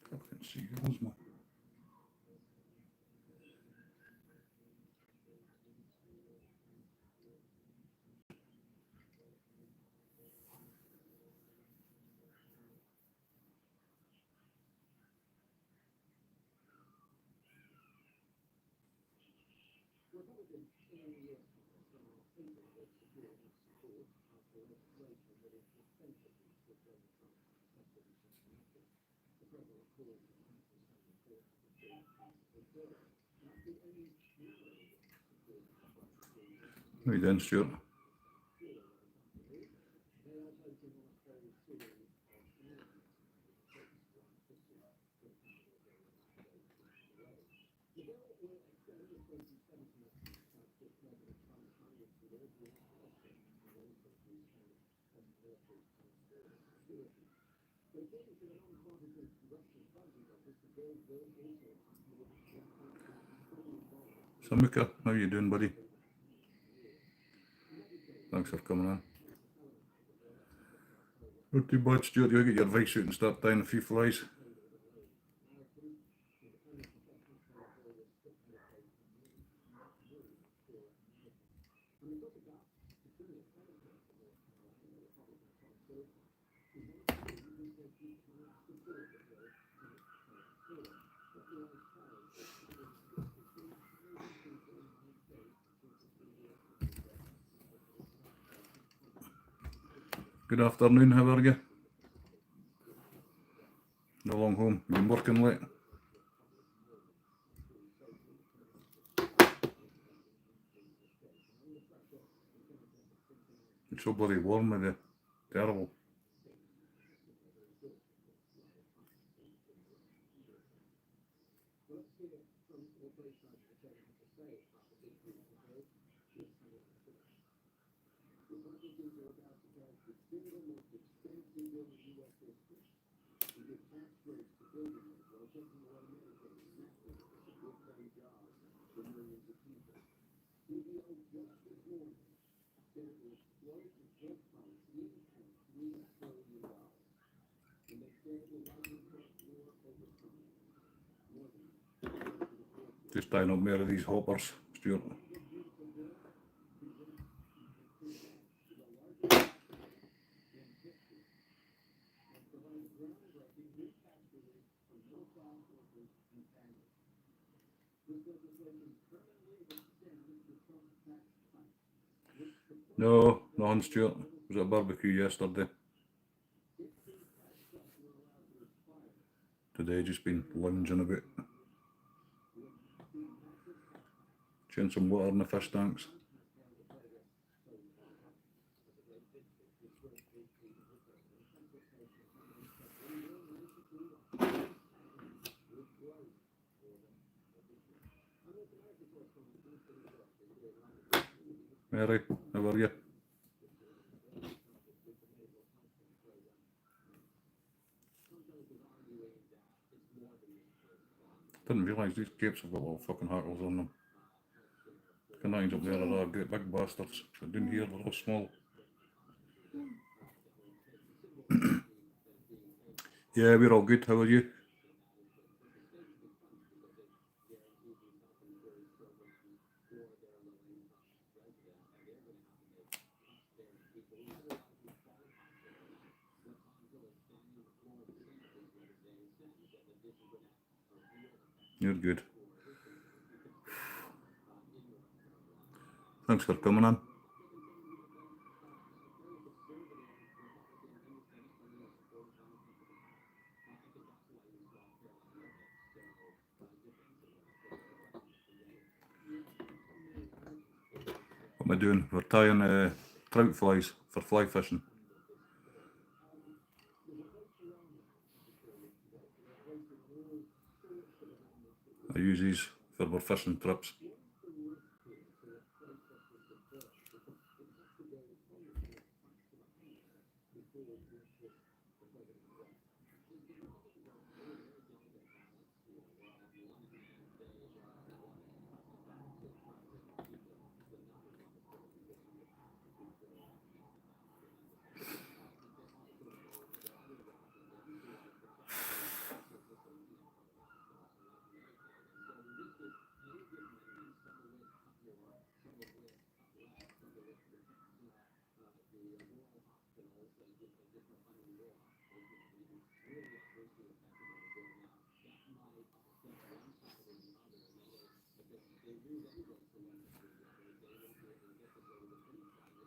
Fucking seagulls, man. How you doing, Stuart? Samika, how you doing, buddy? Thanks for coming on. Not too bad, Stuart. You get your vice out and start dying a few flies. Good afternoon, how are you? No long home, you been working late? It's so bloody warm with you. Terrible. Just tying up more of these hoppers, Stuart. No, nothing, Stuart. Was at a barbecue yesterday. Today just been lounging a bit. Changing some water in the fish tanks. Mary, how are you? Didn't realise these capes have got little fucking hackles on them. Canaries up there are all great big bastards. But down here they're all small. Yeah, we're all good. How are you? You're good. Thanks for coming on. What am I doing? We're tying trout flies for fly fishing. I use these for our fishing trips.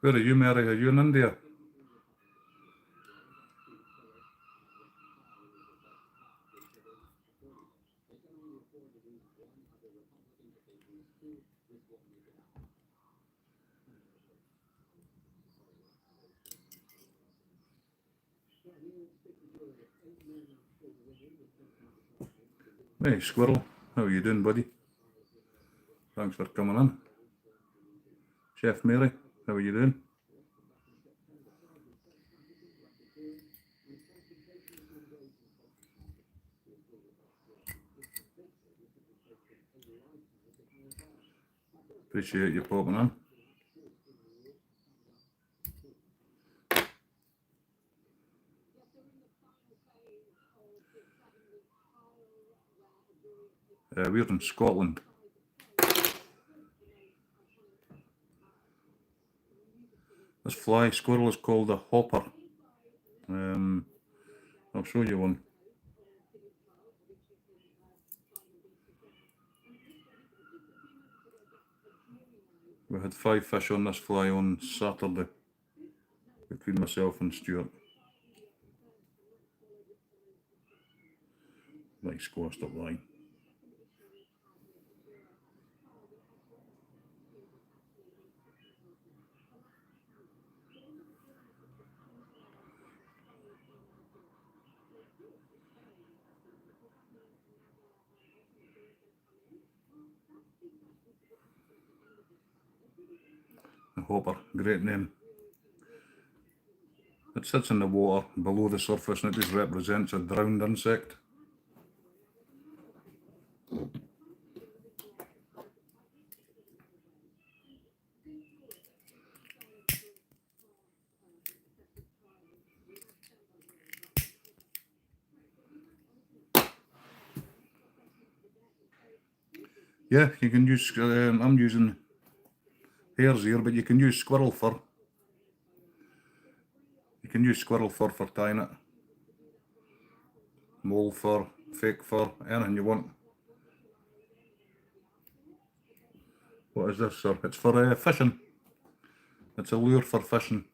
Where are you, Mary? Are you in India? Hey, Squirrel. How are you doing, buddy? Thanks for coming in. Chef Mary, how are you doing? Appreciate you popping in. We're in Scotland. This fly squirrel is called a hopper. I'll show you one. We had 5 fish on this fly on Saturday between myself and Stuart. Like squashed up line. A hopper, great name. It sits in the water below the surface and it just represents a drowned insect. Yeah, you can use, I'm using hares here, but you can use squirrel fur. You can use squirrel fur for tying it. Mole fur, fake fur, anything you want. What is this, sir? It's for fishing. It's a lure for fishing.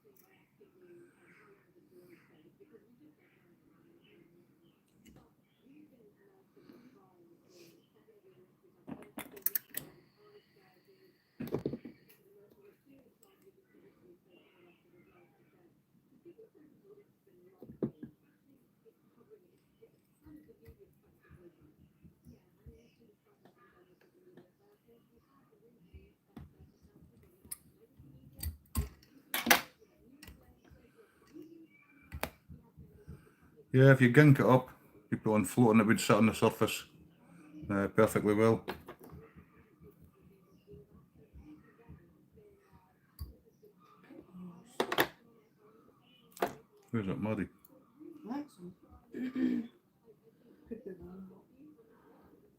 Yeah, if you gink it up, you put it on float and it would sit on the surface perfectly well. Where's that Maddie?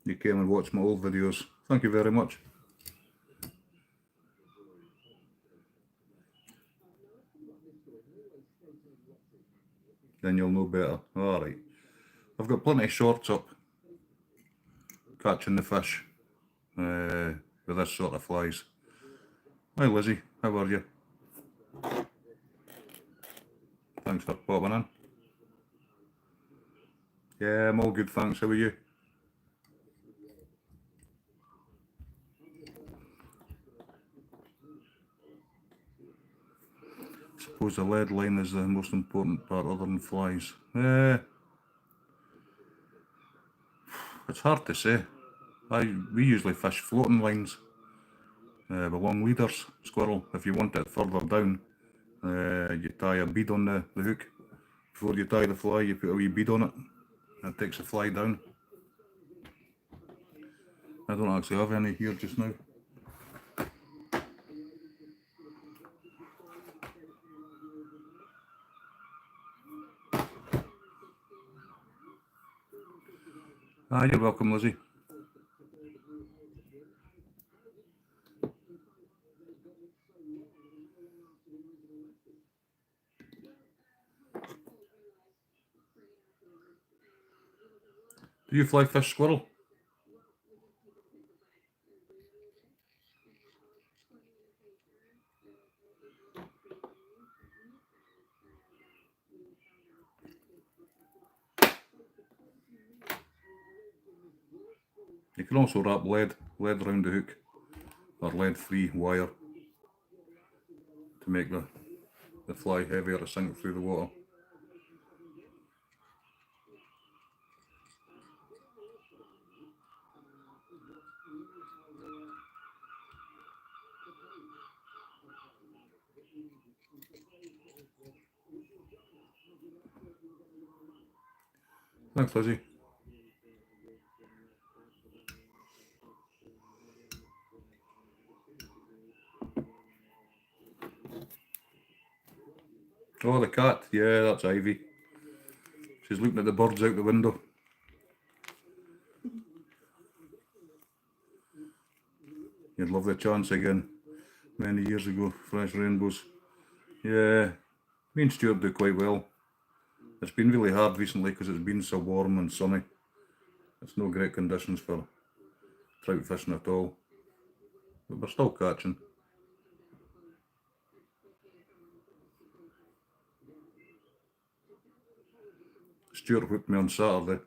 You came and watched my old videos. Thank you very much. Then you'll know better. Alright. I've got plenty of shorts up catching the fish with this sort of flies. Hi Lizzie, how are you? Thanks for popping in. Yeah, I'm all good, thanks. How are you? I suppose the lead line is the most important part other than flies. It's hard to say. We usually fish floating lines with long leaders, squirrel. If you want it further down, you tie a bead on the hook. Before you tie the fly, you put a wee bead on it, and it takes the fly down. I don't actually have any here just now. You're welcome, Lizzie. Do you fly fish, squirrel? You can also wrap lead around the hook, or lead-free wire, to make the fly heavier to sink through the water. Thanks, Lizzie. Oh, the cat. Yeah, that's Ivy. She's looking at the birds out the window. You'd love the chance again. Many years ago, fresh rainbows. Yeah, me and Stuart do quite well. It's been really hard recently because it's been so warm and sunny. It's no great conditions for trout fishing at all. But we're still catching. Stuart hooked me on Saturday.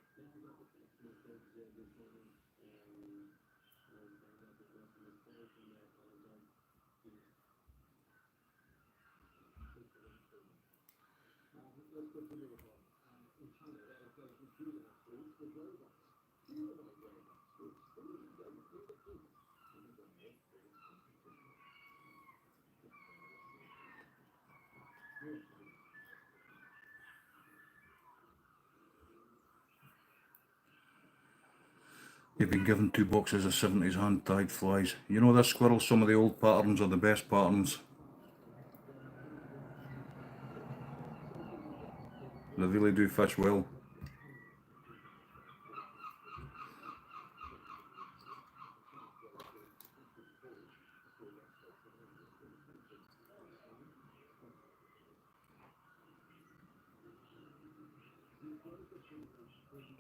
You've been given 2 boxes of 70s hand-tied flies. You know this, squirrel, some of the old patterns are the best patterns. They really do fish well.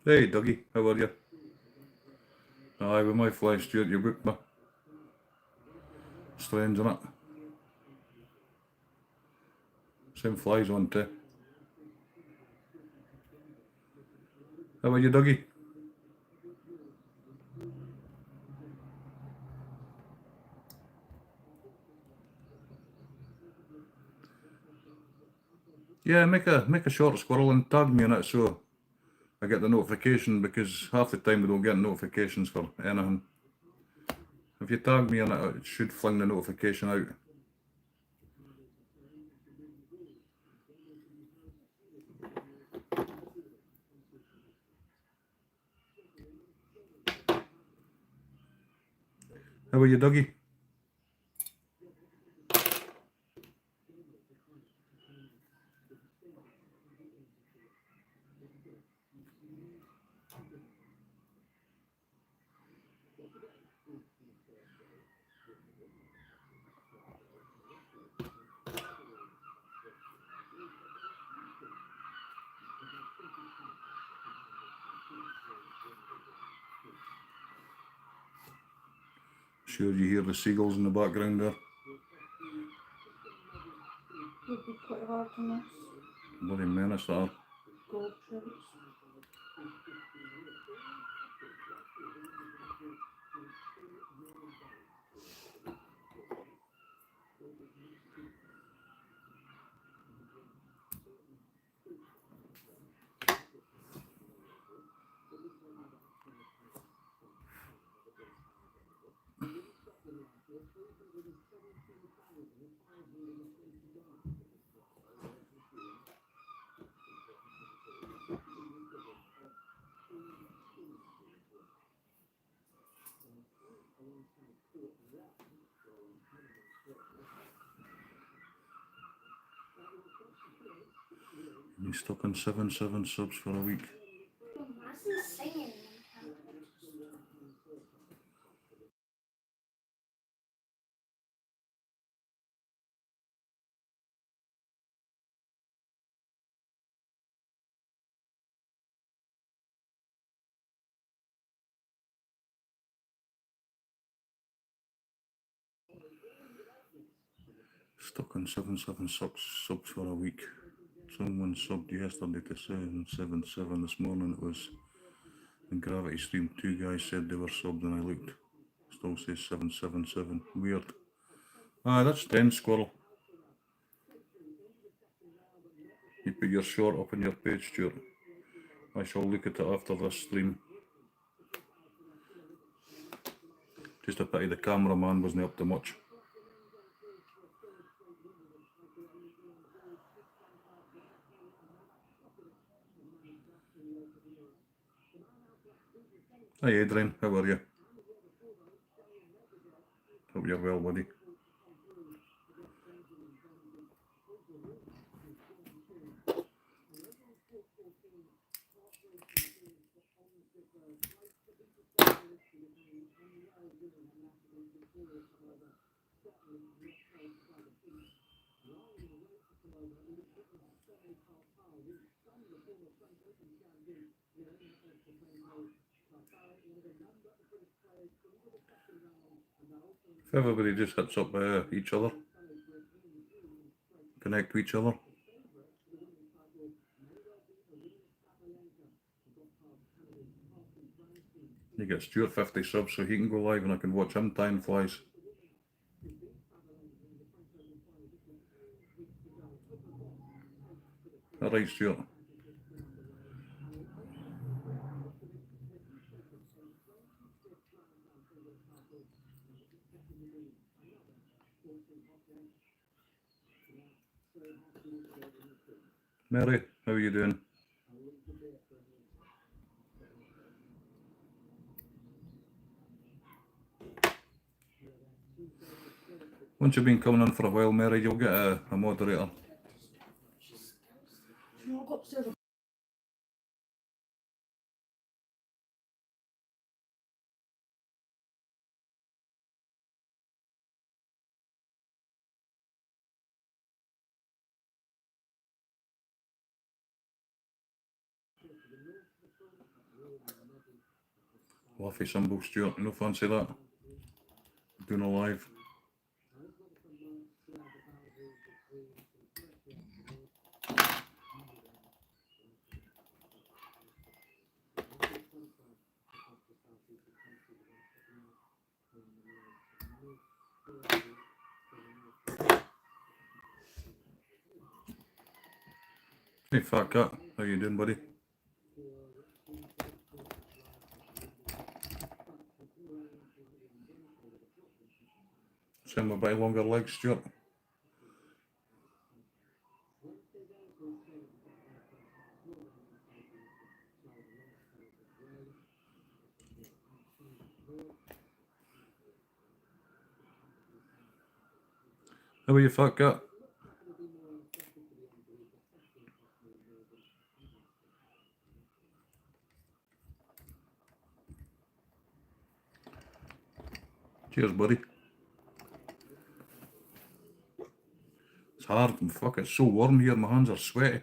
Hey Dougie, how are you? Aye, with my fly, Stuart, you booked me. Strange, isn't it? Same flies on too. How are you, Dougie? Yeah, make a short squirrel and tag me in it so I get the notification, because half the time we don't get notifications for anything. If you tag me in it, it should fling the notification out. How are you, Dougie? sure you hear the seagulls in the background there. Would be quite hard to miss. Bloody menace that are. Goldfinch. He's stuck on 7 subs for a week. Wasn't singing. Stuck on 7 subs for a week. Someone subbed yesterday to 777 this morning. It was in Gravity Stream. 2 guys said they were subbed and I looked. Still says 777. Weird. Ah, that's 10 Squirrel. You put your short up on your page, Stuart. I shall look at it after this stream. Just a pity the cameraman wasn't up to much. Hi Adrian, how are you? Hope you're well, buddy. If everybody just hits up each other, connect to each other. You get Stuart 50 subs so he can go live and I can watch him time flies. Alright, Stuart. Mary, how are you doing? Once you've been coming in for a while, Mary, you'll get a moderator. You want to go upstairs? Laughy symbol, Stuart. No fancy that. Doing a live. Hey Fat Cat, how you doing, buddy? Same with by longer legs, Stuart. How are you, Fat Cat? Cheers, buddy. It's hard. Fuck, it's so warm here. My hands are sweaty.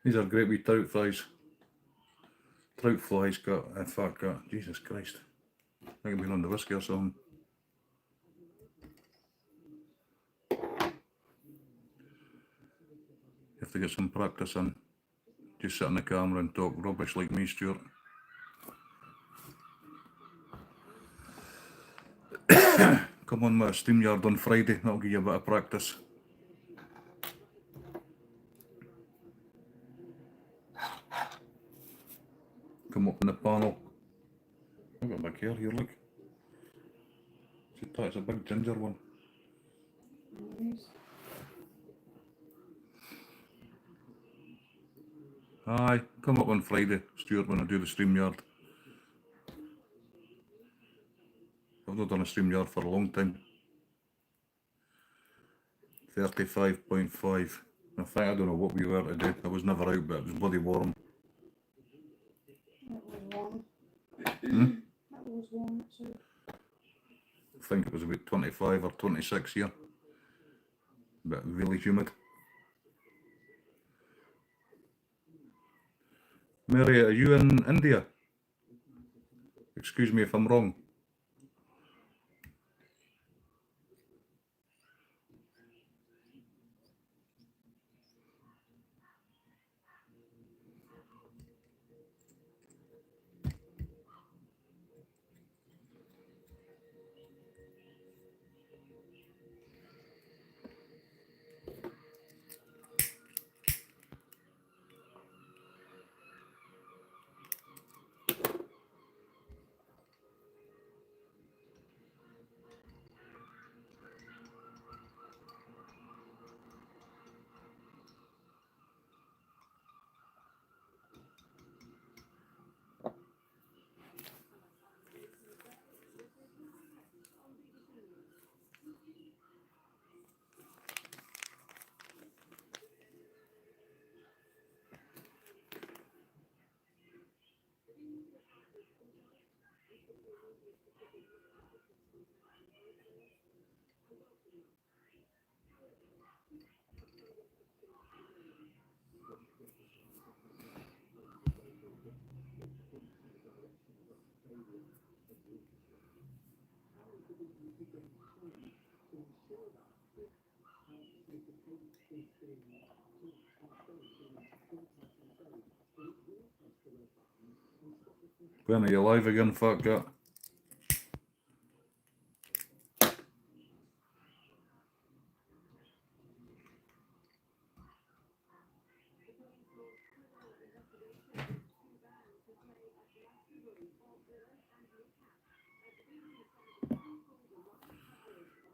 These are great wee trout flies. Trout flies got, in fact, got, Jesus Christ. I think I've been on the whiskey or something. You have to get some practice in. Just sit on the camera and talk rubbish like me, Stuart. Come on with a StreamYard on Friday, that'll give you a bit of practice. Come up in the panel. I've got a big hair here, look. See, that's a big ginger one. Nice. Aye, come up on Friday, Stuart, when I do the StreamYard. I've not done a StreamYard for a long time. 35.5. In fact, I don't know what we were today. I was never out, but it was bloody warm. That was warm. Hmm? That was warm too. I think it was about 25 or 26 here. But really humid. Mary, are you in India? Excuse me if I'm wrong. When are you live again, fuck that?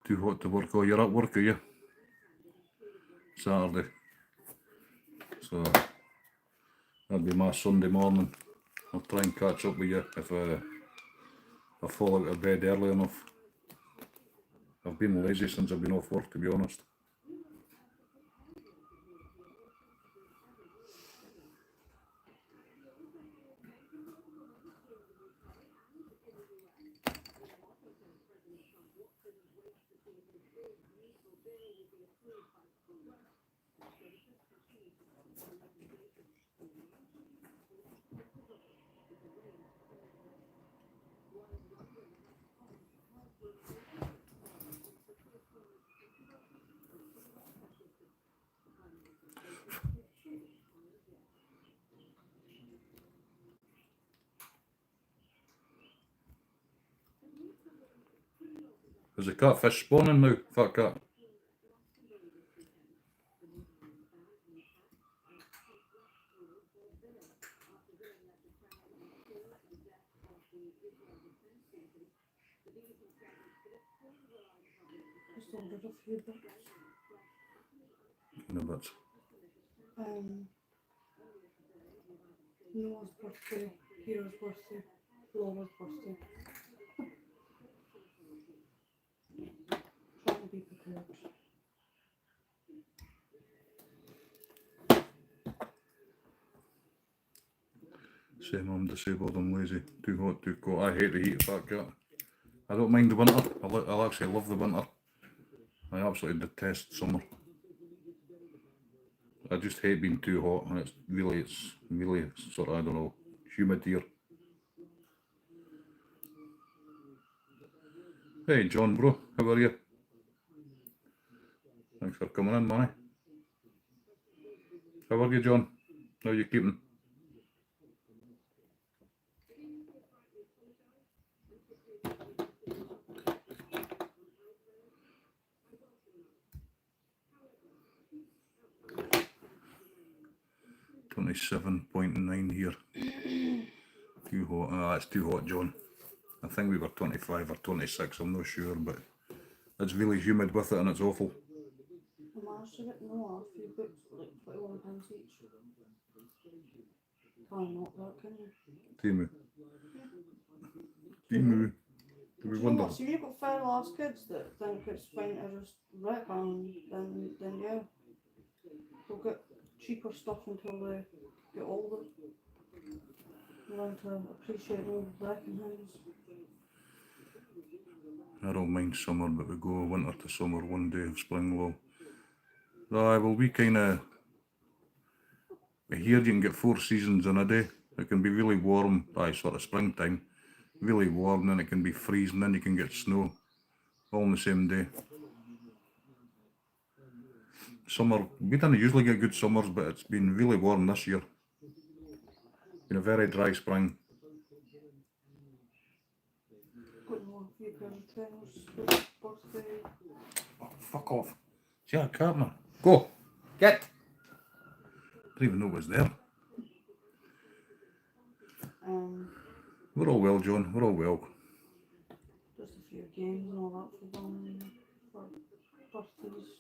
Too hot to work. Oh, you're at work, are you? Saturday. So, that'll be my Sunday morning. I'll try and catch up with you if I fall out of bed early enough. I've been lazy since I've been off work, to be honest. Is the catfish spawning now? Fuck that. Just ordered a few bits. No, that's Noah's birthday, Kira's birthday, Laura's birthday. Trying to be prepared. same. I'm disabled. I'm lazy. Too hot, too cold. I hate the heat. Fuck that. I don't mind the winter. I'll actually love the winter. I absolutely detest summer. I just hate being too hot, and it's really sort of, I don't know, humid here. Hey John, bro, how are you? Thanks for coming in, man. How are you, John? How you keeping? $27.9 here. Too hot. Ah, it's too hot, John. I think we were 25 or 26, I'm not sure, but it's really humid with it and it's awful. I managed to get Noah a few books for like £21 each. Can't knock that, can you? Timu. Timu. Do we Do you know wonder? what? So you've got feral ass kids that think it's fine to just wreck them, then yeah. They'll get cheaper stuff until they get older. Learn to appreciate old wrecking things. I don't mind summer, but we go winter to summer, one day of spring lull. Aye, well, we kind of. Here you can get 4 seasons in a day. It can be really warm, sort of springtime, really warm, then it can be freezing, then you can get snow, all in the same day. Summer, we don't usually get good summers, but it's been really warm this year. Been a very dry spring. Got Noah a few pairs of trainers for his birthday. Oh, fuck off. See that cat, man? Go! Get! Didn't even know it was there. We're all well, John, we're all well. Just a few games and all that for them, for birthdays,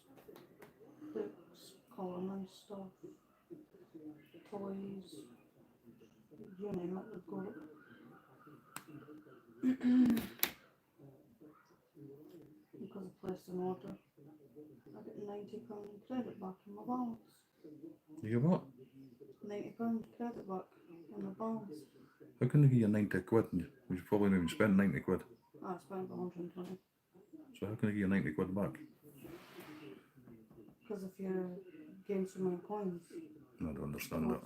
books, colouring and stuff, toys, you name it, they've got it. Because I placed an order, I get £90 credit back in my balance. You get what? £90 credit back in my balance. How can they give you 90 quid? We've probably not even spent 90 quid. I spent 120. So how can they give you 90 quid back? Because if you gain so many coins, I don't understand that.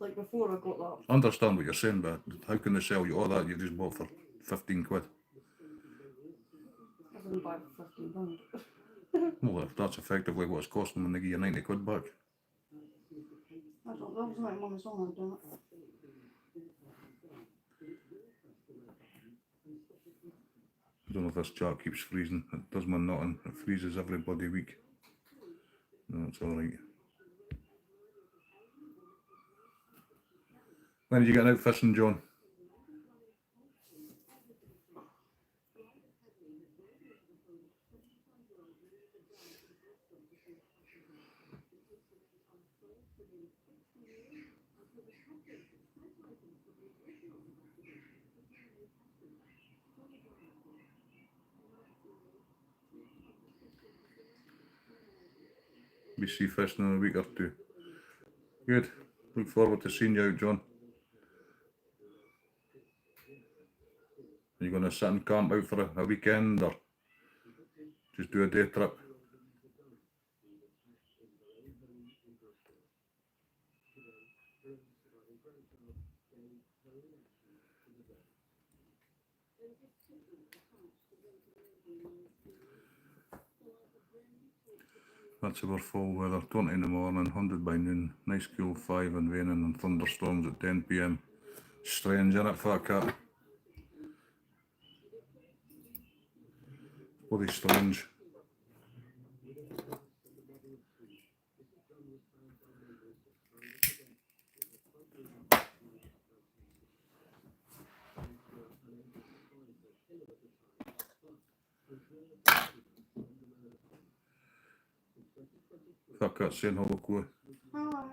like before I got that. I understand what you're saying, but how can they sell you all that you just bought for 15 quid? I didn't buy it for £15. Well, that's effectively what it's costing when they give you 90 quid back. I don't, that was my mum's on, I don't. I don't know if this chat keeps freezing. It does me nothing. It freezes every bloody week. No, it's alright. When did you get out fishing, John? Be sea fishing in a week or two. Good. Look forward to seeing you out, John. Are you going to sit and camp out for a weekend or just do a day trip? That's our fall weather, 20 in the morning, 100 by noon, nice cool 5 and raining and thunderstorms at 10 PM. Strange, innit, fat cat? Bloody strange. Fat cat saying hello, Chloe. Hi.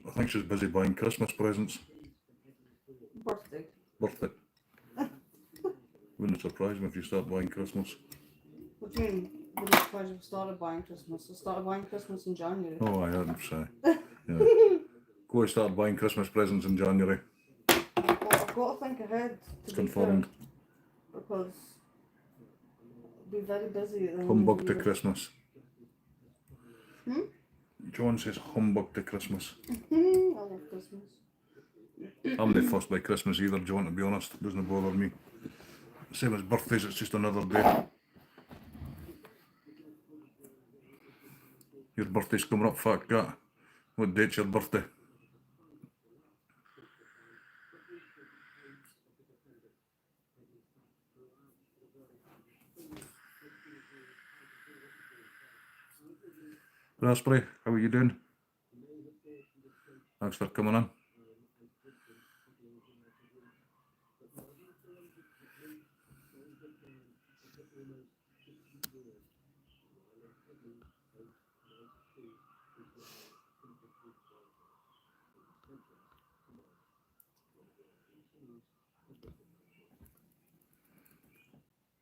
I think she's busy buying Christmas presents. Birthday. Birthday. Wouldn't surprise me if you start buying Christmas. What do you mean? Wouldn't surprise if I started buying Christmas. I started buying Christmas in January. Oh, I heard him say. Yeah. Chloe started buying Christmas presents in January. Well, I've got to think ahead to Confirmed. be fair, because be very busy at the end Humbug of to the year. Christmas. Hmm? John says humbug to Christmas. I love Christmas. I'm not fussed by Christmas either, John, to be honest. Doesn't bother me. Same as birthdays, it's just another day. Your birthday's coming up, fat cat. What date's your birthday? Raspberry, how are you doing? Thanks for coming in.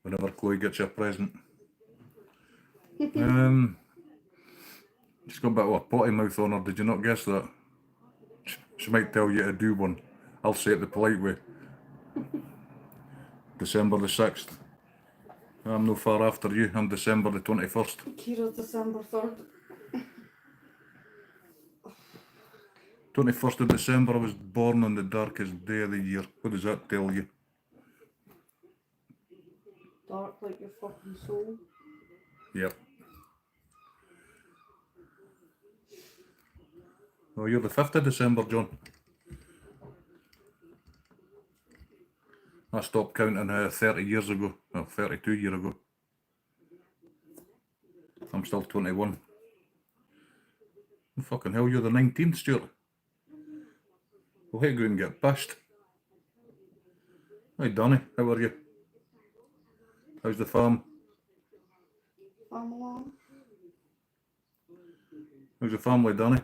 Whenever Chloe gets you a present. She's got a bit of a potty mouth on her, did you not guess that? She might tell you to do one. I'll say it the polite way. December the 6th. I'm no far after you, I'm December the 21st. Kira's December 3rd. 21st of December, I was born on the darkest day of the year. What does that tell you? Dark like your fucking soul. Yep. Oh, you're the 5th of December, John. I stopped counting 30 years ago. Well, 32 years ago. I'm still 21. Oh, fucking hell, you're the 19th, Stuart. Well, hey, go and get pissed. Hi, Danny, how are you? How's the farm? I'm along. How's the family, Danny?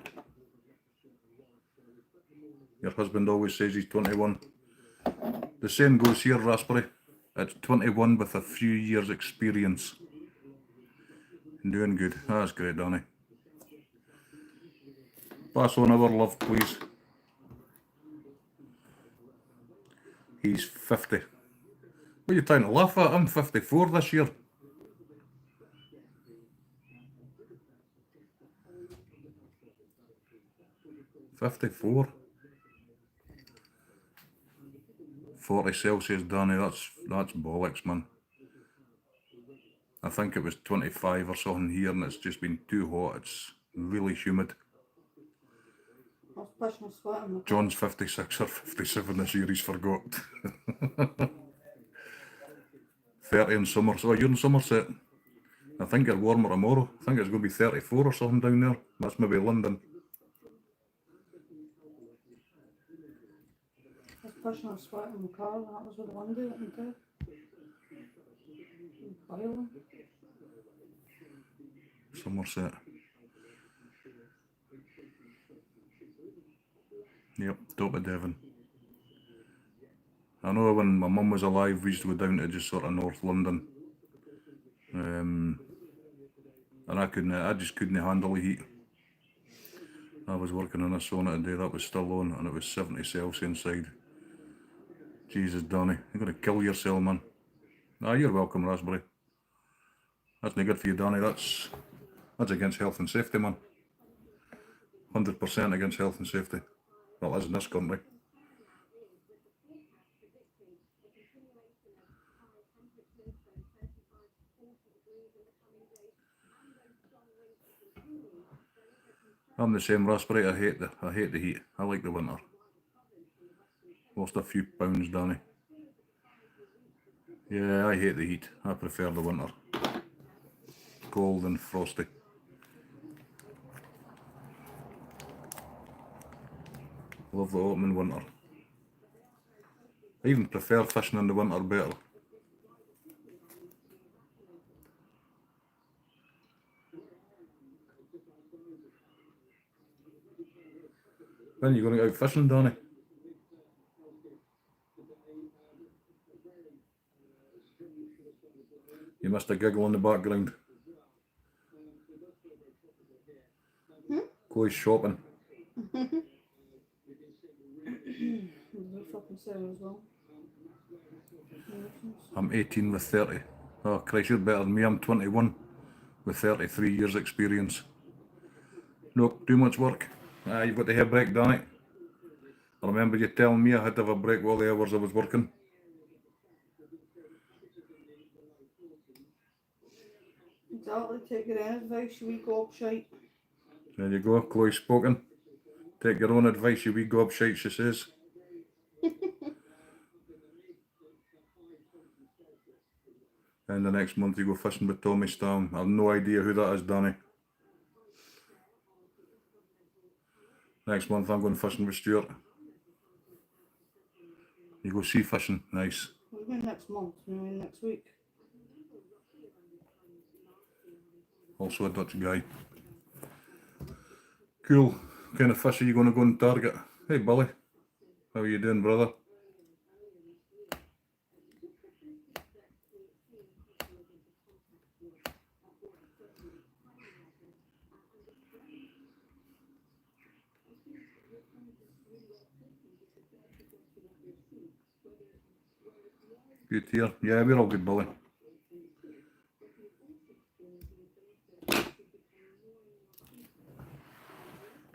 Your husband always says he's 21. The same goes here, Raspberry. It's 21 with a few years experience. Doing good. That's great, Danny. Pass on our love, please. He's 50. What are you trying to laugh at? I'm 54 this year. $54. 40 Celsius, Danny, that's bollocks, man. I think it was 25 or something here and it's just been too hot. It's really humid. I was pushing a sweat in the car. John's 56 or 57 this year, he's forgot. 30 in summer. So you're in Somerset. I think it's warmer tomorrow. I think it's going to be 34 or something down there. That's maybe London. I was pushing a sweat in the car. That was with the window open too. Boiling. Somerset. Yep, top of Devon. I know when my mum was alive, we used to go down to just sort of North London. And I just couldn't handle the heat. I was working on a sauna today, that was still on, and it was 70 Celsius inside. Jesus, Danny, you're going to kill yourself, man. Ah, you're welcome, Raspberry. That's not good for you, Danny. That's against health and safety, man. 100% against health and safety. Well, as in this country. I'm the same, Raspberry. I hate the heat. I like the winter. Lost a few pounds, Danny. Yeah, I hate the heat. I prefer the winter. Cold and frosty. Love the autumn and winter. I even prefer fishing in the winter better. When are you going to go out fishing, Danny? You missed a giggle in the background. Chloe's shopping. You're fucking Sarah as well. I'm 18 with 30. Oh, Christ, you're better than me. I'm 21 with 33 years experience. Nope, too much work. You've got to have a break, Danny. I remember you telling me I had to have a break while the hours I was working. Exactly, take your own advice, you wee gobshite. There you go, Chloe spoken. Take your own advice, you wee gobshite, she says. And the next month you go fishing with Tommy Stam. I have no idea who that is, Danny. Next month I'm going fishing with Stuart. You go sea fishing, nice. What do you mean next month? You mean next week? Also a Dutch guy. Cool. What kind of fish are you going to go and target? Hey Billy, how are you doing, brother? Good here. Yeah, we're all good, Billy.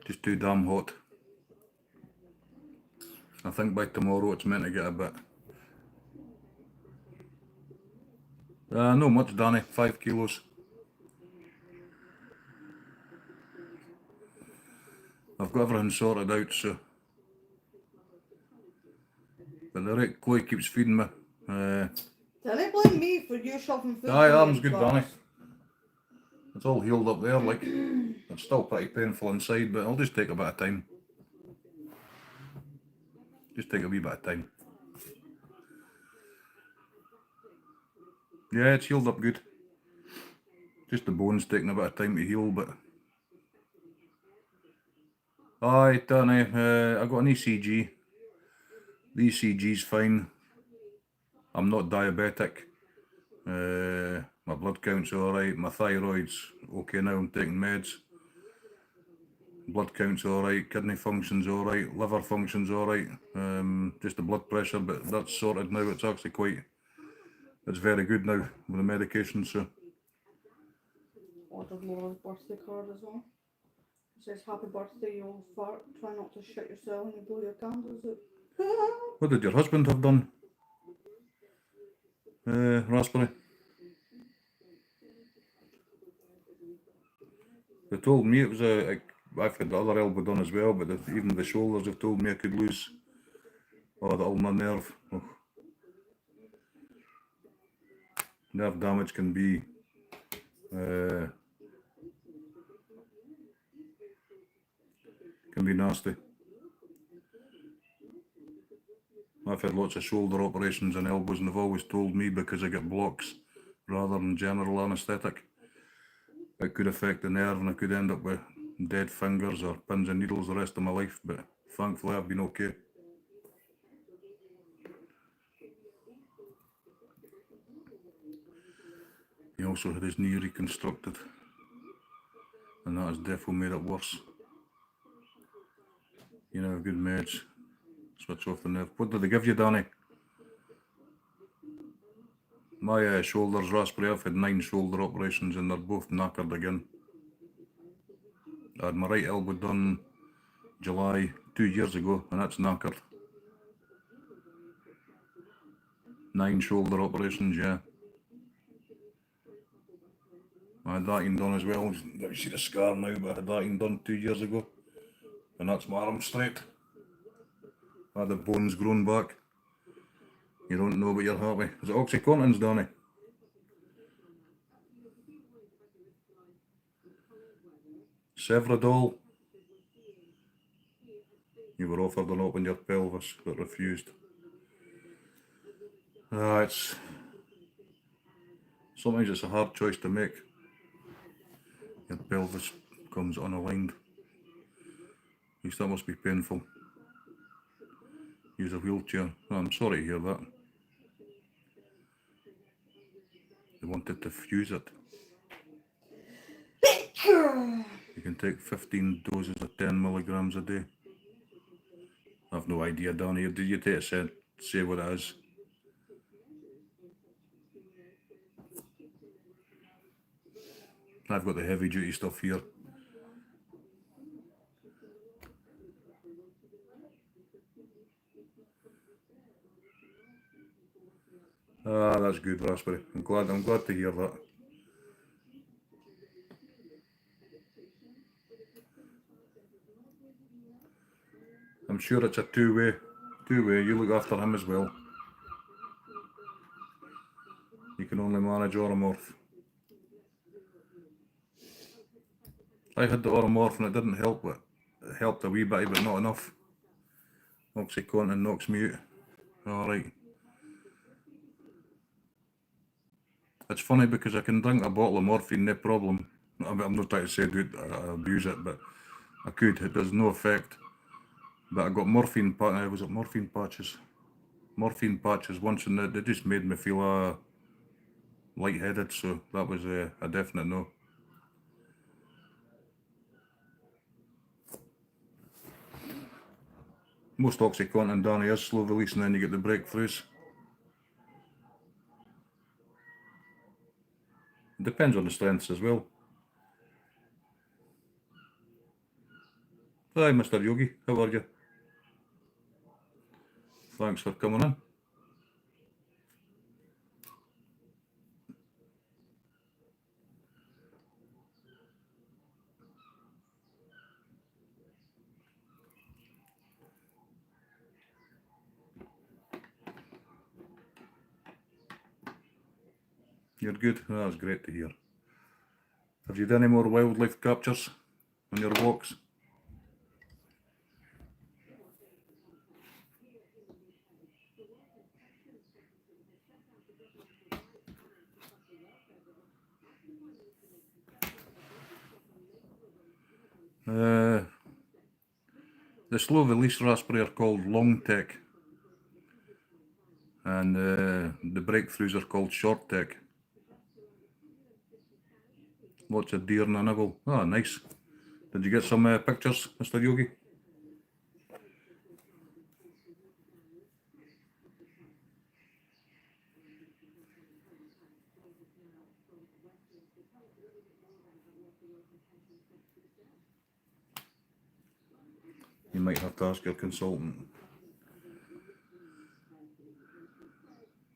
Just too damn hot. I think by tomorrow it's meant to get a bit. No much, Danny. 5 kilos. I've got everything sorted out, so. But the right Chloe keeps feeding me. Don't blame me for you shoving food. Aye, in your arm's good, bum. Danny. It's all healed up there, like. It's still pretty painful inside, but I'll just take a bit of time. Just take a wee bit of time. Yeah, it's healed up good. Just the bones taking a bit of time to heal, but. Aye, Danny, I got an ECG. The ECG's fine. I'm not diabetic. My blood count's alright. My thyroid's okay now. I'm taking meds. Blood count's alright. Kidney function's alright. Liver function's alright. Just the blood pressure, but that's sorted now. It's actually quite. It's very good now with the medication. So. Ordered Laura's birthday card as well. It says happy birthday, you old fart. Try not to shit yourself when you blow your candles out. What did your husband have done? Raspberry. They told me it was I've had the other elbow done as well, but even the shoulders have told me I could lose the ulnar nerve. Oh. Nerve damage can be nasty. I've had lots of shoulder operations and elbows, and they've always told me because I get blocks rather than general anaesthetic, it could affect the nerve and I could end up with dead fingers or pins and needles the rest of my life, but thankfully I've been okay. He also had his knee reconstructed, and that has definitely made it worse. You know, good meds. Switch off the nerve. What did they give you, Danny? My shoulder's raspberry. I've had 9 shoulder operations and they're both knackered again. I had my right elbow done July 2 years ago and that's knackered. 9 shoulder operations, yeah. I had that done as well. You see the scar now, but I had that done 2 years ago. And that's my arm straight. I had the bones grown back. You don't know, but you're happy. Is it OxyContin's, Danny? Sevrodol. You were offered an open your pelvis, but refused. It's sometimes it's a hard choice to make. Your pelvis comes unaligned. That must be painful. Use a wheelchair. Oh, I'm sorry to hear that. They wanted to fuse it. You can take 15 doses of 10 milligrams a day. I've no idea, Danny. Did you take a say what it is? I've got the heavy duty stuff here. Ah, that's good, Raspberry. I'm glad to hear that. I'm sure it's a two-way. You look after him as well. You can only manage Oromorph. I had the Oromorph and it didn't help, but it helped a wee bit, but not enough. Oxycontin knocks me out. Alright. It's funny because I can drink a bottle of morphine, no problem. I'm not trying to say I abuse it, but I could. It does no effect. But I got morphine was it morphine patches? Morphine patches once, and they just made me feel lightheaded, so that was a definite no. Most Oxycontin, Danny, is slow release, and then you get the breakthroughs. It depends on the strengths as well. Hi, Mr. Yogi, how are you? Thanks for coming in. You're good? That's great to hear. Have you done any more wildlife captures on your walks? The slow release raspberry are called long tech, and the breakthroughs are called short tech. Lots of deer and a nibble. Ah, nice. Did you get some pictures, Mr. Yogi? You might have to ask your consultant.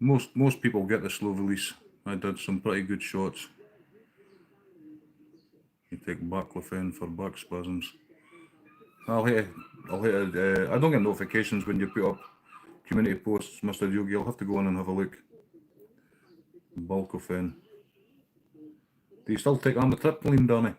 Most people get the slow release. I did some pretty good shots. You take baclofen for back spasms. I don't get notifications when you put up community posts, Mr. Yogi. I'll have to go in and have a look. Balcofen. Do you still take amitriptyline, Danny?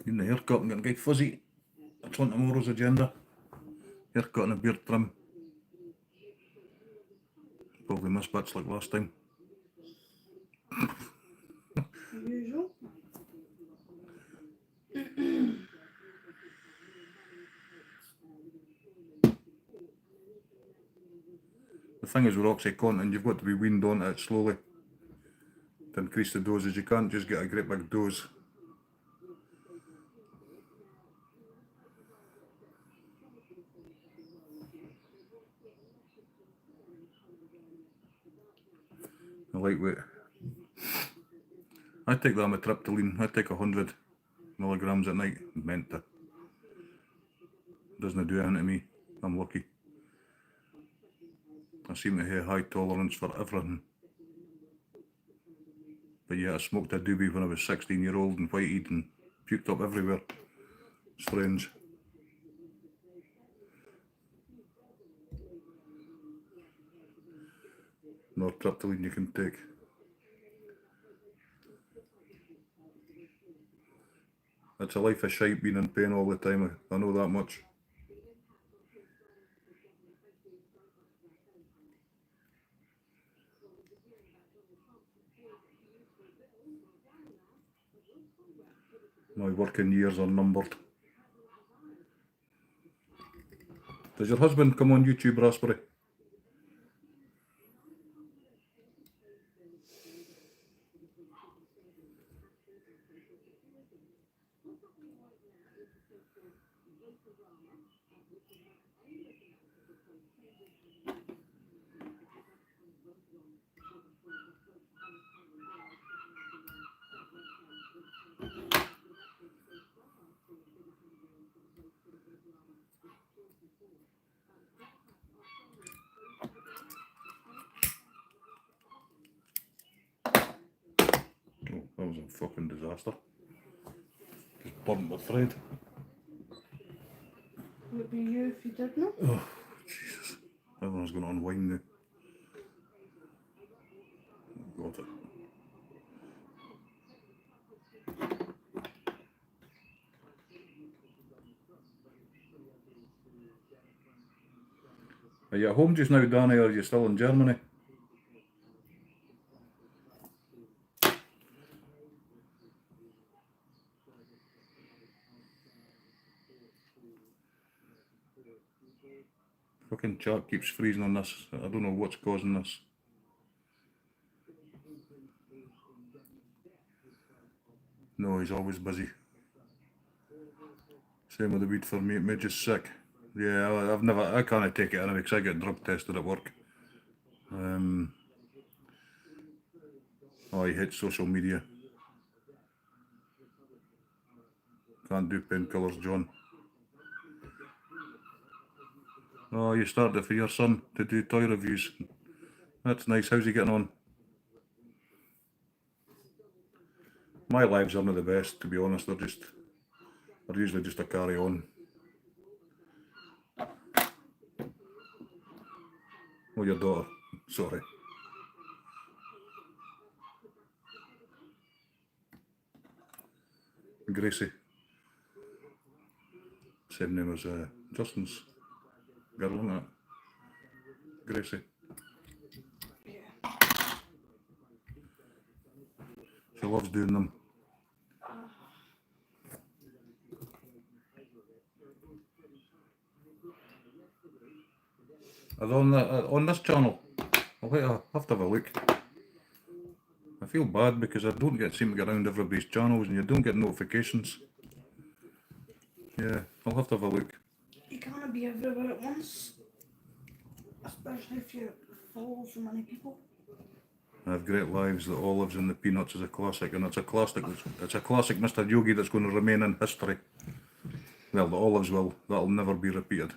Getting the haircut and getting quite fuzzy. That's on tomorrow's agenda. Haircut and a beard trim. Probably miss bits like last time. Usual. The thing is with Oxycontin, you've got to be weaned onto it slowly to increase the dosage. You can't just get a great big dose. Lightweight. I take the amitriptyline. I take 100 milligrams at night. Meant to. Doesn't do anything to me. I'm lucky. I seem to have high tolerance for everything. But yeah, I smoked a doobie when I was 16-year-old and whited and puked up everywhere. Strange. Nortriptyline you can take. It's a life of shite being in pain all the time, I know that much. My working years are numbered. Does your husband come on YouTube, Raspberry? Oh, that was a fucking disaster. Just burnt my thread. Would be you if you didn't. Oh, Jesus. Everyone's going to unwind now. Got it. Are you at home just now, Danny, or are you still in Germany? Fucking chat keeps freezing on this. I don't know what's causing this. No, he's always busy. Same with the weed for me, it made you sick. Yeah, I can't take it anyway because I get drug tested at work. Oh, he hates social media. Can't do painkillers, John. Oh, you started for your son to do toy reviews. That's nice. How's he getting on? My lives aren't the best, to be honest. They're usually just a carry on. Oh, your daughter. Sorry. Gracie. Same name as Justin's girl, isn't it? Gracie. Yeah. She loves doing them. Are they on this channel? I'll have to have a look. I feel bad because I don't seem to get around everybody's channels and you don't get notifications. Yeah, I'll have to have a look. You can't be everywhere at once. Especially if you follow so many people. I have great lives. The Olives and the Peanuts is a classic, and it's a classic. It's a classic Mr. Yogi that's going to remain in history. Well, the Olives will. That'll never be repeated.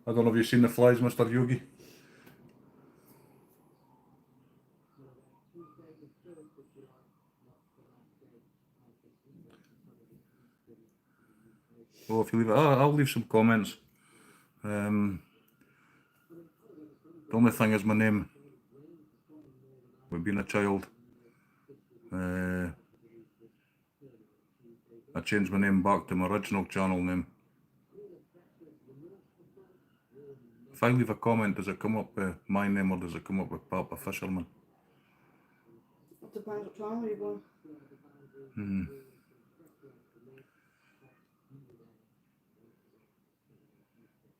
I don't know if you've seen The Flies, Mr. Yogi. Oh, if you leave it, I'll leave some comments. The only thing is my name. With being a child, I changed my name back to my original channel name. If I leave a comment, does it come up with my name or does it come up with Papa Fisherman? It depends what channel you're on.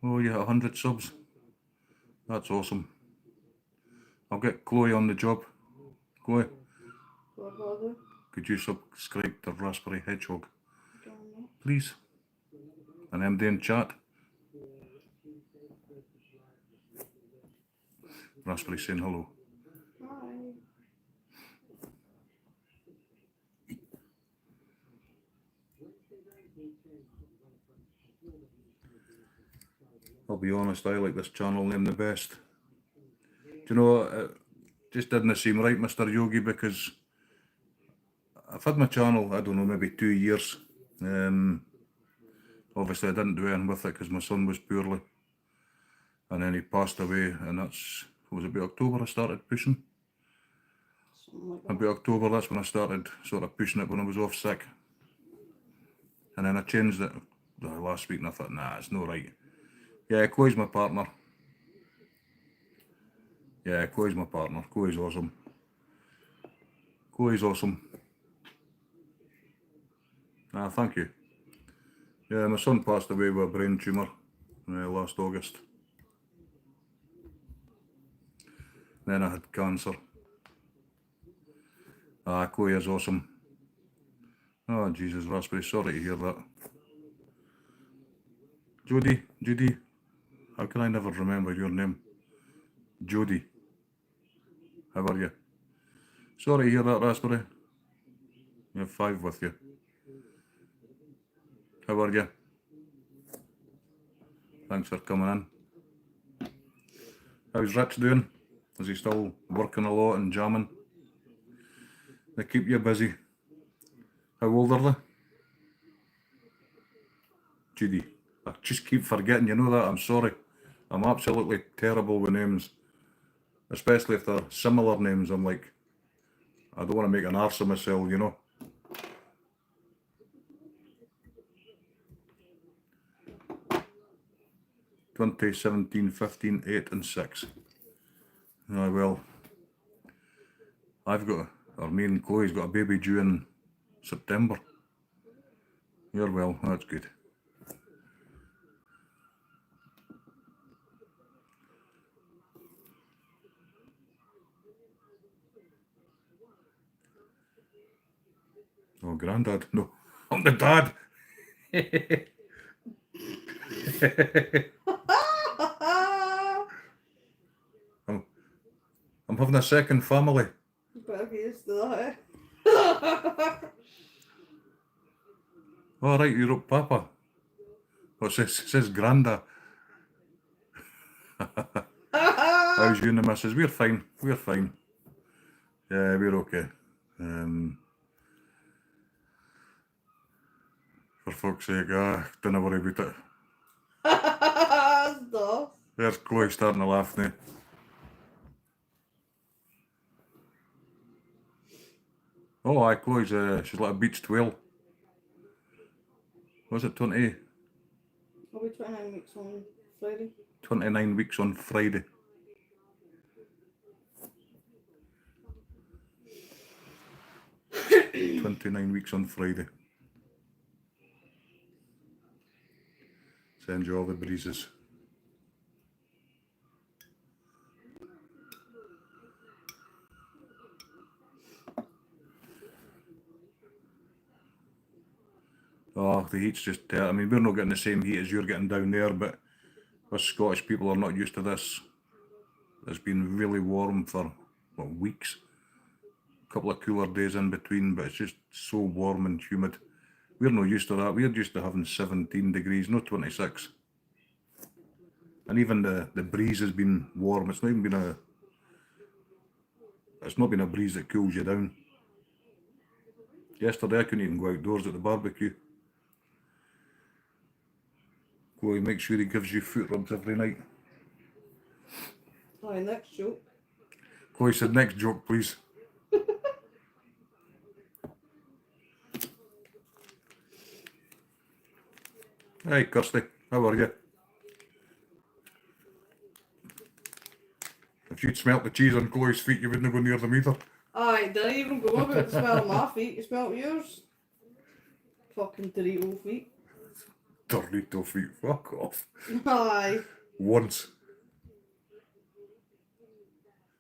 Oh, you hit 100 subs. That's awesome. I'll get Chloe on the job. Chloe, So what do I do? could you subscribe to Raspberry Hedgehog, Go on there. please? And MD in chat. Raspberry saying hello. Hi. I'll be honest, I like this channel name the best. Do you know, it just didn't seem right, Mr. Yogi, because I've had my channel, I don't know, maybe 2 years. Obviously I didn't do anything with it because my son was poorly. And then he passed away, and that's, was it about October I started pushing? Something like that. About October, that's when I started sort of pushing it when I was off sick. And then I changed it last week and I thought, nah, it's no right. Yeah, Chloe's my partner. Yeah, Chloe's my partner. Chloe's awesome. Chloe's awesome. Ah, thank you. Yeah, my son passed away with a brain tumour last August. Then I had cancer. Ah, Chloe is awesome. Oh, Jesus, Raspberry, sorry to hear that. Judy, how can I never remember your name? Judy, how are you? Sorry to hear that, Raspberry. You have 5 with you. How are you? Thanks for coming in. How's Rich doing? Is he still working a lot and jamming? They keep you busy. How old are they? Judy. I just keep forgetting, you know that, I'm sorry. I'm absolutely terrible with names. Especially if they're similar names, I'm like, I don't want to make an arse of myself, you know. Twenty, 17, 15, 8 and 6. Ah, well, me and Chloe's got a baby due in September. You're well, that's good. Oh, Grandad? No, I'm the dad. I'm having a second family. Better get used to that, All right, you're up, Papa. Oh, it says Granda. How's you and the missus? We're fine. We're fine. Yeah, we're okay. For fuck's sake, don't worry about it. Stop. There's Chloe starting to laugh now. Oh, aye, Chloe's she's like a beached whale. Was it 20? I'll be 29 weeks on Friday. 29 weeks on Friday. "29 weeks on Friday." Send you all the breezes. Oh, the heat's just I mean, we're not getting the same heat as you're getting down there, but us Scottish people are not used to this. It's been really warm for, what, weeks? A couple of cooler days in between, but it's just so warm and humid. We're not used to that. We're used to having 17 degrees, not 26. And even the breeze has been warm. It's not even been it's not been a breeze that cools you down. Yesterday I couldn't even go outdoors at the barbecue. Chloe, make sure he gives you foot rubs every night. Aye, next joke. Chloe said, next joke, please. Hey, Kirsty, how are you? If you'd smelt the cheese on Chloe's feet, you wouldn't go near them either. Aye, didn't even go about to smell my feet. You smelt yours? Fucking Dorito feet. Dorito feet, fuck off. Aye. Once.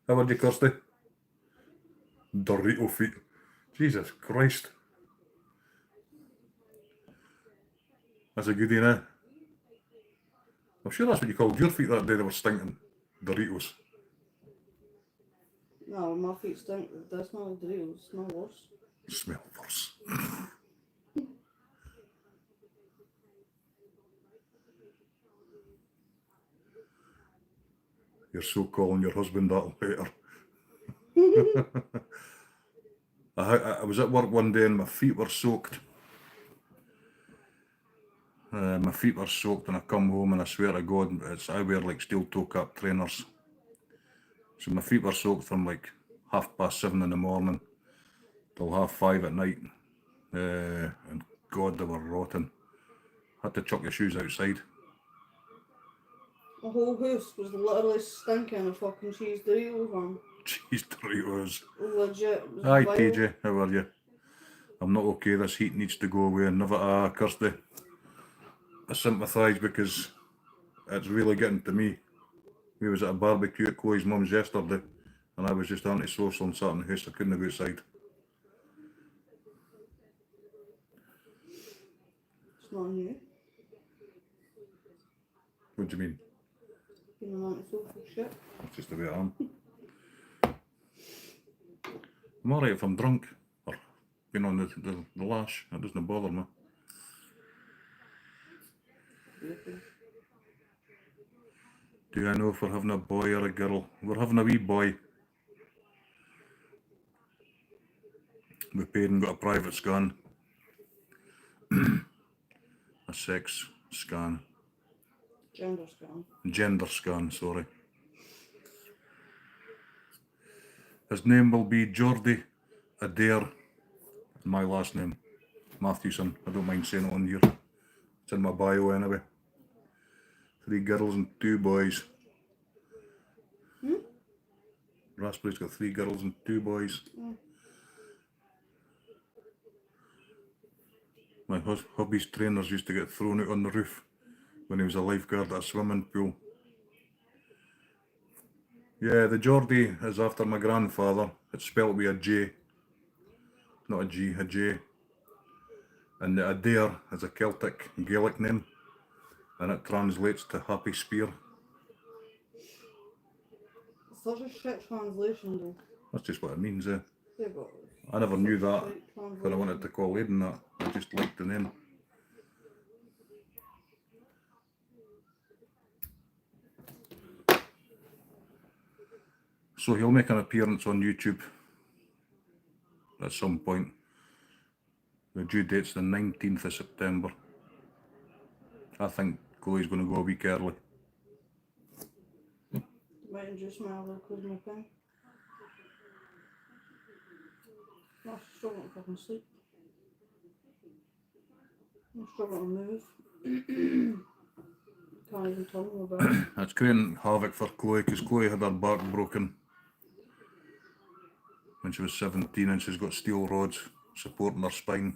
How are you, Kirsty? Dorito feet. Jesus Christ. That's a goodie now. I'm sure that's what you called your feet that day, they were stinking. Doritos. No, my feet stink. They smell like Doritos. Smell worse. Smell worse. You're so calling your husband that later. I was at work one day and my feet were soaked. My feet were soaked and I come home and I swear to God, I wear like steel toe cap trainers. So my feet were soaked from like 7:30 in the morning till 5:30 at night. And God, they were rotten. Had to chuck the shoes outside. The whole house was literally stinking of fucking cheese Doritos, man. Cheese Doritos. Legit. It was Hi vile. TJ, how are you? I'm not okay, this heat needs to go away. Never, Kirsty. I sympathise because it's really getting to me. We was at a barbecue at Chloe's mum's yesterday and I was just anti-social and sat in the house, I couldn't go outside. It's not new. What do you mean? Being an antisocial shit. It's just the way I am. I'm alright if I'm drunk or been on the lash. That doesn't bother me. Beautiful. Do I know if we're having a boy or a girl? We're having a wee boy. We paid and got a private scan. A sex scan. Gender scan. Gender scan, sorry. His name will be Geordie Adair. My last name, Matthewson. I don't mind saying it on here. It's in my bio anyway. 3 girls and 2 boys. Raspberry's got 3 girls and 2 boys. My hubby's trainers used to get thrown out on the roof when he was a lifeguard at a swimming pool. Yeah, the Geordie is after my grandfather. It's spelt with a J. Not a G, a J. And the Adair is a Celtic Gaelic name. And it translates to happy spear. It's such a shit translation though. That's just what it means, eh? Yeah, but I never knew that shit when I translation. wanted to call Aidan that. I just liked the name. So he'll make an appearance on YouTube at some point. The due date's the 19th of September. I think Chloe's going to go a week early. Might induce my other close my pen. I'm struggling to fucking sleep. I'm struggling to move. Can't even tell them about it. It's creating havoc for Chloe because Chloe had her back broken when she was 17 and she's got steel rods supporting her spine.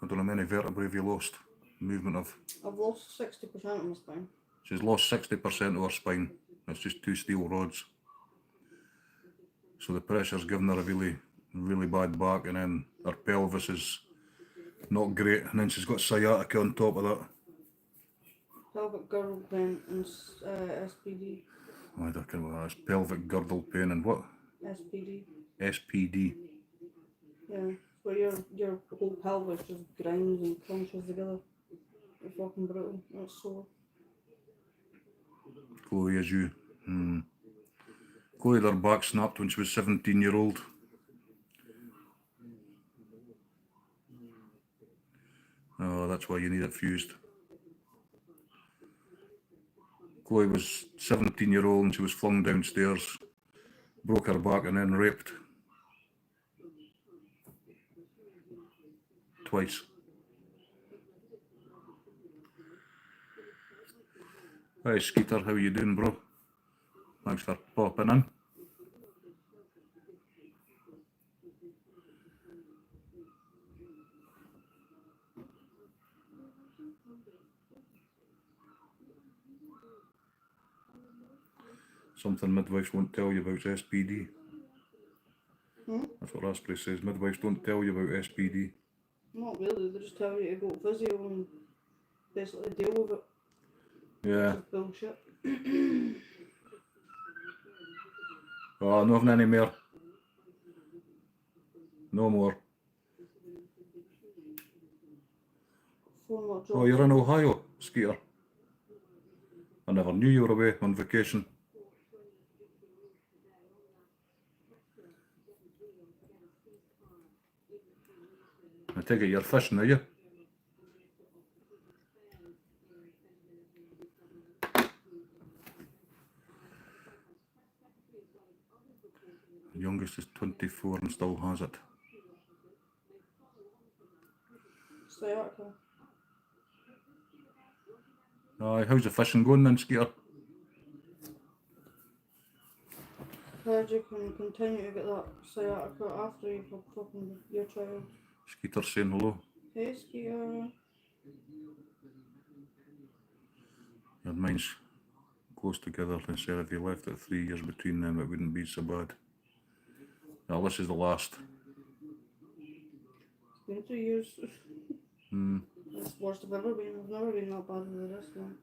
I don't know how many vertebrae have you lost. Movement of. I've lost 60% of my spine. She's lost 60% of her spine. It's just 2 steel rods. So the pressure's giving her a really, really bad back, and then her pelvis is not great, and then she's got sciatica on top of that. Pelvic girdle pain and SPD. I don't know what that is. Pelvic girdle pain and what? SPD. SPD. Yeah. Where your whole pelvis just grinds and crunches together. It's fucking brutal. It's sore. Chloe, as you. Chloe had her back snapped when she was 17-year-old. Oh, that's why you need it fused. Chloe was 17-year-old and she was flung downstairs, broke her back and then raped. Twice. Hi Skeeter, how you doing, bro? Thanks for popping in. Something midwives won't tell you about SPD. That's what Raspberry says. Midwives don't tell you about SPD. Not really, they just tell you to go to physio and basically deal with it. Yeah. It's bullshit. Oh, not having any more. No more. Phone Oh, you're in Ohio, Skeeter. I never knew you were away on vacation. I take it you're fishing, are you? The youngest is 24 and still has it. Sciatica. Aye, how's the fishing going then, Skeeter? Heard you can continue to get that sciatica after you've had fucking your child. Skeeter saying hello. Hey, Skeeter. Your mind's close together. They said if you left it 3 years between them, it wouldn't be so bad. Now, this is the last. It's been 2 years. It's the worst I've ever been. I've never been that bad with this one.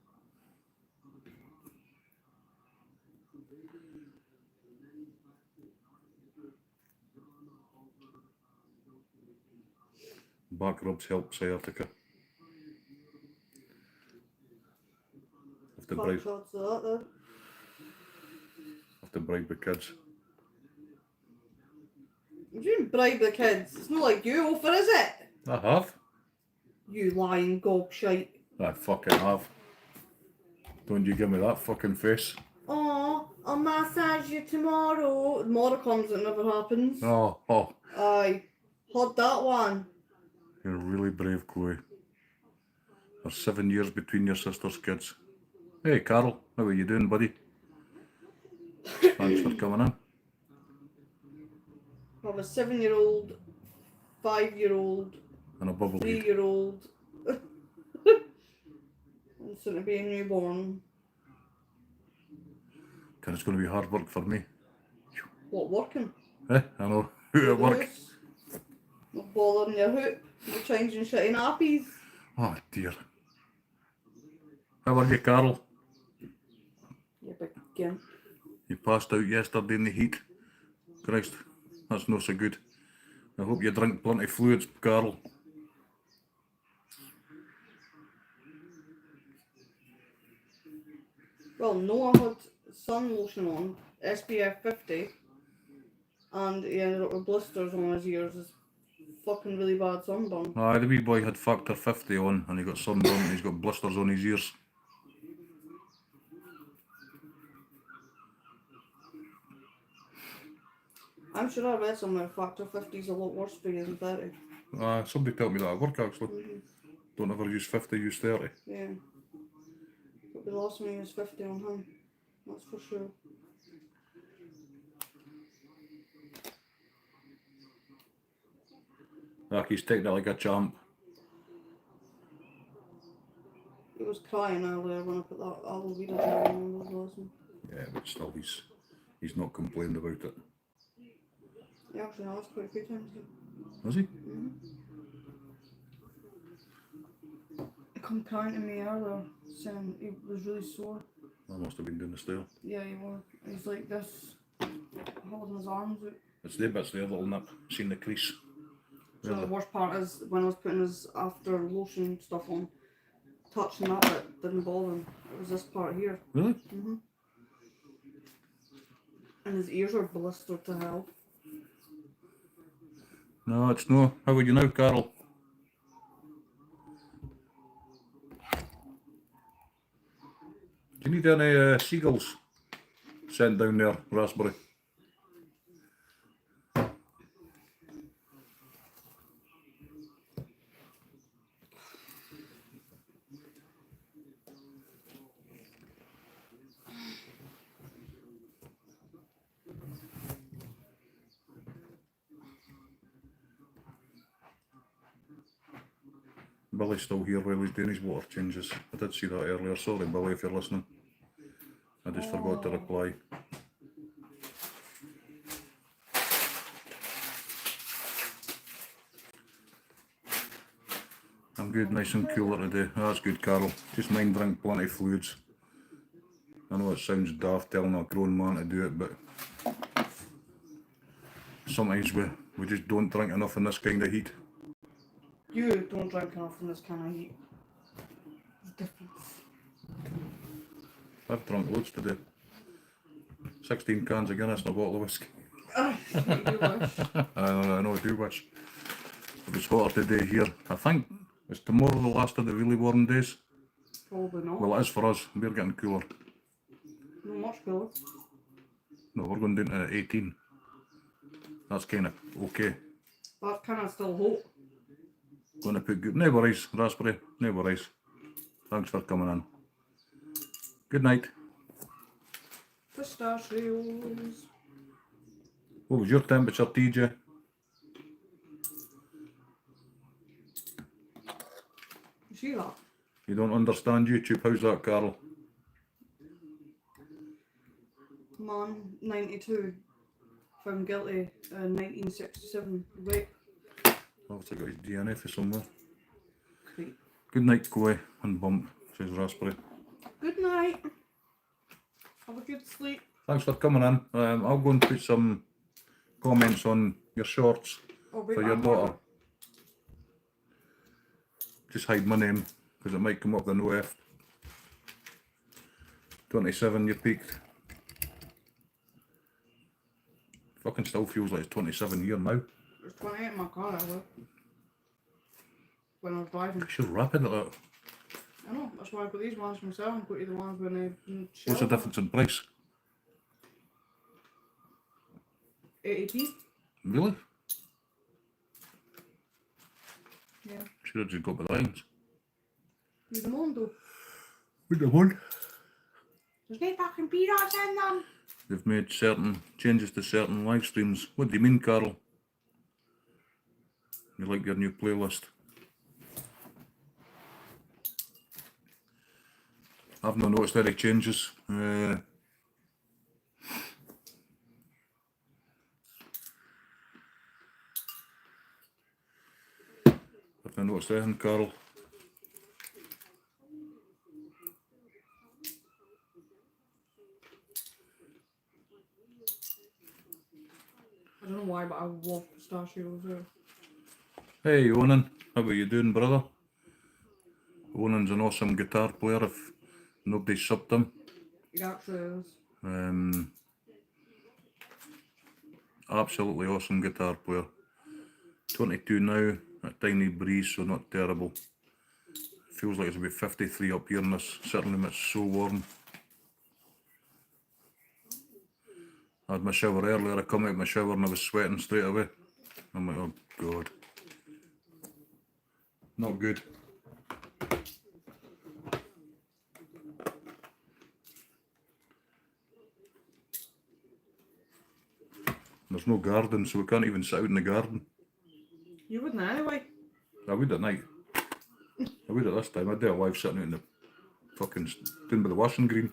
Back rubs help sciatica. Have to Fat bribe, shots of that there. have to bribe the kids. You didn't bribe the kids. It's not like you offer, is it? I have. You lying gobshite. I fucking have. Don't you give me that fucking face. Oh, I'll massage you tomorrow. Tomorrow comes, it never happens. Oh, Aye. Had that one. you're really brave, Chloe. There's 7 years between your sister's kids. Hey, Carol, how are you doing, buddy? Thanks for coming in. I have a 7-year-old, 5-year-old, And a bubble head. 3-year-old, and soon to be a newborn. And it's going to be hard work for me. What, working? Eh, I know. Who at work? Not bothering your hoop. Not changing shitty nappies. Oh, dear. How are you, Carol? You big gimp. You passed out yesterday in the heat. Christ, that's not so good. I hope you drink plenty of fluids, Carol. Well, Noah had sun lotion on, SPF 50, and he ended up with blisters on his ears. It's fucking really bad sunburn. Aye, the wee boy had factor 50 on and he got sunburn and he's got blisters on his ears. I'm sure I read somewhere factor 50 is a lot worse for you than 30. Somebody told me that at work actually. Don't ever use 50, use 30. Yeah. But the last one used 50 on him. That's for sure. Like he's taking it like a champ. He was crying earlier when I put that aloe vera gel on his lesson. Yeah, but still he's not complained about it. He actually has quite a few times. Has he? He come crying to me earlier saying he was really sore. I must have been doing the stair. Yeah, he was. He's like this, holding his arms out. It's the bits there, little nip. Seen the crease. So the worst part is when I was putting his after lotion stuff on, touching that bit didn't bother him. It was this part here. Really? And his ears are blistered to hell. No, it's no. How are you now, Carol? Do you need any seagulls sent down there, Raspberry? Billy's still here while he's doing his water changes. I did see that earlier. Sorry, Billy, if you're listening. I just forgot to reply. I'm good, nice and cooler today. That's good, Carol. Just mind drink plenty of fluids. I know it sounds daft telling a grown man to do it, but sometimes we just don't drink enough in this kind of heat. You don't drink enough in this kind of heat. There's a difference. I've drunk loads today. 16 cans of Guinness and a bottle of whiskey. You wish. I know, I do wish. It was hotter today here. I think it's tomorrow the last of the really warm days. Probably not. Well, it is for us. We're getting cooler. Not much cooler. No, we're going down to 18. That's kind of okay. That's kind of still hot. Going to put good. No worries, Raspberry. No worries. Thanks for coming in. Good night. Pistachios. What was your temperature, TJ? You see that? You don't understand YouTube. How's that, Carol? Man, 92, found guilty in 1967 rape. I've got his DNA for somewhere. Creep. Good night, Chloe and Bump, says Raspberry. Good night. Have a good sleep. Thanks for coming in. I'll go and put some comments on your shorts I'll be for your back. daughter. Just hide my name because it might come up the no F. 27, you peaked. Fucking still feels like it's 27 here now. There's 28 in my car, I will. When I was driving. She's rapid at that. I know, that's why I got these ones myself and put you the ones when I What's the difference in price? 80p. Really? Yeah. Should have just got the lines. Leave them on though. With the one? There's no fucking peanuts in them. They've made certain changes to certain live streams. What do you mean, Carol? You like your new playlist? I've not noticed any changes. I've not noticed anything, Carol. I don't know why, but I love pistachios. Hey, Onan, how are you doing, brother? Onan's an awesome guitar player if nobody subbed him. He actually is. Absolutely awesome guitar player. 22 now, a tiny breeze, so not terrible. Feels like it's about 53 up here in this sitting room, it's so warm. I had my shower earlier, I come out of my shower and I was sweating straight away. I'm like, oh God. Not good. There's no garden, so we can't even sit out in the garden. You wouldn't anyway. I would at night. I would at this time. I'd do a live sitting out in the fucking down by the washing green.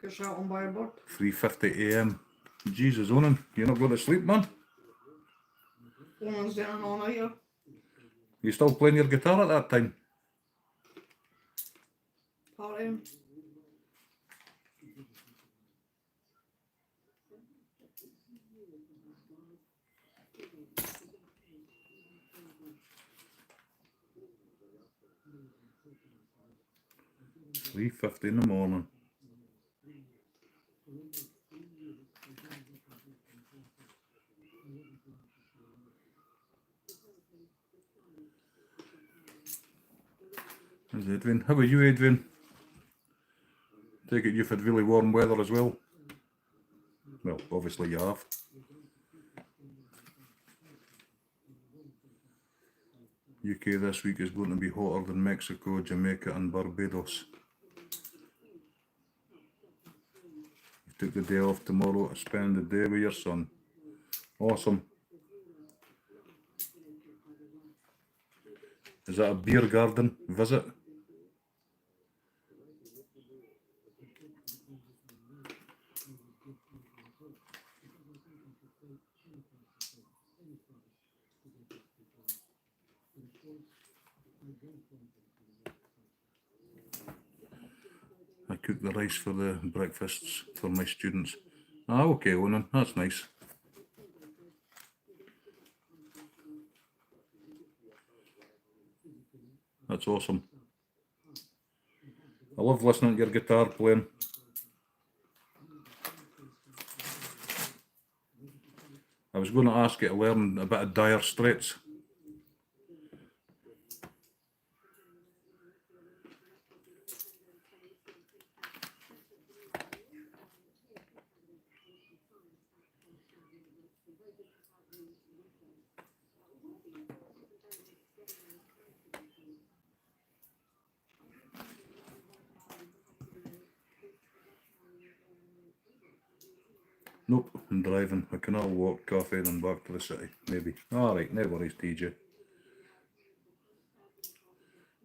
Get shot on by a bird. 3:50 AM. Jesus, Onan, you're not going to sleep, man? Woman's down all night here. You still playing your guitar at that time? Partying. $3:50 in the morning. There's Edwin. How are you, Edwin? Take it you've had really warm weather as well. Well, obviously you have. UK this week is going to be hotter than Mexico, Jamaica and Barbados. You took the day off tomorrow to spend the day with your son. Awesome. Is that a beer garden visit? I cook the rice for the breakfasts for my students. Ah, okay, Onan, that's nice. That's awesome. I love listening to your guitar playing. I was going to ask you to learn a bit of Dire Straits. Nope, I'm driving. I can all walk, coffee, then back to the city. Maybe. Alright, no worries, TJ.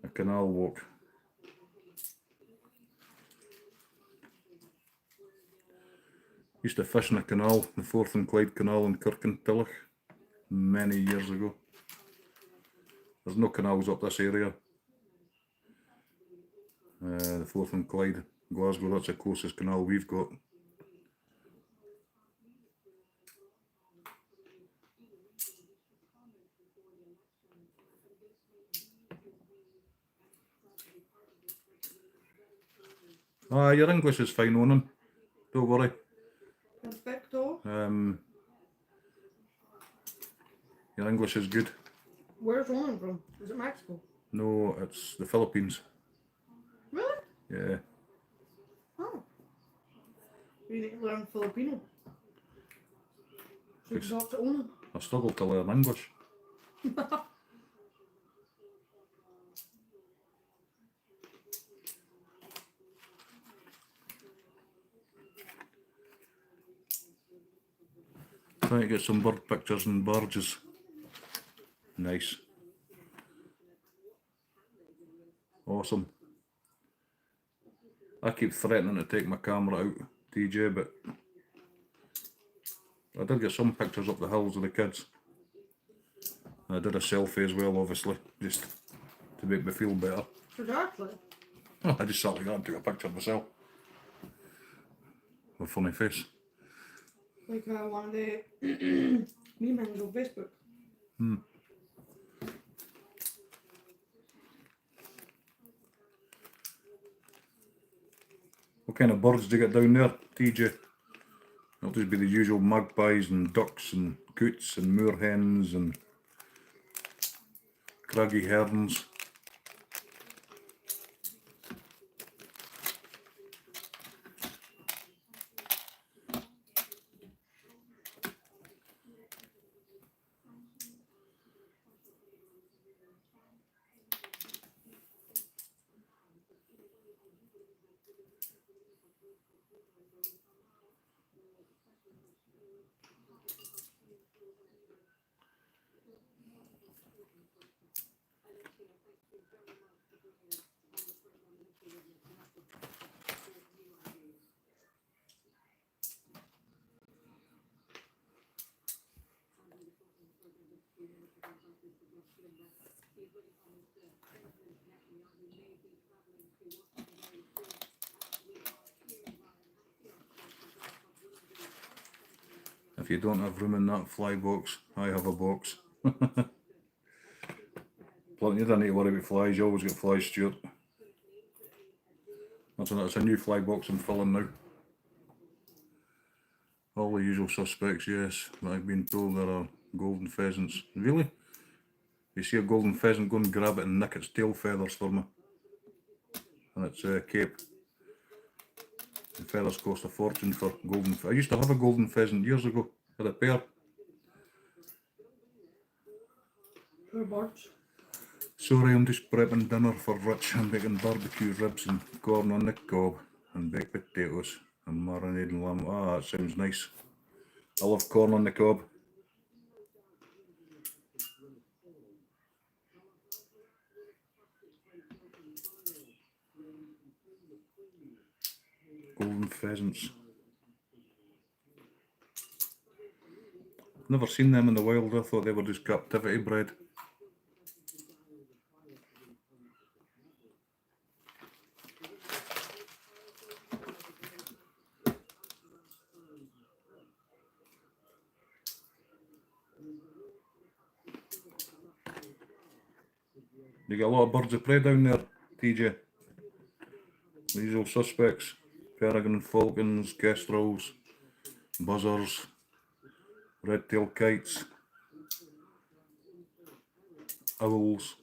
I can all walk. Used to fish in a canal, the Forth and Clyde Canal in Kirkintilloch, many years ago. There's no canals up this area. The Forth and Clyde, Glasgow, that's the closest canal we've got. Your English is fine on him. Don't worry. Perfecto. Your English is good. Where's Ronan from? Is it Mexico? No, it's the Philippines. Really? Yeah. Oh. You need to learn Filipino. So you can talk to Onan. I struggle to learn English. Trying to get some bird pictures and barges. Nice. Awesome. I keep threatening to take my camera out, TJ, but I did get some pictures up the hills of the kids. I did a selfie as well, obviously, just to make me feel better. Exactly. I just sat like that and took a picture of myself. With a funny face. Like one of the memes on Facebook. What kind of birds do you get down there, TJ? It'll just be the usual magpies and ducks and coots and moorhens and craggy herons. If you don't have room in that fly box, I have a box. Plenty, you don't need to worry about flies, you always get flies, Stuart. That's a new fly box I'm filling now. All the usual suspects, yes, that I've been told there are golden pheasants. Really? You see a golden pheasant, go and grab it and nick its tail feathers for me. And its cape. The feathers cost a fortune for golden. I used to have a golden pheasant years ago. Had a pair. Poor birds. Sorry, I'm just prepping dinner for Rich. I'm making barbecue ribs and corn on the cob and baked potatoes and marinating lamb. Ah, that sounds nice. I love corn on the cob. Golden pheasants. Never seen them in the wild. I thought they were just captivity bred. You get a lot of birds of prey down there, TJ. The usual suspects. Peregrine falcons, kestrels, buzzards, red-tailed kites, owls.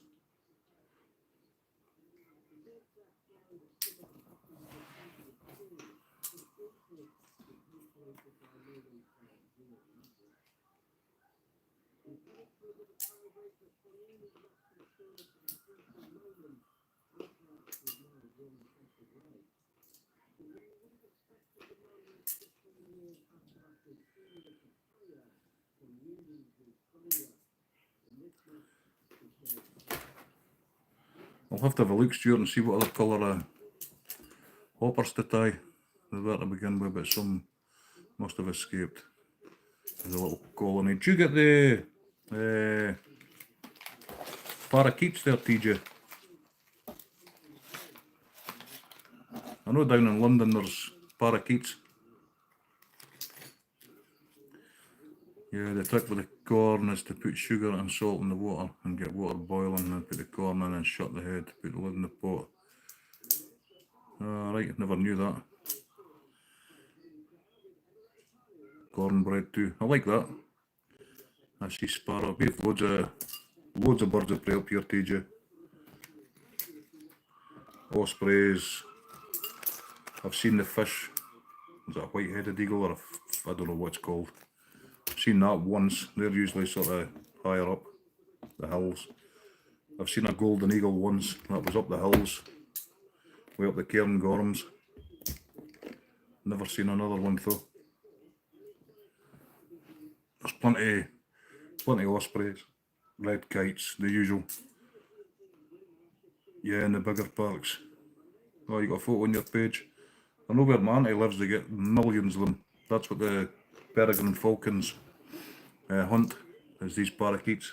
I'll have to have a look, Stuart, and see what other colour hoppers to tie. There were to begin with, but some must have escaped. There's a little colony. Do you get the parakeets there, TJ. I know down in London there's parakeets. Yeah, the trick with the corn is to put sugar and salt in the water and get water boiling and then put the corn in and shut the head, put the lid in the pot. Right, never knew that. Cornbread too, I like that. I see sparrow, we have loads of birds of prey up here, TJ. Ospreys, I've seen the fish, is that a white-headed eagle or I don't know what it's called. I've seen that once, they're usually sort of higher up the hills. I've seen a golden eagle once, that was up the hills, way up the Cairngorms. Never seen another one though. There's plenty of ospreys, red kites, the usual. Yeah, in the bigger parks. Oh, you got a photo on your page. I know where my auntie lives, they get millions of them. That's what the peregrine falcons hunt, is these parakeets.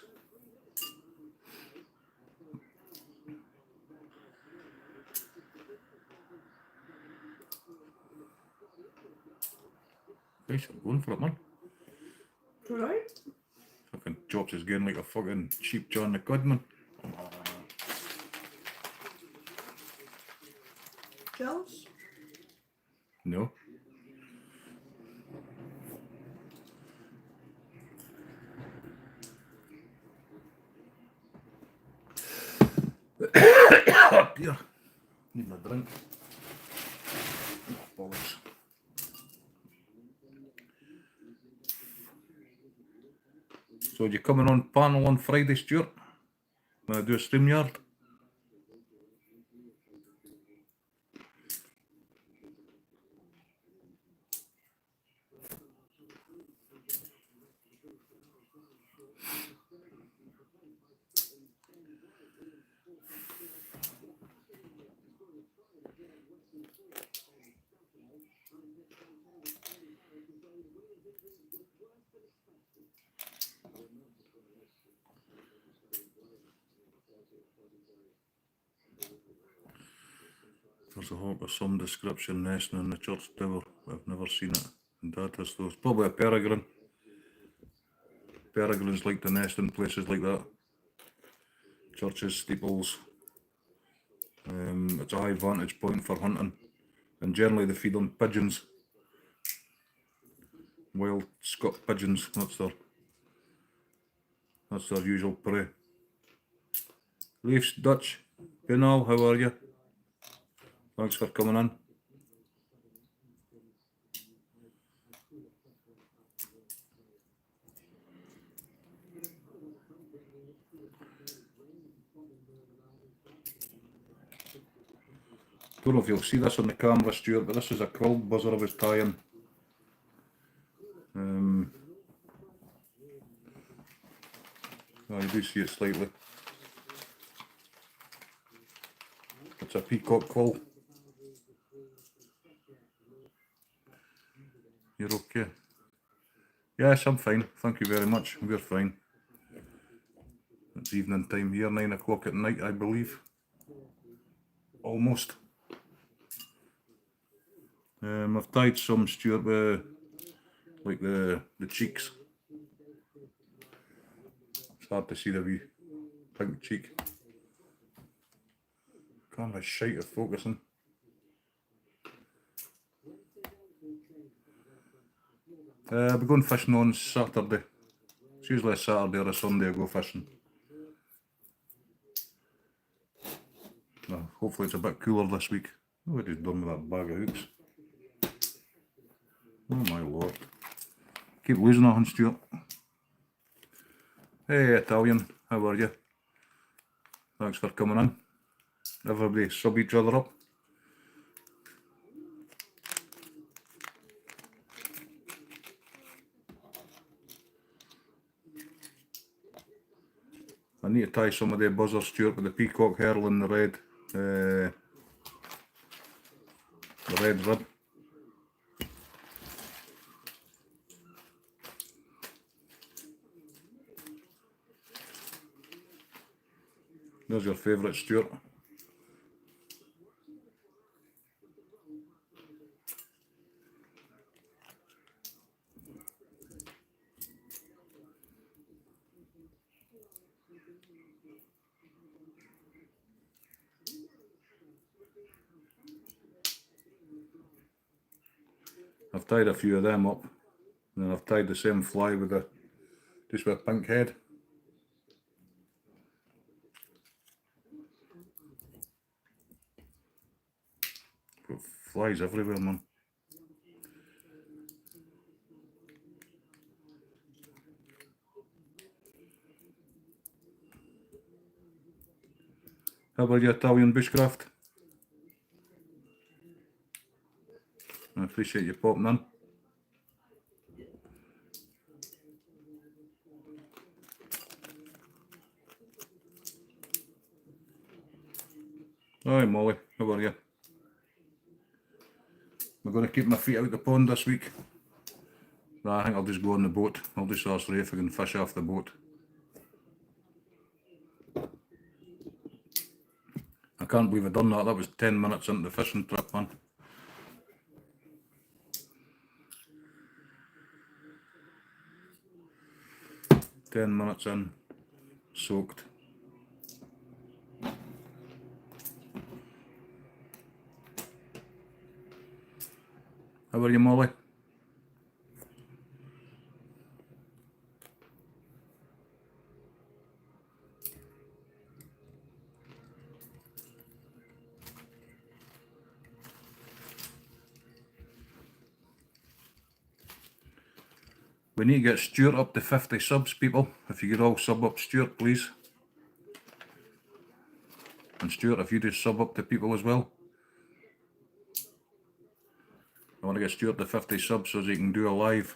Nice, I'm going for it, man. Right. Fucking Chops is getting like a fucking cheap John the Cudman. Jealous? No. Oh dear. Need a drink. Oh, bollocks. So you coming on panel on Friday, Stuart? Wanna do a StreamYard? There's a hawk of some description nesting in the church tower. I've never seen it. And Dad has those. Probably a peregrine. Peregrines like to nest in places like that. Churches, steeples. It's a high vantage point for hunting. And generally they feed on pigeons. Wild Scot pigeons, that's their usual prey. Leifs Dutch, Pinal, how are you? Thanks for coming in. Don't know if you'll see this on the camera, Stuart, but this is a quill buzzer I was tying. Oh, you do see it slightly. It's a peacock quill. You're okay? Yes, I'm fine. Thank you very much. We're fine. It's evening time here, 9 o'clock at night, I believe. Almost. I've tied some, Stuart, with like the cheeks. It's hard to see the wee pink cheek. Camera's shite at focusing. We're going fishing on Saturday. It's usually a Saturday or a Sunday I go fishing. Hopefully it's a bit cooler this week. What have you done with that bag of hooks? Oh my lord. Keep losing that one, Stuart. Hey Italian, how are you? Thanks for coming in. Everybody sub each other up. I need to tie some of the buzzers, Stuart, with the peacock herl and the red rib. There's your favourite Stuart. I've tied a few of them up, and then I've tied the same fly with a just with a pink head. Got flies everywhere, man. How about your Italian bushcraft? I appreciate you popping in. Hi Molly, how are you? We're going to keep my feet out the pond this week. Nah, I think I'll just go on the boat. I'll just ask Ray if I can fish off the boat. I can't believe I've done that. That was 10 minutes into the fishing trip, man. Ten minutes in, soaked. How are you, Molly? We need to get Stuart up to 50 subs, people. If you could all sub up Stuart, please. And Stuart, if you just sub up to people as well. I want to get Stuart to 50 subs so he can do a live.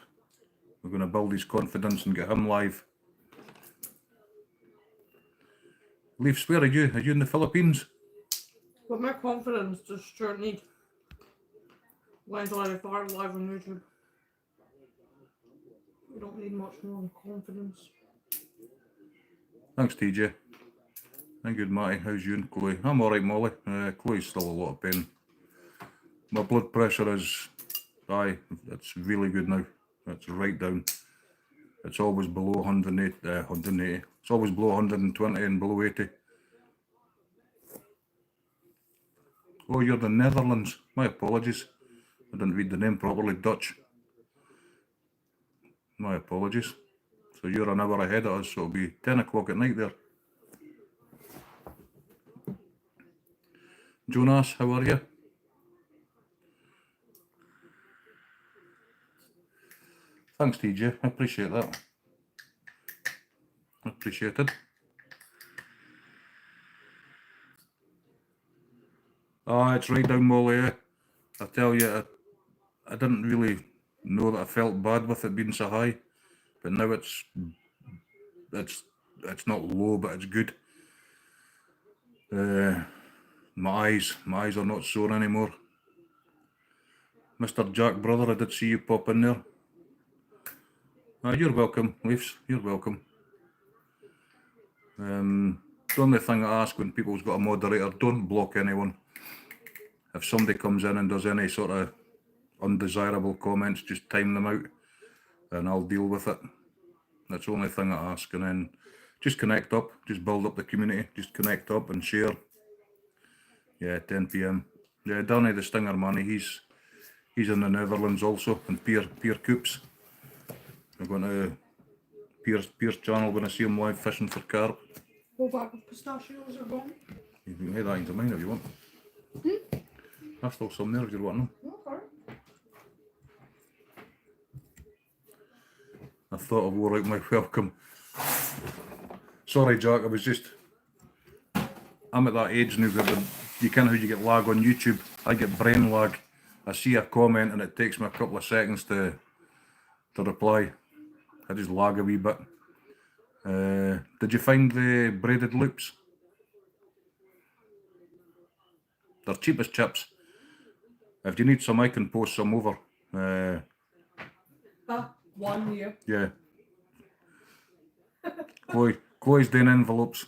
We're going to build his confidence and get him live. Leafs, where are you? Are you in the Philippines? But my confidence does Stuart need? When's I start live on YouTube? We don't need much more than confidence. Thanks, TJ. I'm good, Matty. How's you and Chloe? I'm alright, Molly. Chloe's still a lot of pain. My blood pressure is, it's really good now. It's right down. It's always below 180. It's always below 120 and below 80. Oh, you're the Netherlands. My apologies. I didn't read the name properly. Dutch. My apologies. So you're an hour ahead of us, so it'll be 10 o'clock at night there. Jonas, how are you? Thanks, TJ. I appreciate that. Appreciate it. It's right down, Molly. I tell you, I didn't really know that I felt bad with it being so high, but now it's not low, but it's good. My eyes are not sore anymore. Mr. Jack Brother, I did see you pop in there. You're welcome, Leafs. You're welcome. The only thing I ask when people's got a moderator, don't block anyone. If somebody comes in and does any sort of undesirable comments, just time them out and I'll deal with it. That's the only thing I ask. And then just connect up, just build up the community, just connect up and share. Yeah, 10 PM. Yeah, Danny the Stinger man, he's in the Netherlands also, and Pierre Coops. We're going to Pierre's channel, going to see him live fishing for carp. Go back with pistachios are gone. You can head that into mine if you want. There's still some there if you're wanting them. Okay. I thought I wore out my welcome. Sorry, Jack, I'm at that age now where you can't how you get lag on YouTube. I get brain lag. I see a comment and it takes me a couple of seconds to reply. I just lag a wee bit. Did you find the braided loops? They're cheap as chips. If you need some, I can post some over. One year. Yeah. Chloe's doing envelopes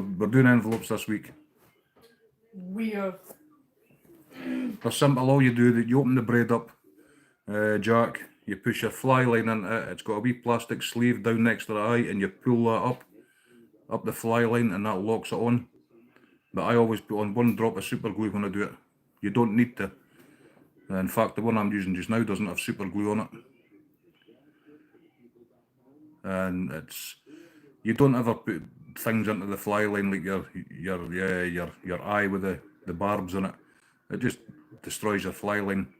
We're doing envelopes this week. Weird. They're simple. All you do, you open the braid up, Jack, you push your fly line into it. It's got a wee plastic sleeve down next to the eye, and you pull that up the fly line, and that locks it on. But I always put on 1 drop of super glue when I do it. You don't need to. In fact, the one I'm using just now doesn't have super glue on it. And you don't ever put things into the fly line like your eye with the barbs on it. It just destroys your fly line.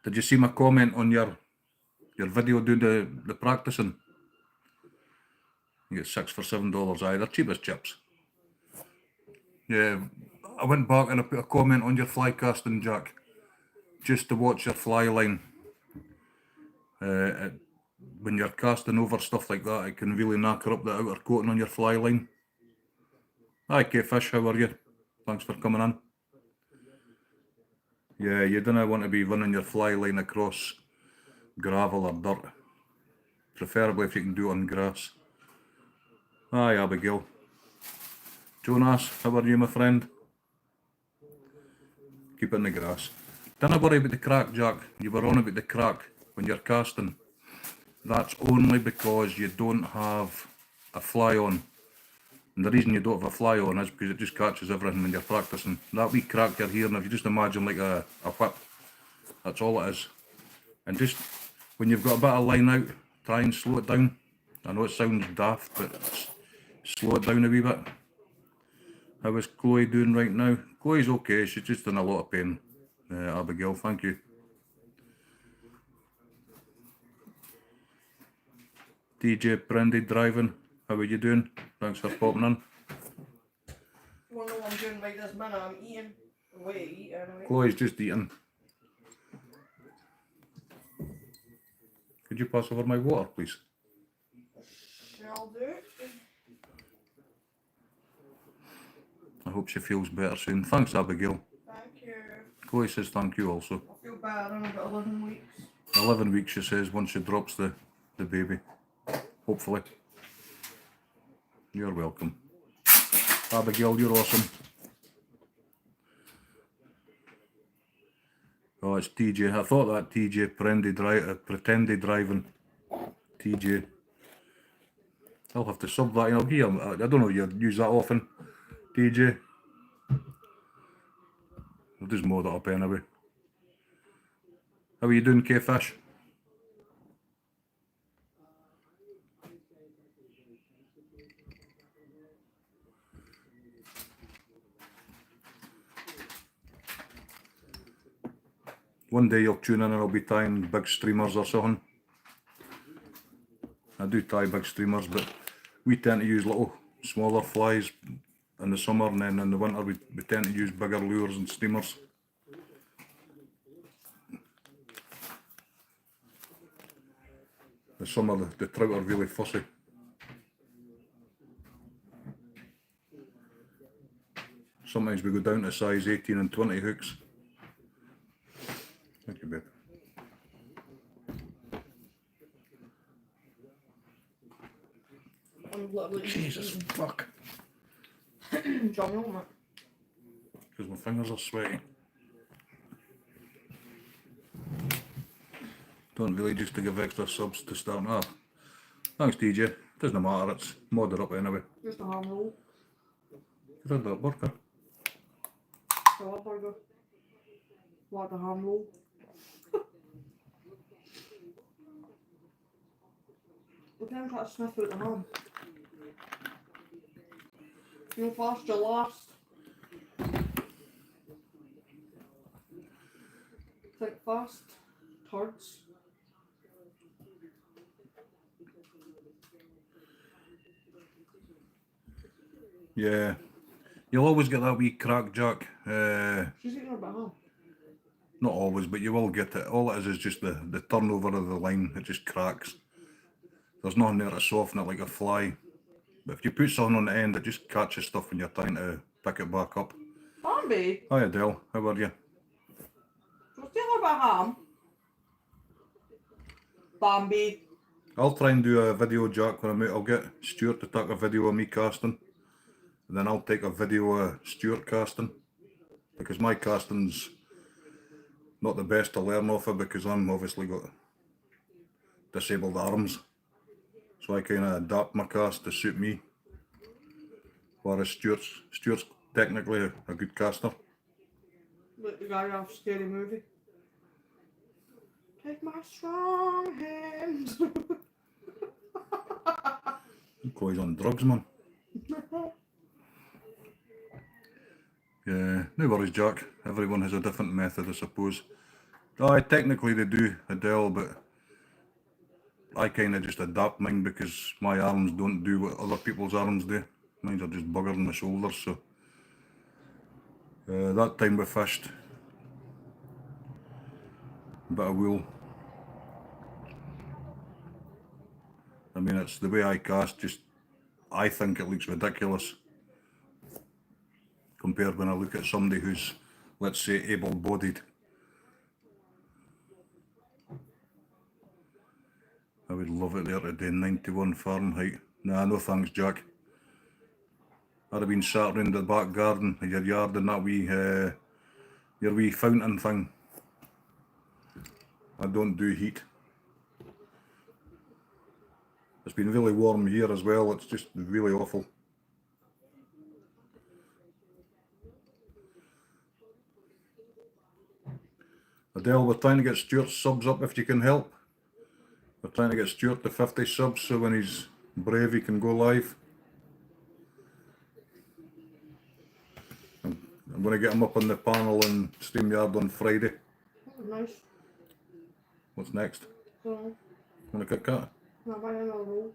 Did you see my comment on your video doing the practicing? You get 6 for $7. Aye, they're cheap as chips. Yeah, I went back and I put a comment on your fly casting, Jack, just to watch your fly line. When you're casting over stuff like that, it can really knacker up the outer coating on your fly line. Hi K-Fish, how are you? Thanks for coming in. Yeah, you don't want to be running your fly line across gravel or dirt. Preferably if you can do it on grass. Hi Abigail. Jonas, how are you, my friend? Keep it in the grass. Don't worry about the crack, Jack. You were on about the crack when you're casting. That's only because you don't have a fly on. And the reason you don't have a fly on is because it just catches everything when you're practicing. That wee crack you're hearing, if you just imagine like a whip, that's all it is. And just when you've got a bit of line out, try and slow it down. I know it sounds daft, but slow it down a wee bit. How is Chloe doing right now? Chloe's okay, she's just in a lot of pain. Abigail, thank you. DJ Brandy driving, how are you doing? Thanks for popping in. Well, no, I'm doing right this minute. I'm eating. Wait to eat anyway. Chloe's just eating. Could you pass over my water, please? Shall do. I hope she feels better soon. Thanks, Abigail. Thank you. Chloe says thank you also. I feel better in about 11 weeks. 11 weeks, she says, once she drops the baby. Hopefully. You're welcome. Abigail, you're awesome. Oh, it's TJ. I thought that TJ pretended driving. TJ. I'll have to sub that in. I'll give you, I don't know if you use that often. TJ. I'll just mod it up anyway. How are you doing, K-Fish? One day you'll tune in and I'll be tying big streamers or something. I do tie big streamers, but we tend to use little smaller flies in the summer, and then in the winter we tend to use bigger lures and streamers. The summer the trout are really fussy. Sometimes we go down to size 18 and 20 hooks. Thank you, babe. I'm literally Jesus, fuck. drumming on it. Because my fingers are sweaty. Don't really just to give extra subs to start off. Thanks, DJ. Doesn't matter, it's modded up anyway. Just a ham roll. You've had that burger. Salad burger. What a ham roll. We can't try to sniff out the ham. You fast your last. Think fast. Turds. Yeah. You'll always get that wee crack, Jack. She's eating her bit of ham. Not always, but you will get it. All it is just the turnover of the line. It just cracks. There's nothing there to soften it like a fly. But if you put something on the end, it just catches stuff when you're trying to pick it back up. Bambi, Hi Adele, how are you? do you steal her bit of ham? Bambi. I'll try and do a video, Jack, when I'm out. I'll get Stuart to take a video of me casting, and then I'll take a video of Stuart casting, because my casting's not the best to learn off of, because I'm obviously got disabled arms, so I kind of adapt my cast to suit me. Whereas Stuart's technically a good caster. Like the guy off Scary Movie. Take my strong hand. Chloe's on drugs, man. Yeah, no worries, Jack. Everyone has a different method, I suppose. Aye, technically they do, Adele, but I kind of just adapt mine because my arms don't do what other people's arms do. Mine are just buggered in my shoulders, so. That time we fished a bit of wool. I mean, it's the way I cast, just I think it looks ridiculous compared when I look at somebody who's, let's say, able-bodied. I would love it there today, 91 Fahrenheit. Nah, no thanks, Jack. I'd have been sat round the back garden of your yard in that wee, your wee fountain thing. I don't do heat. It's been really warm here as well, it's just really awful. Adele, we're trying to get Stuart's subs up if you can help. We're trying to get Stuart to 50 subs so when he's brave he can go live. I'm going to get him up on the panel in StreamYard on Friday. That was nice. What's next? So, Want a Kit Kat? I'm buying another roll.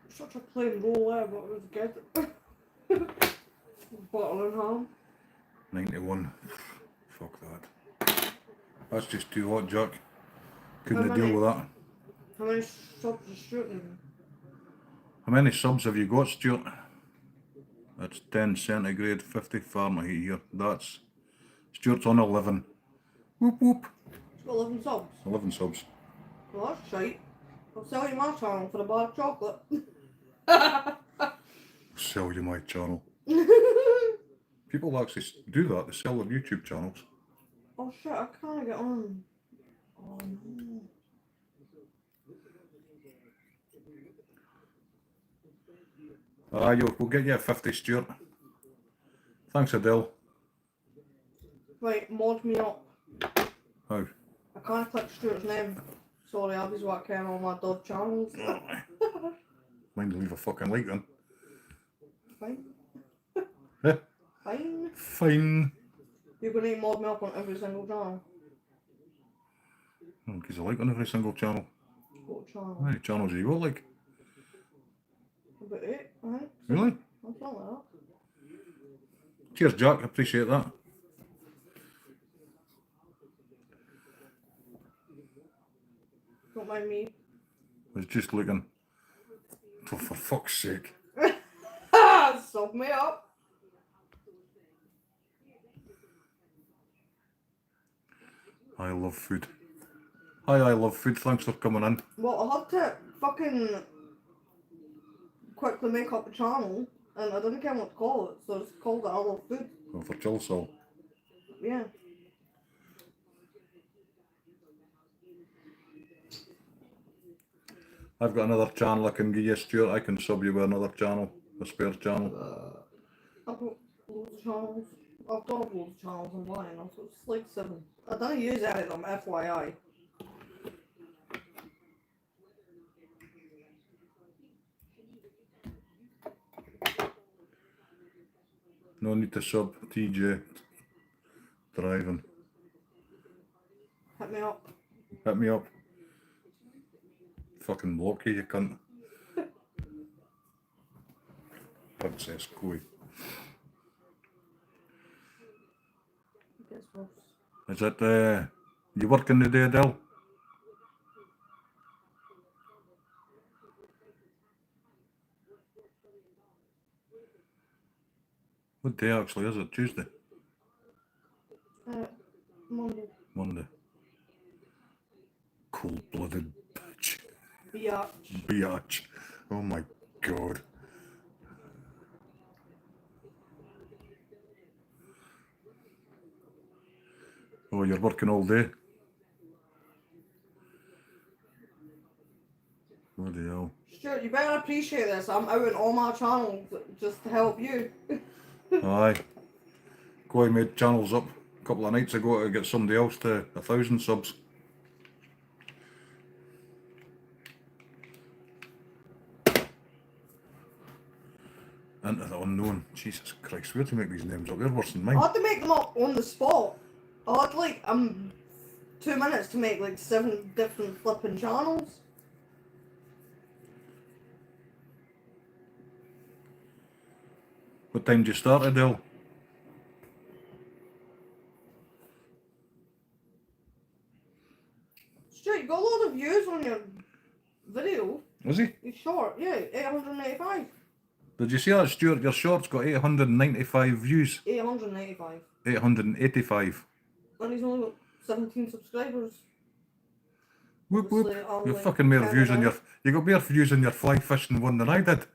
Such a plain roll there, but it was good. Butter and ham. 91. Fuck that. That's just too hot, Jack. Couldn't How deal many? with that. How many subs is Stuart in? How many subs have you got, Stuart? That's 10 centigrade, 50 Fahrenheit here. That's Stuart's on 11. Whoop whoop. He's got 11 subs. 11 subs. Well, that's shite. I'll sell you my channel for a bar of chocolate. Sell you my channel. People actually do that. They sell their YouTube channels. Oh shit, I can't get on. Oh no. We'll get you a 50, Stuart. Thanks, Adele. Right, mod me up. How? I can't click Stuart's name. Sorry, I'll just what came on my dog channels. Mind to leave a fucking like then. Fine. Eh? Fine. Fine. You're gonna mod me up on every single channel. Because I like on every single channel. What channel? How many channels have you got, like? About 8, I think. Really? Something like that. Cheers, Jack. I appreciate that. Don't mind me. I was just looking. Oh, for fuck's sake. Sub me up. I love food. Hi, I love food. Thanks for coming in. Well, I had to fucking quickly make up a channel, and I didn't care what to call it, so it's called it I Love Food. Oh, for chill soul. Yeah. I've got another channel I can give you, Stuart. I can sub you with another channel, a spare channel. I've got loads of channels. I've got loads of channels online. I've got like 7. I don't use any of them, FYI. No need to sub. TJ. Driving. Hit me up. Hit me up. Fucking block you cunt. Princess Koi. It gets worse. Is it, you working today, Adele? What day actually is it? Tuesday? Monday. Monday. Cold-blooded bitch. Biatch. Biatch. Oh my god. Oh, you're working all day? Bloody hell. Stuart, you better appreciate this. I'm out on all my channels just to help you. Aye. Chloe made channels up a couple of nights ago to get somebody else to 1,000 subs. Into the unknown. Jesus Christ, where to make these names up? They're worse than I mine. had to make them up on the spot. I had like 2 minutes to make like 7 different flipping channels. What time did you start, Adele? Stuart, you got a lot of views on your video. Was he? It's short, yeah, 885. Did you see that, Stuart? Your short's got 895 views. 885. 885. And he's only got 17 subscribers. Whoop whoop. Obviously, I'll, You like, fucking more count views it on your... out. You got more views on your fly fishing one than I did.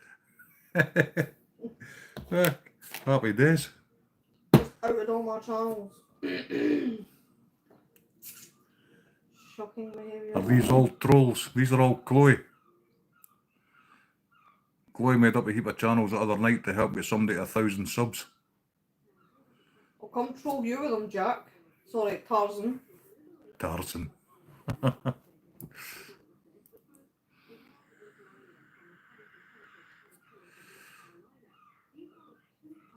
Happy days. Outed all my channels. Shocking behaviour. Are these all trolls? These are all Chloe. Chloe made up a heap of channels the other night to help get somebody to 1,000 subs. I'll come troll you with them, Jack. Sorry, Tarzan. Tarzan.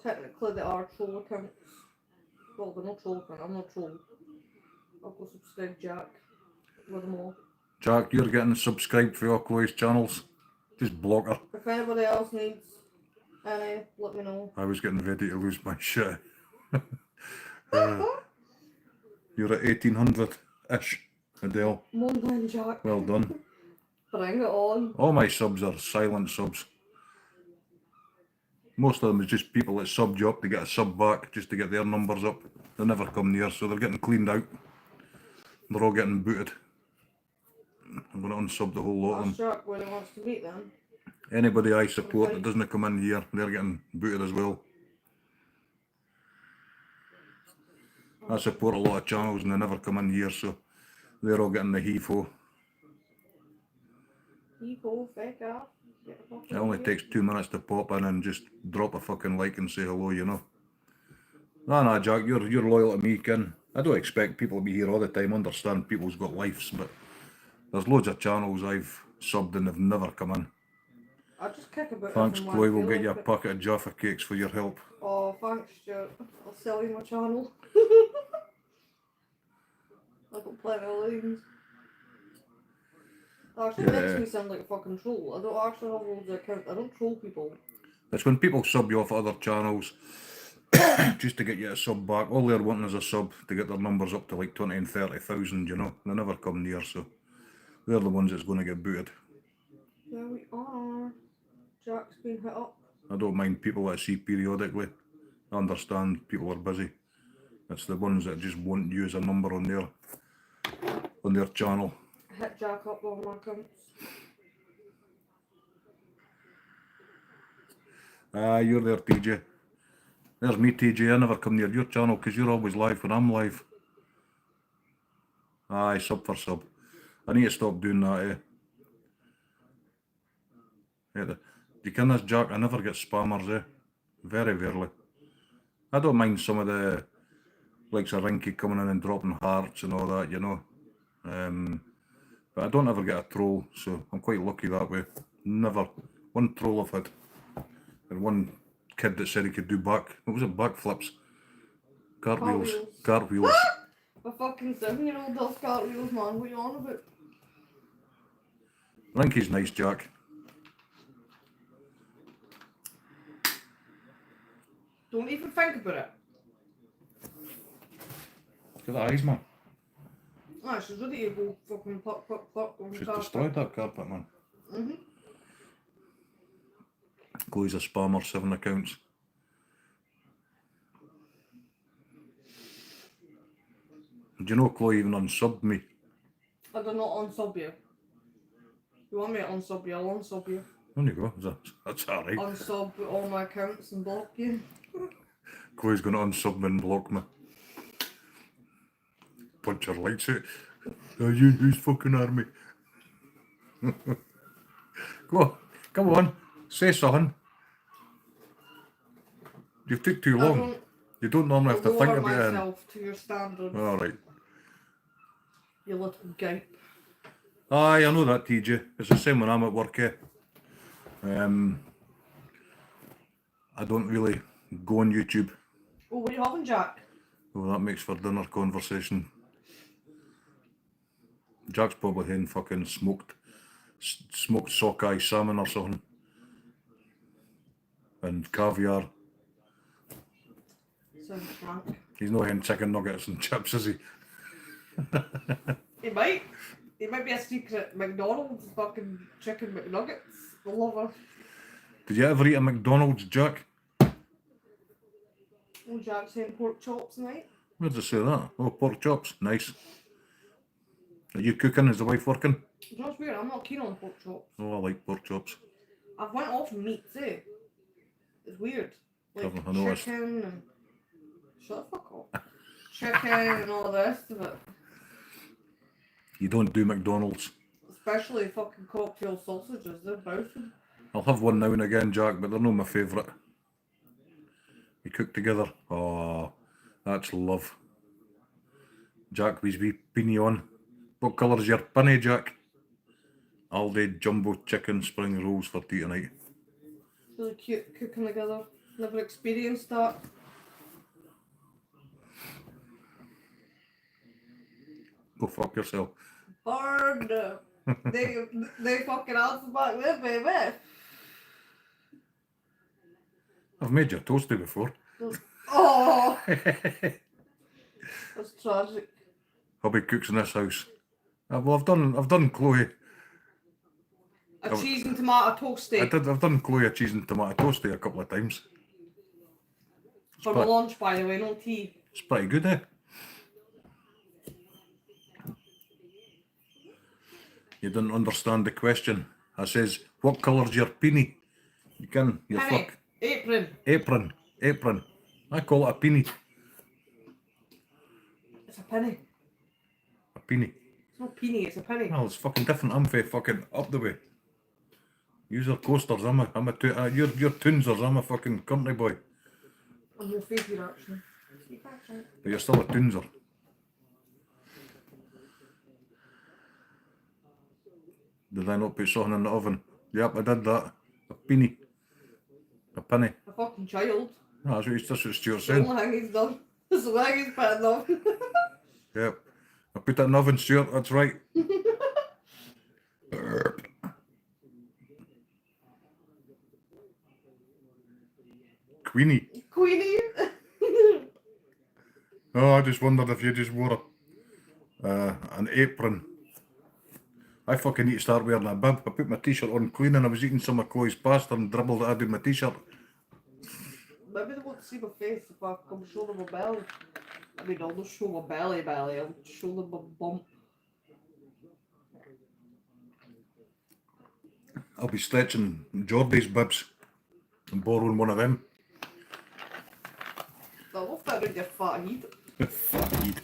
Technically, they are troll accounts. Well, they're not troll account. I'm not troll. I'll go subscribe Jack with them all. Jack, you're getting subscribed for all Chloe's channels. Just block her. If anybody else needs any, let me know. I was getting ready to lose my shit. You're at 1,800-ish, Adele. Well done, Jack. Well done. Bring it on. All my subs are silent subs. Most of them is just people that subbed you up to get a sub back, just to get their numbers up. They never come near, so they're getting cleaned out. They're all getting booted. I'm going to unsub the whole lot of Ask them. Jack where he wants to meet then. Anybody I support that doesn't come in here, they're getting booted as well. I support a lot of channels and they never come in here, so they're all getting the heave-ho. People, fake off. Get a fucking It only view. takes 2 minutes to pop in and just drop a fucking like and say hello, you know. Nah, Jack, you're loyal to me, Ken. I don't expect people to be here all the time. Understand people's got lives, but there's loads of channels I've subbed and they've never come in. I just kick about Thanks, everyone Chloe. I We'll feel get you a like it. packet of Jaffa cakes for your help. Oh, thanks, Stuart. I'll sell you my channel. I've got plenty of lines. Actually, it makes Yeah. me sound like a fucking troll. I don't actually have loads of accounts. I don't troll people. It's when people sub you off other channels just to get you a sub back. All they're wanting is a sub to get their numbers up to like 20 and 30,000, you know. They never come near, so they're the ones that's going to get booted. There we are. Jack's been hit up. I don't mind people that I see periodically. I understand people are busy. It's the ones that just won't use a number on their channel. Hit Jack up on my accounts. Ah, you're there, TJ. There's me, TJ. I never come near your channel because you're always live when I'm live. Aye, sub for sub. I need to stop doing that, eh? Yeah, you can this, Jack? I never get spammers, eh? Very rarely. I don't mind some of the likes of Rinky coming in and dropping hearts and all that, you know. But I don't ever get a troll, so I'm quite lucky that way. Never. One troll I've had. And one kid that said he could do what was it, backflips? Cartwheels. Cartwheels. Cartwheels. A fucking 7-year-old does cartwheels, man. What are you on about? Rinky's nice, Jack. Don't even think about it. Look at the eyes, man. Ah, she's ready to go fucking fuck on the She's carpet. destroyed that carpet, man. Mm-hmm. Chloe's a spammer, 7 accounts. you know Chloe even unsubbed me? I do not unsub you. You want me to unsub you? I'll unsub you. There you go. That's alright. Unsub all my accounts and block you. Chloe's going to unsub me and block me. Punch her lights out. You who's fucking army? Go on. Come on. Say something. You took too I long. don't You don't normally have to think lower about it. myself to your standards, Alright. you little gape. Aye, I know that, TJ. It's the same when I'm at work, eh? I don't really go on YouTube. Oh, what are you having, Jack? Oh, that makes for dinner conversation. Jack's probably having fucking smoked sockeye salmon or something. And caviar. Sounds frank. He's not having chicken nuggets and chips, is he? He might. He might be a secret McDonald's fucking chicken McNuggets lover. Did you ever eat a McDonald's, Jack? Oh, Jack's saying pork chops tonight. Where did I say that? Oh, pork chops. Nice. Are you cooking? Is the wife working? You know what's weird? I'm not keen on pork chops. Oh, I like pork chops. I've went off meats, eh? It's weird. Like Haven't I noticed? chicken and... Shut the fuck up. Chicken and all the rest of it. You don't do McDonald's. Especially fucking cocktail sausages. They're bouncing. I'll have one now and again, Jack, but they're not my favourite. We cook together. Oh, that's love. Jack, we's wee beanie on. What colour's your pinny, Jack? Aldi jumbo chicken spring rolls for tea tonight. Really cute cooking together. Never experienced that. Go fuck yourself. Hard. they fucking answer back there, baby. I've made you toasty before. Oh, that's tragic. Hubby cooks in this house. Well, I've done Chloe. A cheese and tomato toasty I've done Chloe a cheese and tomato toasty a couple of times. for my lunch, by the way, no tea. It's pretty good, eh? You didn't understand the question. I says, what colour's your peenie? You can, your Penny, fuck. apron. Apron. I call it a peenie. It's a penny. A peenie. It's not peony, it's a penny. Well, it's fucking different. I'm fae fucking up the way. Yous are coasters, you're Toonsers, I'm a fucking country boy. I'm your favourite, actually. But you're still a Toonser. Did I not put something in the oven? Yep, I did that. A peenie. A penny. A fucking child. No, that's what Stuart's That's the saying. only thing he's done. That's the only thing he's put in the oven. Yep. I put it in the oven, Stuart, that's right. Queenie. Queenie. Oh, I just wondered if you just wore an apron. I fucking need to start wearing a bib. I put my t-shirt on clean and I was eating some of Chloe's pasta and dribbled it out of my t-shirt. Maybe they want to see my face if I come show them my belly. I mean, I'll not show my belly, I'll show them my bump. I'll be stretching Geordie's bibs and borrowing one of them. They'll fit in your fat head. Fuck it.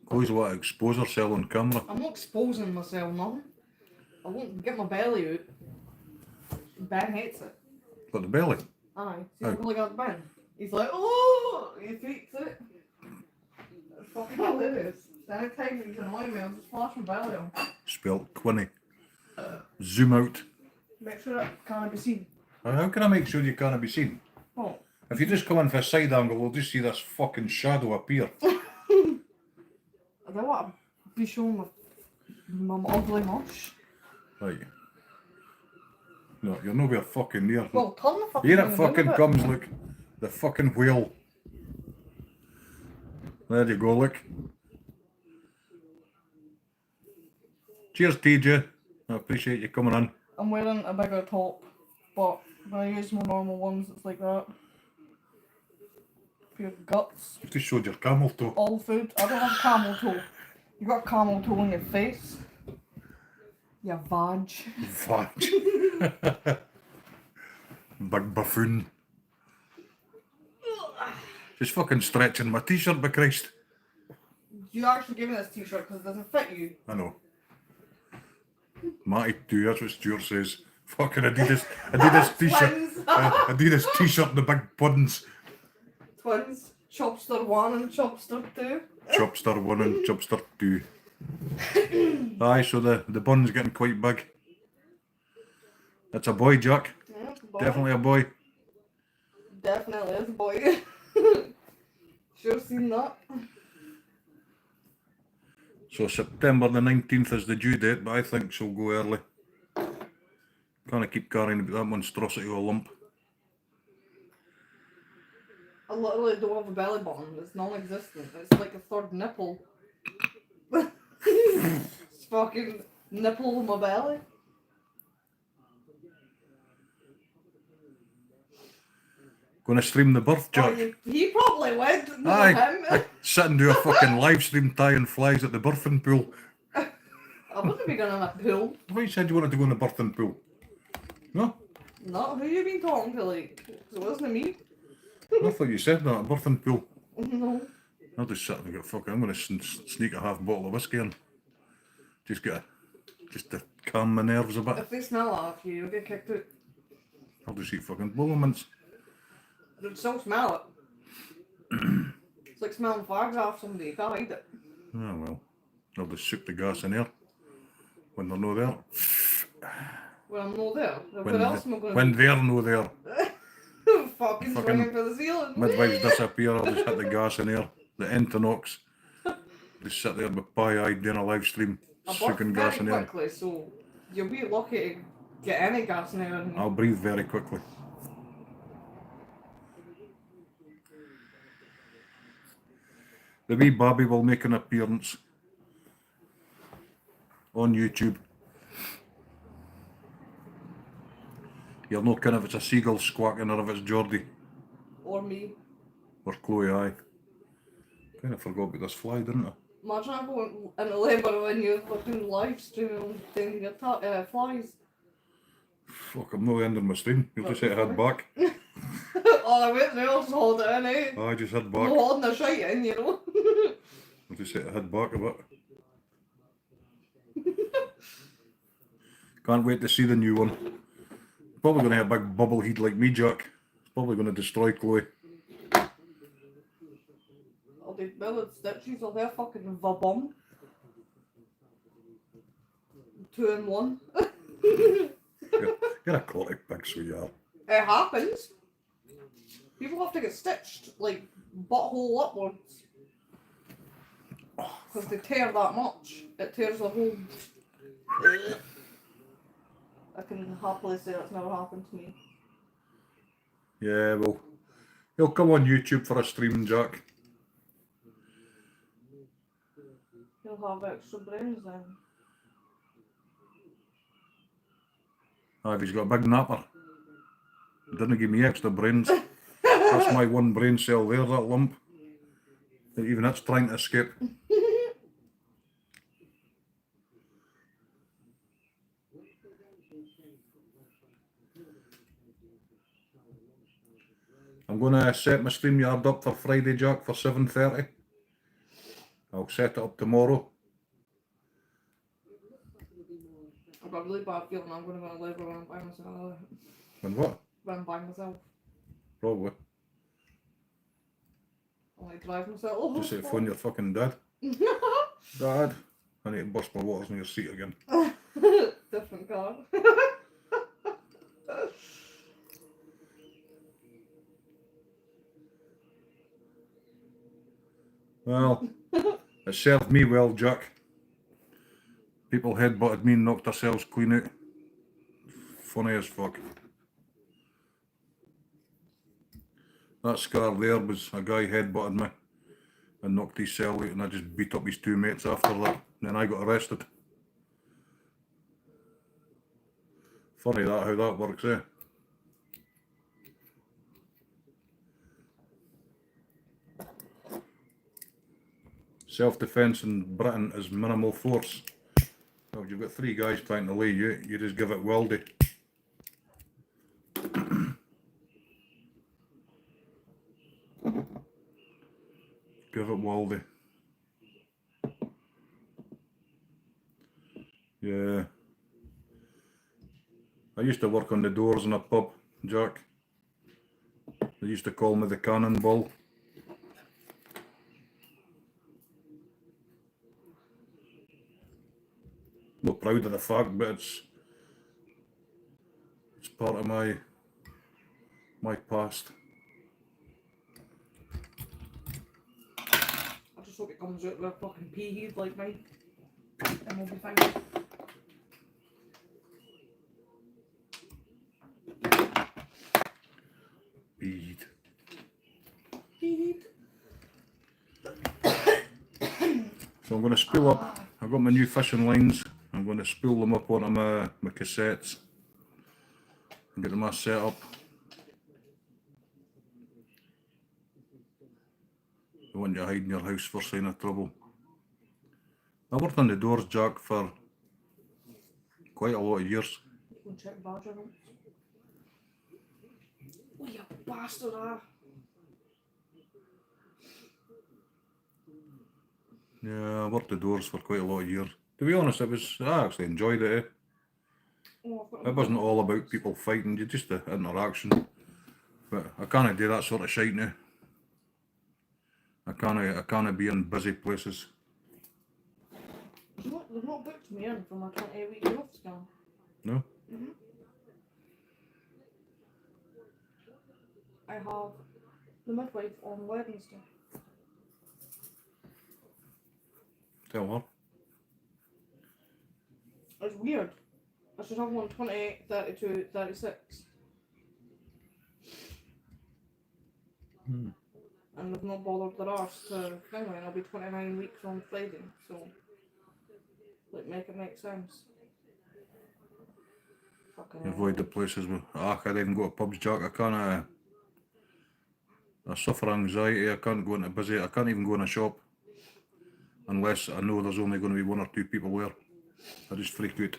Chloe's want to expose herself on camera. I'm not exposing myself, nothing. I won't get my belly out. Ben hates it. But the belly. Aye. See, Oh. I'm looking at Ben. He's like, oh! He freaks out. It's fucking hilarious. Anytime you can annoy me, I'll just flash my belly on. Spelt Quinny. Zoom out. Make sure it can't be seen. How can I make sure you can't be seen? Oh. If you just come in for a side angle, we'll just see this fucking shadow appear. I don't want to be showing my ugly mush. Right. No, you're nowhere fucking near. Well, turn the fucking Here thing it around fucking a bit. comes, look. The fucking whale. There you go, look. Cheers, TJ. I appreciate you coming in. I'm wearing a bigger top, but when I use my normal ones, it's like that. Pure guts. You just showed your camel toe. All food. I don't have camel toe. You got camel toe on your face. You vag. Fudge. Big buffoon. Just fucking stretching my t-shirt, by Christ. You actually gave me this t-shirt because it doesn't fit you. I know. Matty too, that's what Stuart says. Fucking Adidas t-shirt. Twins. Adidas t-shirt and the big puddings. Twins. Chopster 1 and Chopster 2. Chopster 1 and Chopster 2. Aye, so the bun's getting quite big. That's a boy, Jack. Yeah, boy. Definitely a boy. Definitely is a boy. Sure seen that. So September the 19th is the due date, but I think she'll go early. Can't keep carrying that monstrosity of a lump. I literally don't have a belly button. It's non-existent. It's like a third nipple. It's fucking nipple on my belly. Gonna stream the birth, Jack. Oh, he probably would. Not Aye, him. I sit and do a fucking live stream tying flies at the birthing pool. I wouldn't be going in a pool. Why you said you wanted to go in the birthing pool? No? Not who you been talking to, like. 'Cause it wasn't me. I thought you said that, a birthing pool. No. I'll just sit and go, fuck it, I'm gonna sneak a half bottle of whiskey in. Just to calm my nerves a bit. If they smell off you, you'll get kicked out. I'll just eat fucking bolo mints. They'd still smell it. It's like smelling fags off somebody. You can't eat it. Oh well. I'll just shoot the gas in there. When they're no there. When I'm not there. Then When, what else am I going to when they're no there. do? Fucking swinging for the ceiling. Midwives disappear, I'll just hit the gas in there. The Entonox. Just sit there with pie-eyed doing a live stream. I Sucking burp gas very in there. quickly, so you'll be lucky to get any gas in there. I'll breathe very quickly. The wee Bobby will make an appearance on YouTube. You'll know kind of if it's a seagull squawking or if it's Geordie Or me. or Chloe. Aye. Kind of forgot about this fly, didn't I? Imagine I go into labour when you're fucking live streaming thing your flies. Fuck, I'm not ending my stream. You'll just say head back. Oh, I bet they also hold it in, eh? I just head I'm back. holding the shite in, you know. I'll just say head back a bit. Can't wait to see the new one. Probably going to have a big bubble head like me, Jack. It's probably going to destroy Chloe. Oh, they build stitches of their fucking vabum. 2 in 1. You're a clotty pig, so you are. It happens. People have to get stitched, like, butthole upwards. Because they tear that much. It tears the whole... I can happily say that's never happened to me. Yeah, well, he'll come on YouTube for a stream, Jack. He'll have extra brains then. If he's got a big napper. Didn't give me extra brains. That's my one brain cell there, that lump. Even that's trying to escape. I'm going to set my StreamYard up for Friday, Jack, for 7:30. I'll set it up tomorrow. I've got a really bad feeling I'm going to go to labour when I'm by myself. And what? When I'm by myself. Probably. I'll like drive myself. Just say phone your fucking dad. Dad, I need to bust my waters in your seat again. Different car. Well, it served me well, Jack. People headbutted me and knocked ourselves clean out. Funny as fuck. That scar there was a guy headbutted me and knocked his cell out, and I just beat up his 2 mates after that. And then I got arrested. Funny that how that works, eh? Self-defence in Britain is minimal force. So if you've got 3 guys trying to lay you, you just give it weldy. Give it weldy. Yeah. I used to work on the doors in a pub, Jack. They used to call me the cannonball. Not proud of the fact, but it's part of my past. I just hope it comes out with a fucking pea head like mine. And we'll be fine. Bead. Pea head. So I'm going to spool up. I've got my new fishing lines. I'm going to spool them up onto my cassettes and get them all set up. I want you to hide in your house for sign of trouble. I worked on the doors, Jack, for quite a lot of years. Go and check Badger out. Oh, you bastard, ah. Yeah, I worked the doors for quite a lot of years. To be honest, I actually enjoyed it. Oh, I've got It wasn't all about people fighting, just the interaction. But I can't do that sort of shite now. I can't be in busy places. They've not booked me in for my 28-week growth scan. No? I have the midwife on Wednesday. Tell her. It's weird. I should have one 28, 32, 36. Hmm. And they've not bothered their arse to thing me, and I'll be 29 weeks on Friday, so like make it make sense. Fucking Avoid the places where I can't even go to pubs, Jack. I can't. I suffer anxiety. I can't go into busy. I can't even go in a shop unless I know there's only going to be 1 or 2 people there. I just freak out.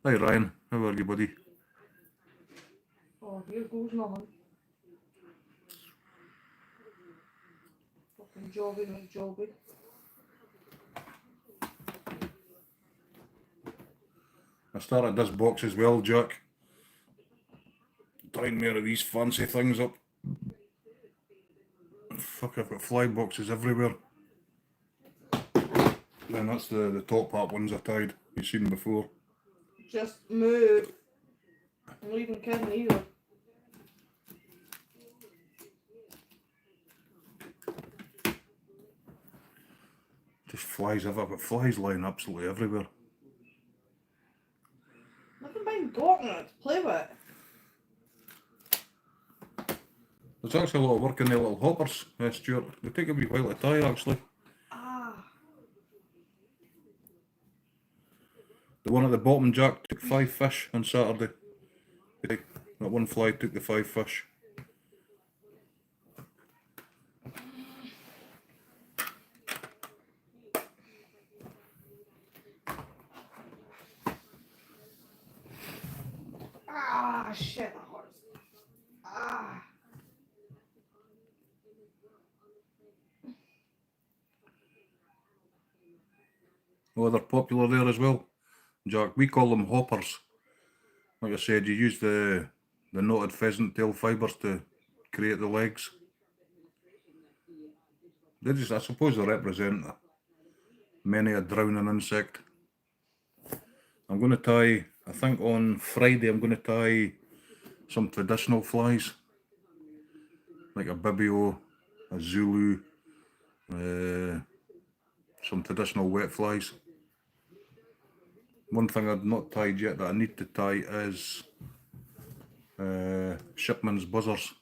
Hi Ryan, how are you, buddy? Oh, here goes nothing. Fucking jobby, not jobby. I started this box as well, Jack. Trying more of these fancy things up. Fuck, I've got fly boxes everywhere. And that's the top part ones I tied. You've seen before. Just move. I'm not even kidding either. Just flies I've got flies lying absolutely everywhere. Never mind gauntlet to play with. There's actually a lot of work in the little hoppers, Stuart. They take a wee while to tie actually. Ah. The one at the bottom, Jack, took 5 fish on Saturday. That one fly took the 5 fish. Ah, shit, that hurts. Ah. Oh, they're popular there as well, Jack. We call them hoppers. Like I said, you use the knotted pheasant tail fibres to create the legs. They just, I suppose they represent many a drowning insect. I'm going to tie, I think on Friday I'm going to tie some traditional flies. Like a bibio, a zulu, some traditional wet flies. One thing I've not tied yet that I need to tie is shipman's buzzers.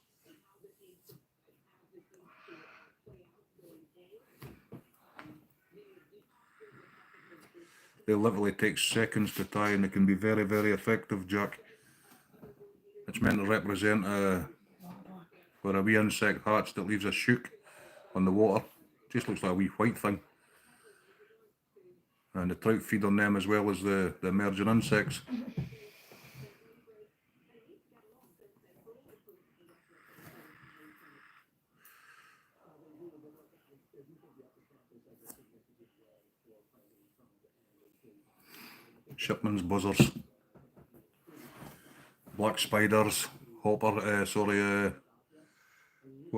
They literally take seconds to tie and they can be very, very effective, Jack. It's meant to represent where a wee insect hatch that leaves a shook on the water. Just looks like a wee white thing. And the trout feed on them as well as the emerging insects. Shipman's buzzers, black spiders, what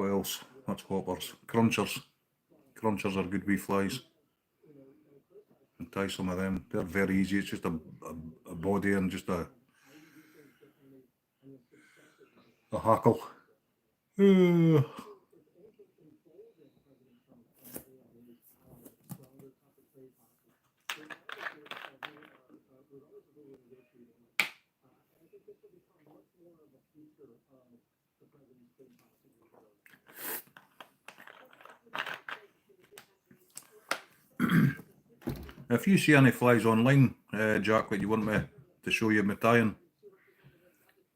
else? That's hoppers. Crunchers. Crunchers are good wee flies. And tie some of them. They're very easy. It's just a body and just a hackle. If you see any flies online, Jack, that you want me to show you my tying,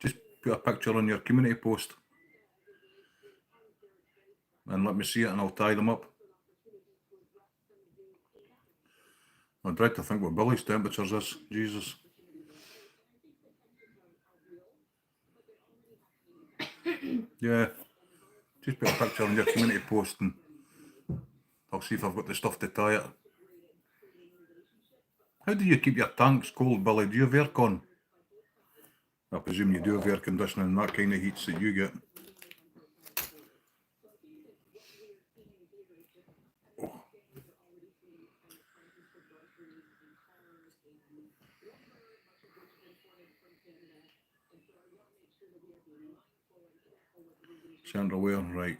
just put a picture on your community post and let me see it and I'll tie them up. I dread to think what Billy's temperatures is. Jesus. Yeah, just put a picture on your community post and I'll see if I've got the stuff to tie it. How do you keep your tanks cold, Billy? Do you have aircon? I presume you do have air conditioning and that kind of heats that you get. Oh. Centre wear, right.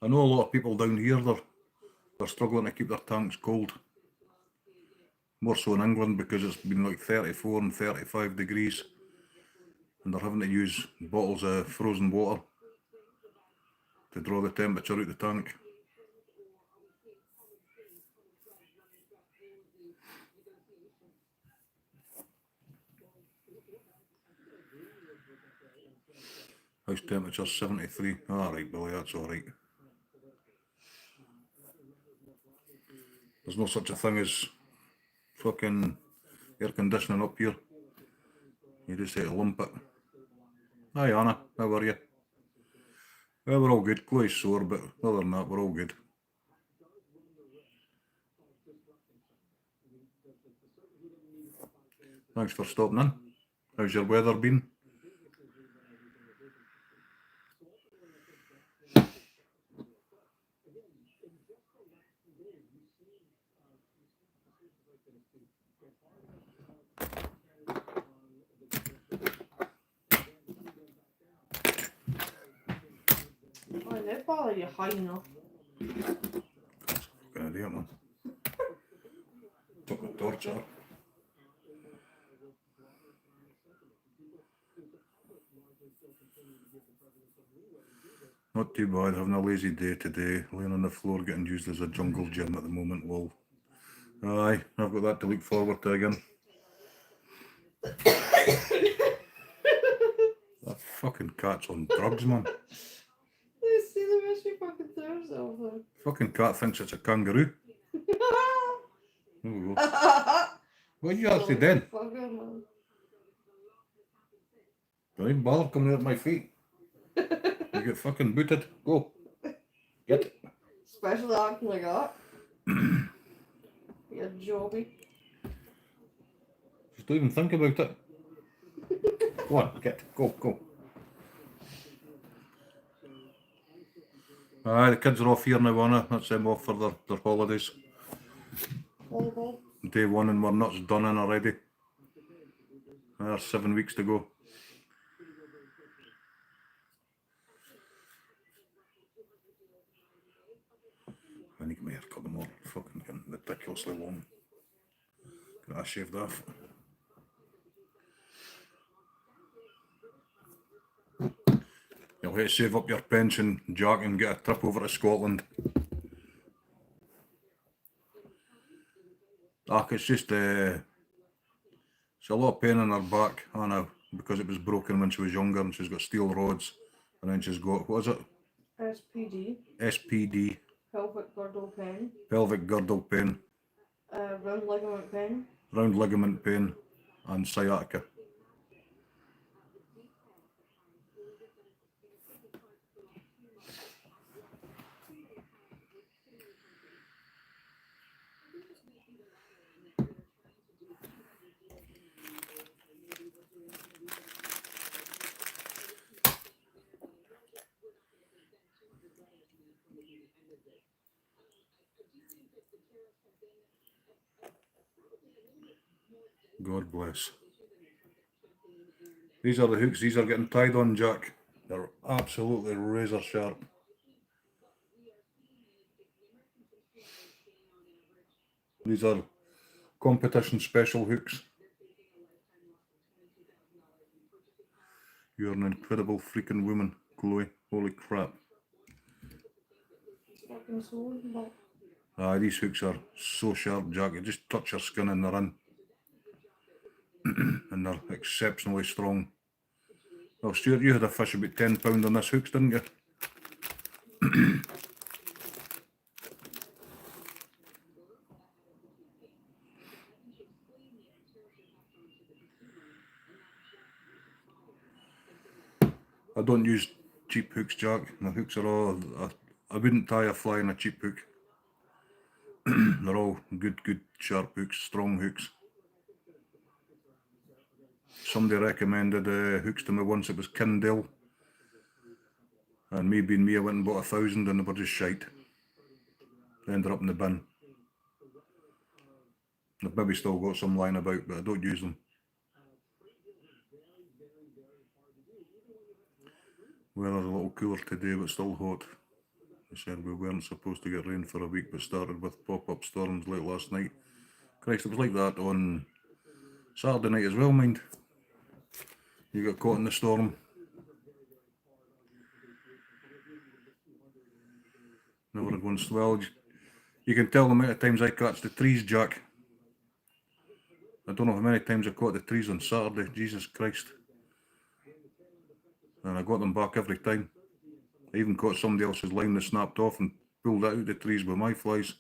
I know a lot of people down here, they're struggling to keep their tanks cold. More so in England because it's been like 34 and 35 degrees and they're having to use bottles of frozen water to draw the temperature out the tank. House temperature 73. Alright, Billy, that's alright. There's no such a thing as fucking air conditioning up here. You just have to lump it. Hi Anna, how are you? Well, we're all good. Chloe's sore, but other than that, we're all good. Thanks for stopping in. How's your weather been? I never bother you high enough. Fucking idiot, man. Took the torch out. Not too bad, having a lazy day today, laying on the floor getting used as a jungle gym at the moment, well. Aye, I've got that to look forward to again. That fucking cat's on drugs, man. You see the way she fucking throws herself though. Fucking cat thinks it's a kangaroo. There we go. What you actually done? Fucker, man. Don't even bother coming out my feet. You get fucking booted. Go. Get. Especially acting like that. You jobby. Just don't even think about it. Go on, get. Go, go. Aye, the kids are off here now, Anna. That's them off for their holidays. Volleyball. Day one and we're nuts done in already. There's 7 weeks to go. I need my hair cut them all. Fucking getting ridiculously long. Get that shaved off. You'll have to save up your pension, Jack, and get a trip over to Scotland. It's just it's a lot of pain in her back, I know, because it was broken when she was younger and she's got steel rods, and then she's got, what is it? SPD, SPD, pelvic girdle pain, pelvic girdle pain, round ligament pain. round ligament pain, and sciatica. God bless. These are the hooks, these are getting tied on, Jack. They're absolutely razor sharp. These are competition special hooks. You're an incredible freaking woman, Chloe. Holy crap. Fucking sore, but These hooks are so sharp, Jack. You just touch your skin and they're in. And they're exceptionally strong. Well, Stuart, you had a fish about £10 on this hooks, didn't you? I don't use cheap hooks, Jack. My hooks are all... I wouldn't tie a fly in a cheap hook. They're all good sharp hooks, strong hooks. Somebody recommended hooks to me once. It was Kindale. And me being me, I went and bought 1,000 and they were just shite. They ended up in the bin. I've maybe still got some lying about, but I don't use them. Weather's a little cooler today, but still hot. They said we weren't supposed to get rain for a week, but started with pop-up storms late last night. Christ, it was like that on Saturday night as well, mind. You got caught in the storm. Never once. Well, you can tell the amount of times I catch the trees, Jack. I don't know how many times I caught the trees on Saturday. Jesus Christ. And I got them back every time. I even caught somebody else's line that snapped off and pulled that out of the trees with my flies.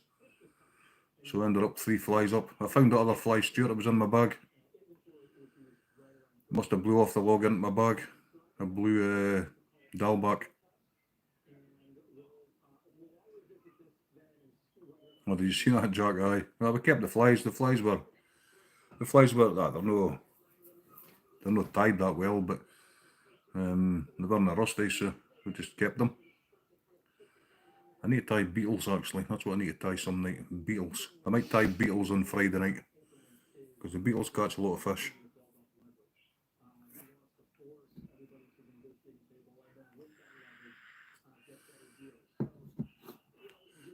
So I ended up 3 flies up. I found the other fly, Stuart, it was in my bag. Must have blew off the log into my bag. I blew Dalback. Oh, did you see that, Jack? Aye. Well, we kept the flies. The flies were that. They're not tied that well, but they weren't rusty, so we just kept them. I need to tie beetles, actually. That's what I need to tie some night. Beetles. I might tie beetles on Friday night, because the beetles catch a lot of fish.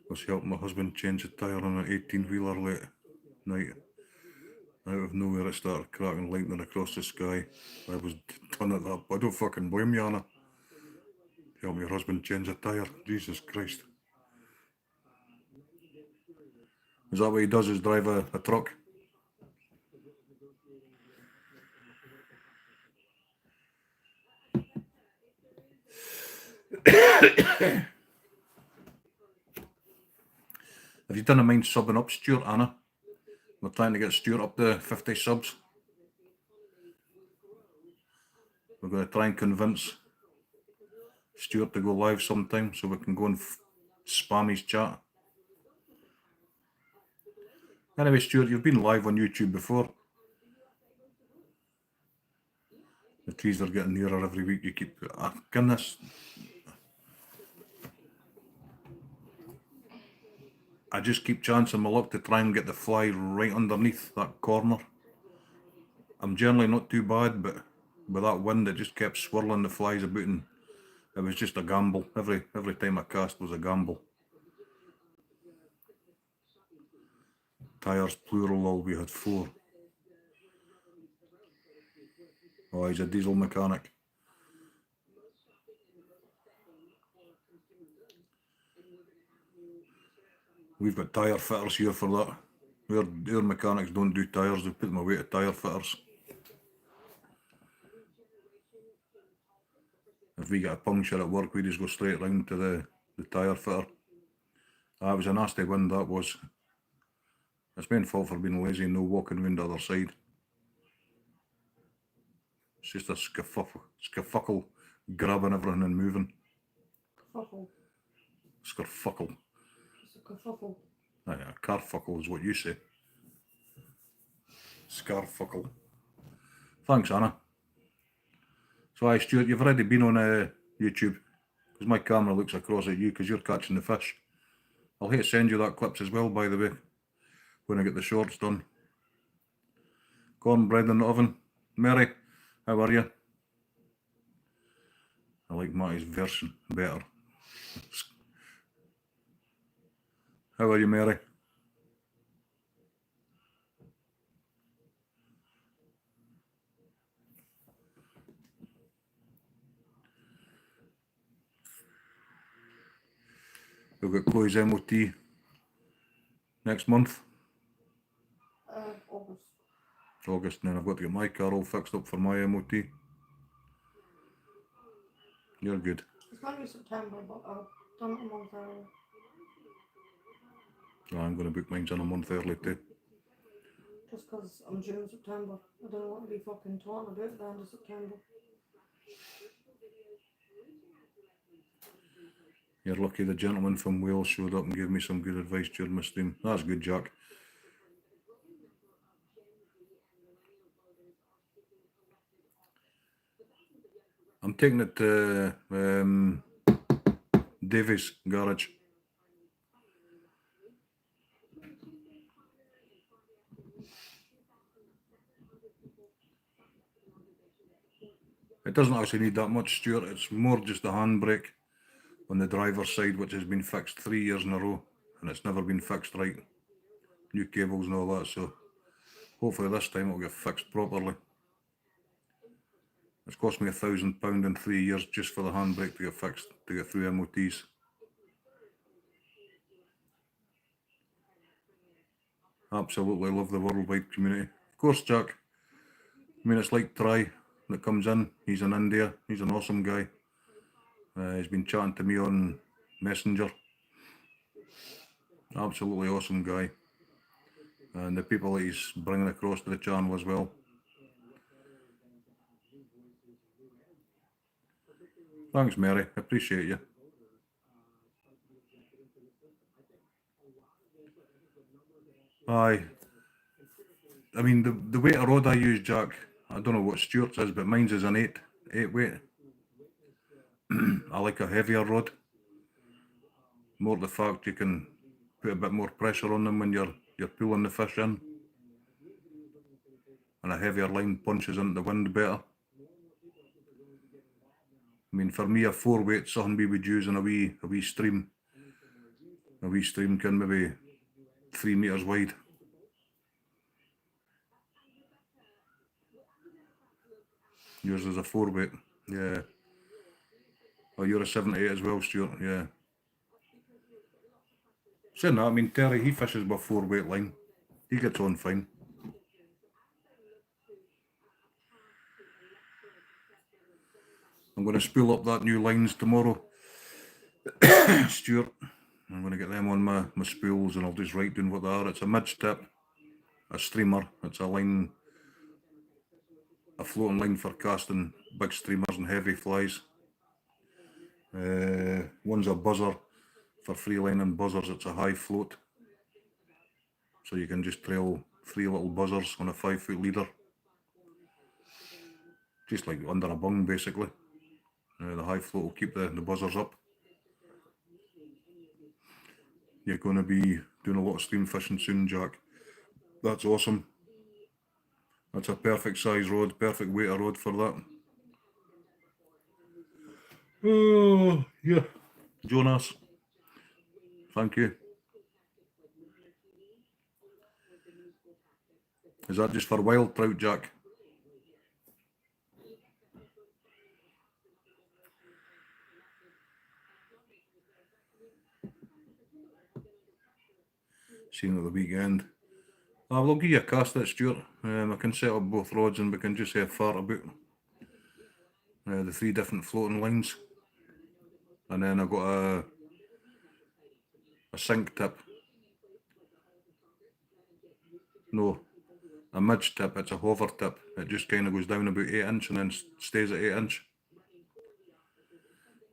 Was helping my husband change the tyre on an 18-wheeler late night. Out of nowhere it started cracking lightning across the sky. I was done at that. I don't fucking blame you, Anna. Help your husband change a tyre. Jesus Christ. Is that what he does, is drive a truck? Have you done a mind subbing up Stuart, Anna? We're trying to get Stuart up to 50 subs. We're going to try and convince Stuart to go live sometime so we can go and spam his chat. Anyway, Stuart, you've been live on YouTube before. The trees are getting nearer every week. You keep... goodness. I just keep chancing my luck to try and get the fly right underneath that corner. I'm generally not too bad, but with that wind it just kept swirling the flies about, and it was just a gamble. Every time I cast was a gamble. Tyres plural, all we had 4. Oh, he's a diesel mechanic. We've got tyre fitters here for that. Our mechanics don't do tyres, they put them away to tyre fitters. If we get a puncture at work, we just go straight round to the tyre fitter. That was a nasty wind, that was. It's my fault for being lazy and no walking round the other side. It's just a skerfuckle grabbing everything and moving. Kerfuffle. Skerfuckle. It's a kerfuffle. Aye, a carfuckle is what you say. Scarfuckle. Thanks, Anna. So, aye, Stuart, you've already been on YouTube, because my camera looks across at you because you're catching the fish. I'll hate to send you that clips as well, by the way, when I get the shorts done. Cornbread in the oven. Mary, how are you? I like Matty's version better. How are you, Mary? We've got Chloe's MOT next month, August. August, and then I've got to get my car all fixed up for my MOT. You're good. It's going to be September, but I've done it a month early. I'm going to book mine in a month early too. Just because I'm due in September. I don't want to be fucking talking about the end of September. You're lucky the gentleman from Wales showed up and gave me some good advice during my stream. That's good, Jack. I'm taking it to Davies Garage. It doesn't actually need that much, Stuart. It's more just the handbrake on the driver's side, which has been fixed 3 years in a row, and it's never been fixed right. New cables and all that, so hopefully this time it'll get fixed properly. It's cost me £1,000 in 3 years just for the handbrake to get fixed, to get through MOTs. Absolutely love the worldwide community. Of course, Jack. I mean, it's like Try that comes in. He's in India. He's an awesome guy. He's been chatting to me on Messenger. Absolutely awesome guy. And the people that he's bringing across to the channel as well. Thanks, Mary. I appreciate you. Aye. I mean, the weight of rod I use, Jack, I don't know what Stuart's is, but mine's is an 8 weight. I like a heavier rod. More the fact you can put a bit more pressure on them when you're pulling the fish in. And a heavier line punches into the wind better. I mean, for me, a 4 weight, something we would use in a wee stream. A wee stream can maybe 3 metres wide. Yours is a 4 weight, yeah. Oh, you're a 78 as well, Stuart, yeah. Saying that, I mean, Terry, he fishes with a 4 weight line. He gets on fine. I'm going to spool up that new lines tomorrow, Stuart. I'm going to get them on my spools and I'll just write down what they are. It's a midge-tip, a streamer. It's a line, a floating line for casting big streamers and heavy flies. One's a buzzer for free lining buzzers. It's a high float, so you can just trail 3 little buzzers on a 5-foot leader, just like under a bung basically. The high float will keep the buzzers up. You're going to be doing a lot of stream fishing soon, Jack. That's awesome. That's a perfect size rod, perfect weight of rod for that. Oh, yeah. Jonas, thank you. Is that just for wild trout, Jack? Seen at the weekend. We'll give you a cast at Stuart. I can set up both rods and we can just have fart about the 3 different floating lines. And then I've got a sink tip. No, a midge tip, it's a hover tip. It just kind of goes down about 8 inch and then stays at 8 inch.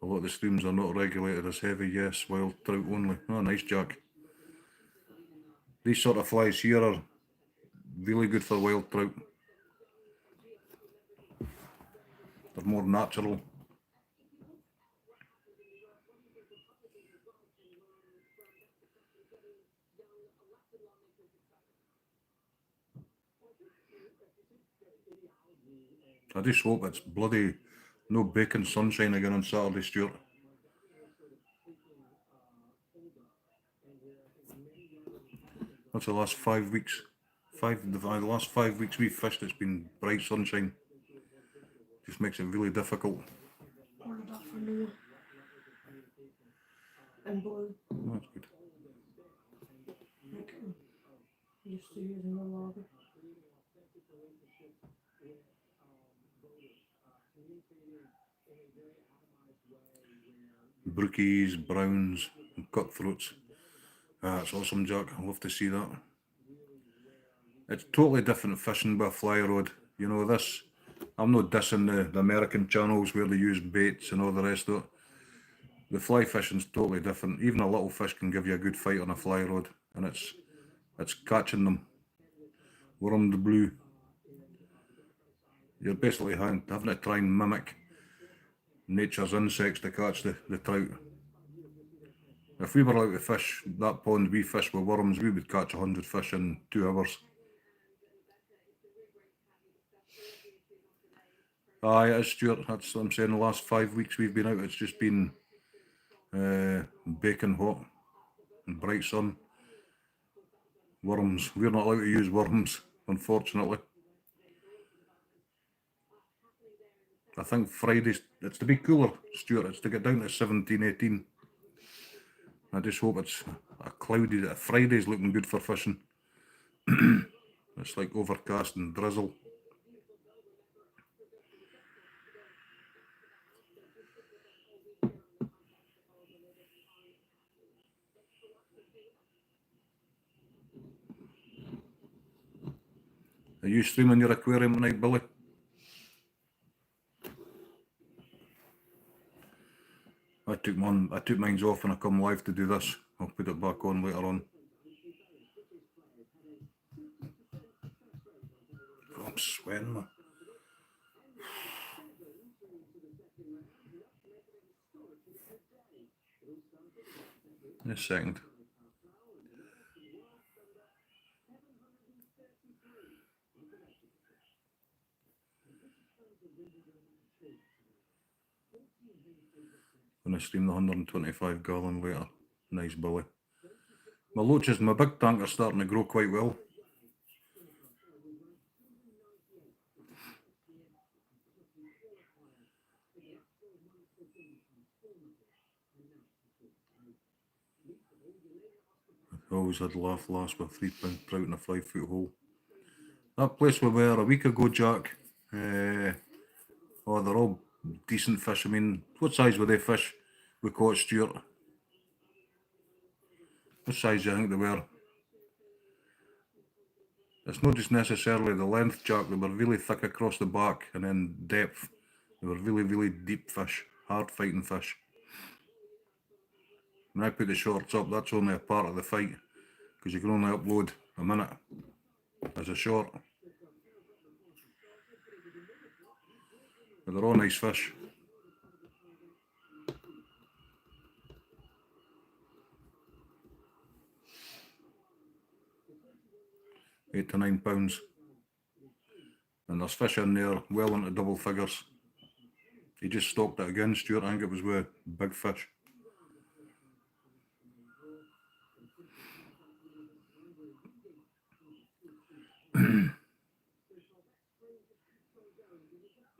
A lot of the streams are not regulated as heavy, yes, wild trout only. Oh, nice, Jack. These sort of flies here are really good for wild trout. They're more natural. I just hope it's bloody no bacon sunshine again on Saturday, Stuart. That's the last 5 weeks. The last 5 weeks we've fished, it's been bright sunshine. Just makes it really difficult. Coloured afternoon. And blue. That's good. Like, used to using the lager. Brookies, browns, and cutthroats. That's awesome, Jack. I love to see that. It's totally different fishing with a fly rod. You know, this, I'm not dissing the American channels where they use baits and all the rest of it. The fly fishing's totally different. Even a little fish can give you a good fight on a fly rod, and it's catching them. Worm the blue. You're basically having to try and mimic nature's insects to catch the trout. If we were out to fish that pond we fish with worms, we would catch 100 fish in 2 hours. Aye, it is, Stuart. That's what I'm saying. The last 5 weeks we've been out, it's just been baking hot and bright sun. Worms. We're not allowed to use worms, unfortunately. I think Friday's, it's to be cooler, Stuart. It's to get down to 17, 18. I just hope it's a cloudy, Friday's looking good for fishing. It's like overcast and drizzle. Are you streaming your aquarium tonight, Billy? I took mine off when I come live to do this. I'll put it back on later on. Oh, I'm sweating, man. In a second. Gonna stream the 125 gallon later. Nice, Billy. My loaches, my big tank are starting to grow quite well. I always had laugh last with 3 pound trout in a 5 foot hole. That place we were a week ago, Jack. Oh, they're all decent fish. I mean, what size were they fish we caught, Stuart? What size do you think they were? It's not just necessarily the length, Jack. They were really thick across the back and then depth. They were really, really deep fish, hard fighting fish. When I put the shorts up, that's only a part of the fight because you can only upload a minute as a short. But they're all nice fish. £8 to £9. And there's fish in there well into double figures. He just stocked it again, Stuart. I think it was with big fish.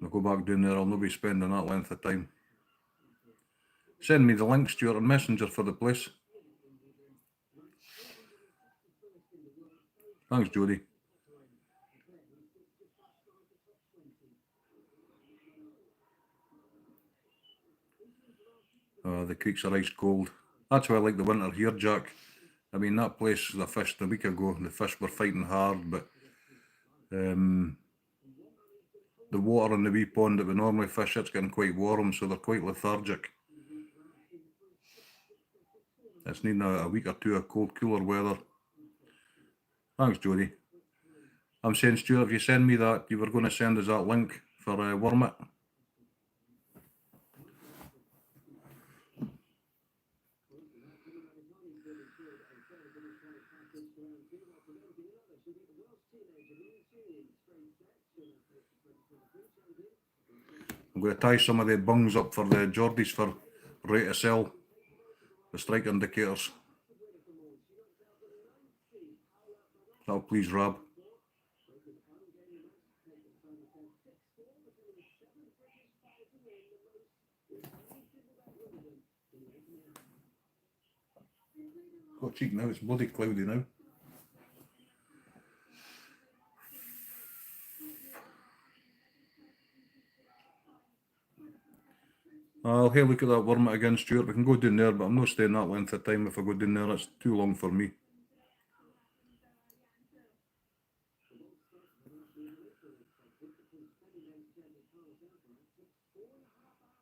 I'll go back down there. I'll not be spending that length of time. Send me the link, Stuart, on Messenger for the place. Thanks, Jody. The creeks are ice cold. That's why I like the winter here, Jack. I mean, that place I fished a week ago, the fish were fighting hard, but the water in the wee pond that we normally fish, it's getting quite warm, so they're quite lethargic. It's needing a week or two of cold, cooler weather. Thanks, Jody. I'm saying, Stuart, if you send me that, you were going to send us that link for Wormit. I'm going to tie some of the bungs up for the Geordies for rate to sell, the strike indicators. That'll please Rab. Got cheek now, it's bloody cloudy now. I'll have a look at that Wormit again, Stuart. We can go down there, but I'm not staying that length of time if I go down there. It's too long for me.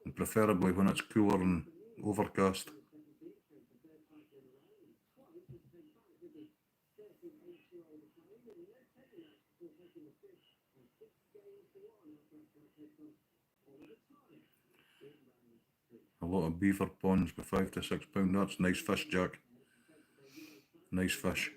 And preferably when it's cooler and overcast. A lot of beaver ponds with £5 to £6. That's nice fish, Jack. Nice fish.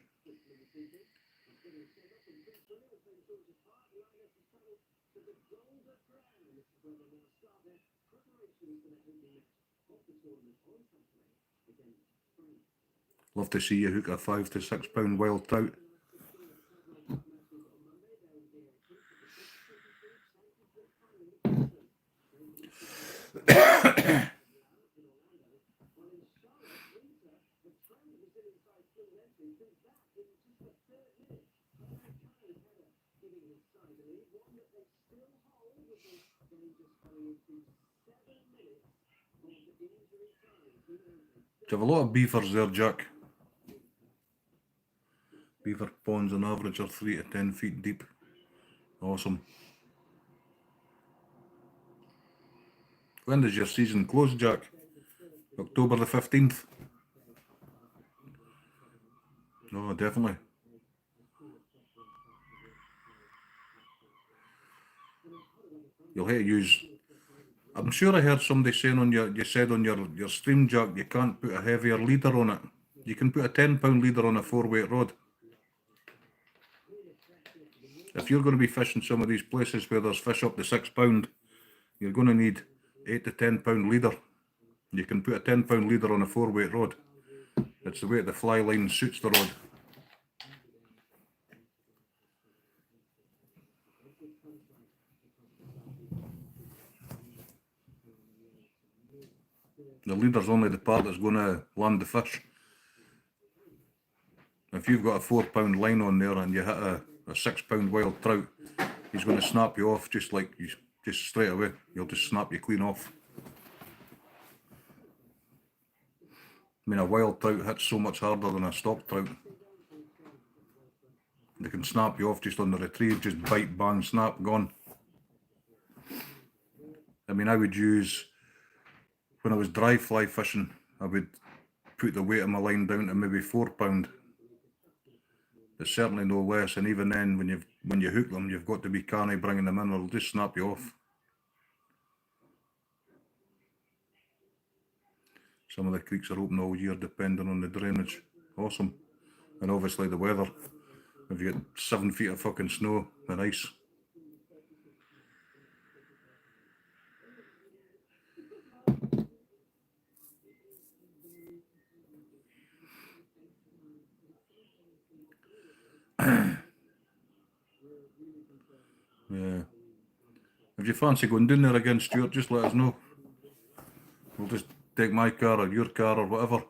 Love to see you hook a £5 to £6 wild trout. Do you have a lot of beavers there, Jack? Beaver ponds on average are 3 to 10 feet deep. Awesome. When does your season close, Jack? October the 15th? No, definitely. You'll have to use... I'm sure I heard somebody saying on you said on your stream, Jack, you can't put a heavier leader on it. You can put a 10-pound leader on a 4-weight rod. If you're going to be fishing some of these places where there's fish up to £6, you're going to need 8 to 10-pound leader. You can put a 10-pound leader on a 4-weight rod. It's the way the fly line suits the rod. The leader's only the part that's going to land the fish. If you've got a 4-pound line on there and you hit a 6-pound wild trout, he's going to snap you off just straight away. He'll just snap you clean off. I mean, a wild trout hits so much harder than a stock trout. They can snap you off just on the retrieve, just bite, bang, snap, gone. I mean, I would use, when I was dry fly fishing, I would put the weight of my line down to maybe 4 pound. It's certainly no less, and even then, when you hook them, you've got to be canny bringing them in, or they'll just snap you off. Some of the creeks are open all year depending on the drainage. Awesome. And obviously the weather. If you get 7 feet of fucking snow and ice. Yeah. If you fancy going down there again, Stuart, just let us know. We'll just take my car or your car or whatever.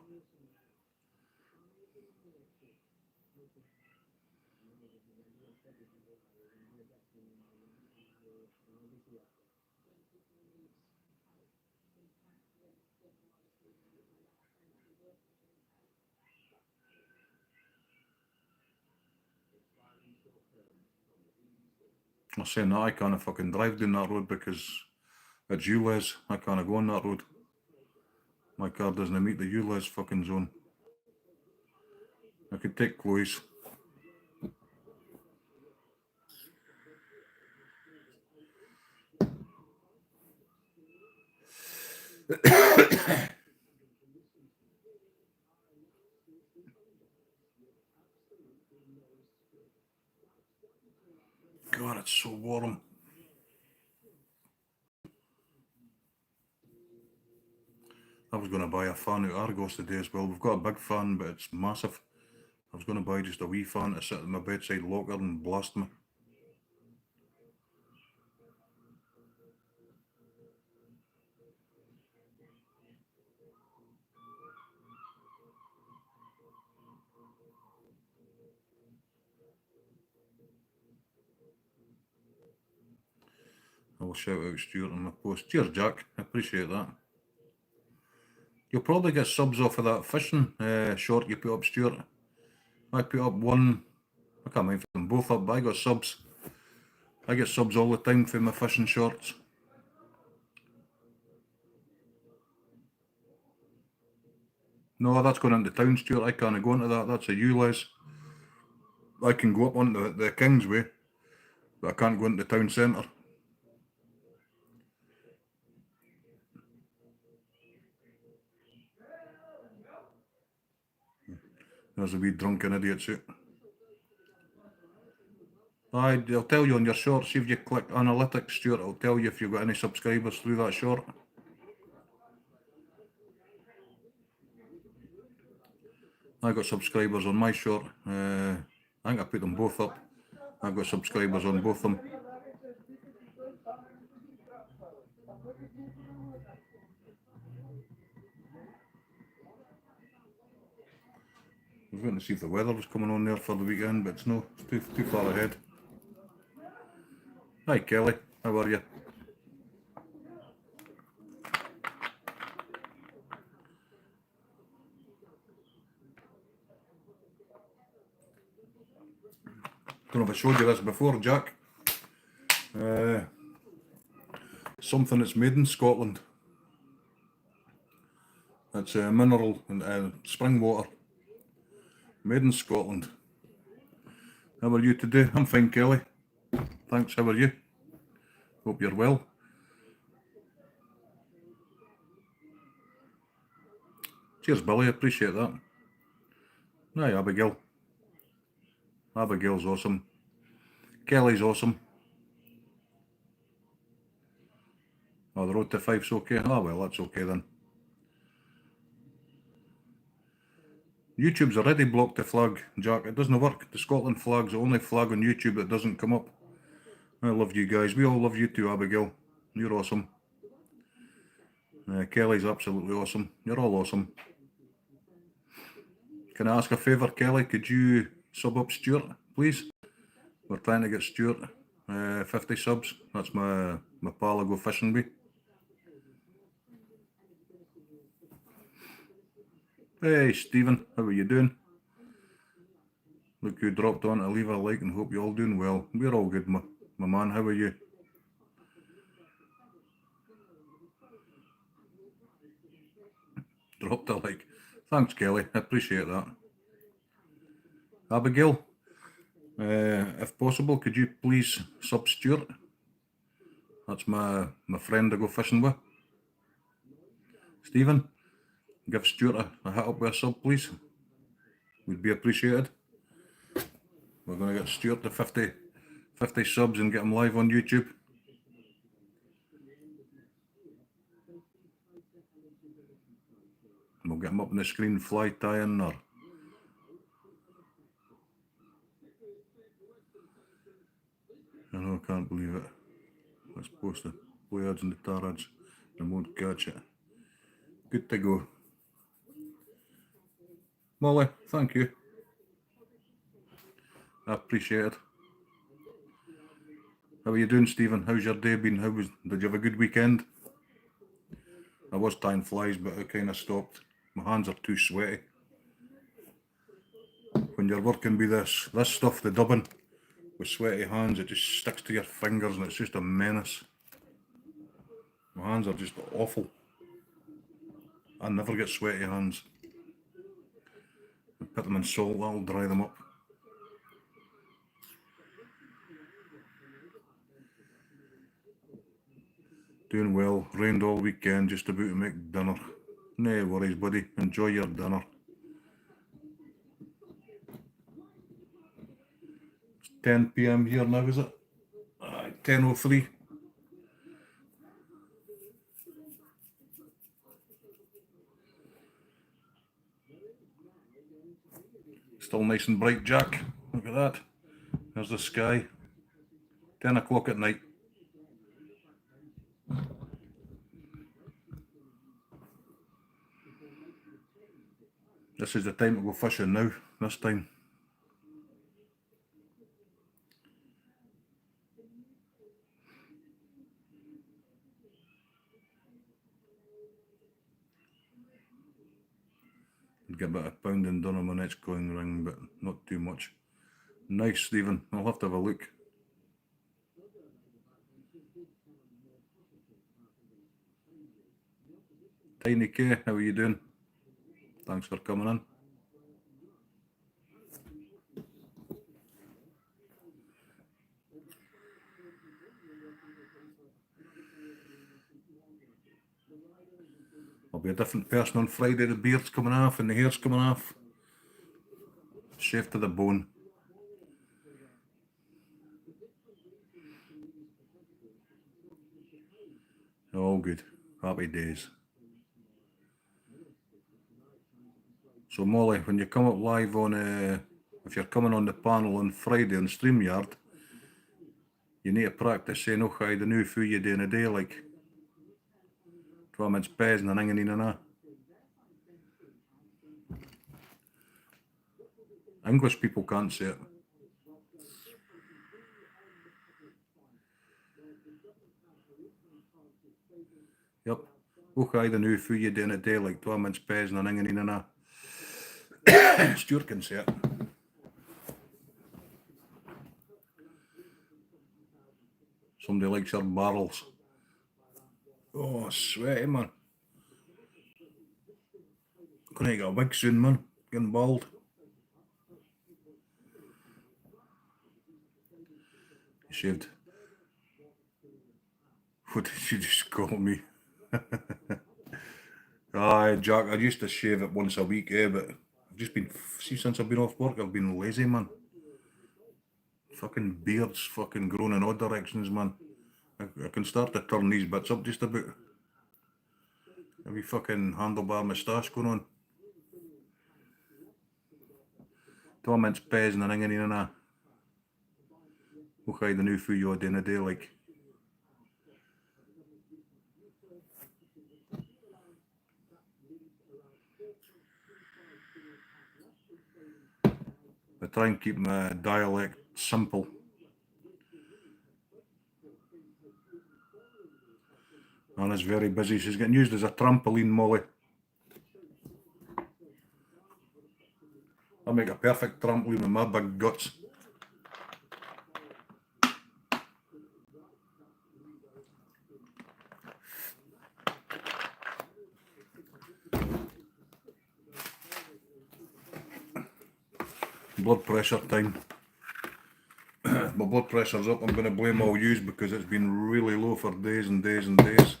I'm saying that I can't fucking drive down that road because it's ULEZ. I can't go on that road. My car doesn't meet the ULEZ fucking zone. I could take Chloe's. God, it's so warm. I was going to buy a fan at Argos today as well. We've got a big fan, but it's massive. I was going to buy just a wee fan to sit in my bedside locker and blast me. I will shout out Stuart on my post. Cheers, Jack. I appreciate that. You'll probably get subs off of that fishing short you put up, Stuart. I put up one. I can't mind if them both up, but I got subs. I get subs all the time for my fishing shorts. No, that's going into town, Stuart. I can't go into that. That's a ULEZ. I can go up onto the Kingsway, but I can't go into the town centre. There's a wee drunken idiot suit. I'll tell you on your short, see if you click analytics, Stuart, it'll tell you if you've got any subscribers through that short. I got subscribers on my short. I think I put them both up. I've got subscribers on both of them. I was waiting to see if the weather was coming on there for the weekend, but it's no, it's too far ahead. Hi Kelly, how are you? Don't know if I showed you this before, Jack. Something that's made in Scotland. It's mineral and spring water. Made in Scotland. How are you today? I'm fine, Kelly. Thanks, how are you? Hope you're well. Cheers, Billy, appreciate that. Hi, Abigail. Abigail's awesome. Kelly's awesome. Oh, the road to 5's okay. Oh, well, that's okay then. YouTube's already blocked the flag, Jack. It doesn't work. The Scotland flag's the only flag on YouTube that doesn't come up. I love you guys. We all love you too, Abigail. You're awesome. Kelly's absolutely awesome. You're all awesome. Can I ask a favour, Kelly? Could you sub up Stuart, please? We're trying to get Stuart 50 subs. That's my pal I go fishing with. Hey, Stephen. How are you doing? Look who dropped on to leave a like and hope you're all doing well. We're all good, my man. How are you? Dropped a like. Thanks, Kelly. I appreciate that. Abigail, if possible, could you please sub Stuart? That's my friend I go fishing with. Stephen, give Stuart a hit up with a sub, please. Would be appreciated. We're going to get Stuart to 50 subs and get him live on YouTube. We'll get him up on the screen, fly tying or... I know, I can't believe it. Let's post the play ads and the tar ads and won't catch it. Good to go. Molly, thank you. I appreciate it. How are you doing, Stephen? How's your day been? Did you have a good weekend? I was tying flies, but I kind of stopped. My hands are too sweaty. When you're working with this stuff, the dubbing, with sweaty hands. It just sticks to your fingers and it's just a menace. My hands are just awful. I never get sweaty hands. I put them in salt, that'll dry them up. Doing well, rained all weekend, just about to make dinner. No worries, buddy, enjoy your dinner. It's 10 PM here now, is it? 10:03. Still nice and bright, Jack. Look at that. There's the sky. 10 o'clock at night. This is the time to go fishing now, this time. Get about a pound in done on my next coin ring, but not too much. Nice, Stephen. I'll have to have a look. Tiny K, how are you doing? Thanks for coming in. I'll be a different person on Friday. The beard's coming off and the hair's coming off. Shaved to the bone. All good. Happy days. So Molly, when you come up live on, if you're coming on the panel on Friday on StreamYard, you need to practice saying, "Oh, I don't know who you do in a day," like. Twa mens pijzen en hingen in en na. English people can't say it. Yep. Hoe ga je er nu 4 dagen in a day, like 2 mens pijzen en hingen in en na. Stuart can say it. Somebody likes your barrels. Oh, sweaty, man. Gonna get a wig soon, man. Getting bald. You shaved. What did you just call me? Aye, Jack, I used to shave it once a week, but I've just been, see, since I've been off work, I've been lazy, man. Fucking beards fucking grown in all directions, man. I can start to turn these bits up just a bit. A wee fucking handlebar moustache going on. 2 mens pijzen en hingen in en na. Hoe ga je er nu voor jou in a day, like? I try and keep my dialect simple. Anna's very busy. She's getting used as a trampoline, Molly. I make a perfect trampoline with my big guts. Blood pressure time. My blood pressure's up. I'm going to blame all yous because it's been really low for days and days and days.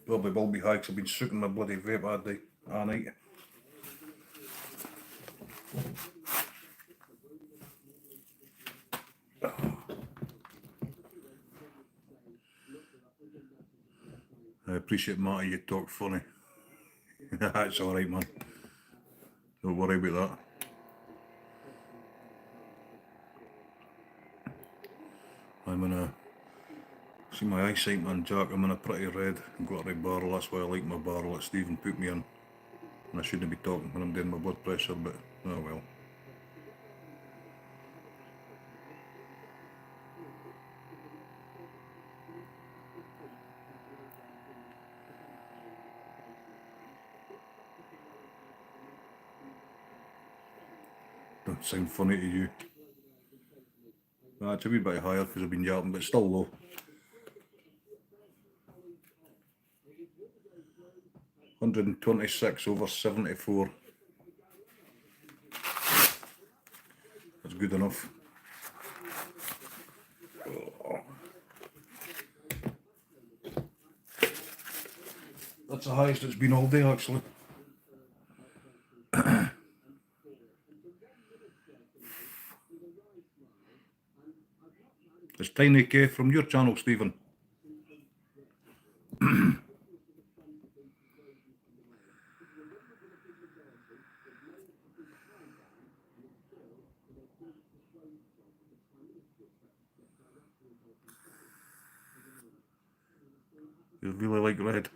Probably will be high because I've been sucking my bloody vape all night. I appreciate, Marty, you talk funny. That's alright, man. Don't worry about that. I'm in a, see my eyesight, man, Jack, I'm in a pretty red. I've got a red barrel, that's why I like my barrel that Stephen put me in. And I shouldn't be talking when I'm doing my blood pressure, but oh well. sound funny to you. It's a wee bit higher because I've been yelping, but still low. $126/74. That's good enough. That's the highest it's been all day, actually. It's Tiny K from your channel, Stephen. You really like red.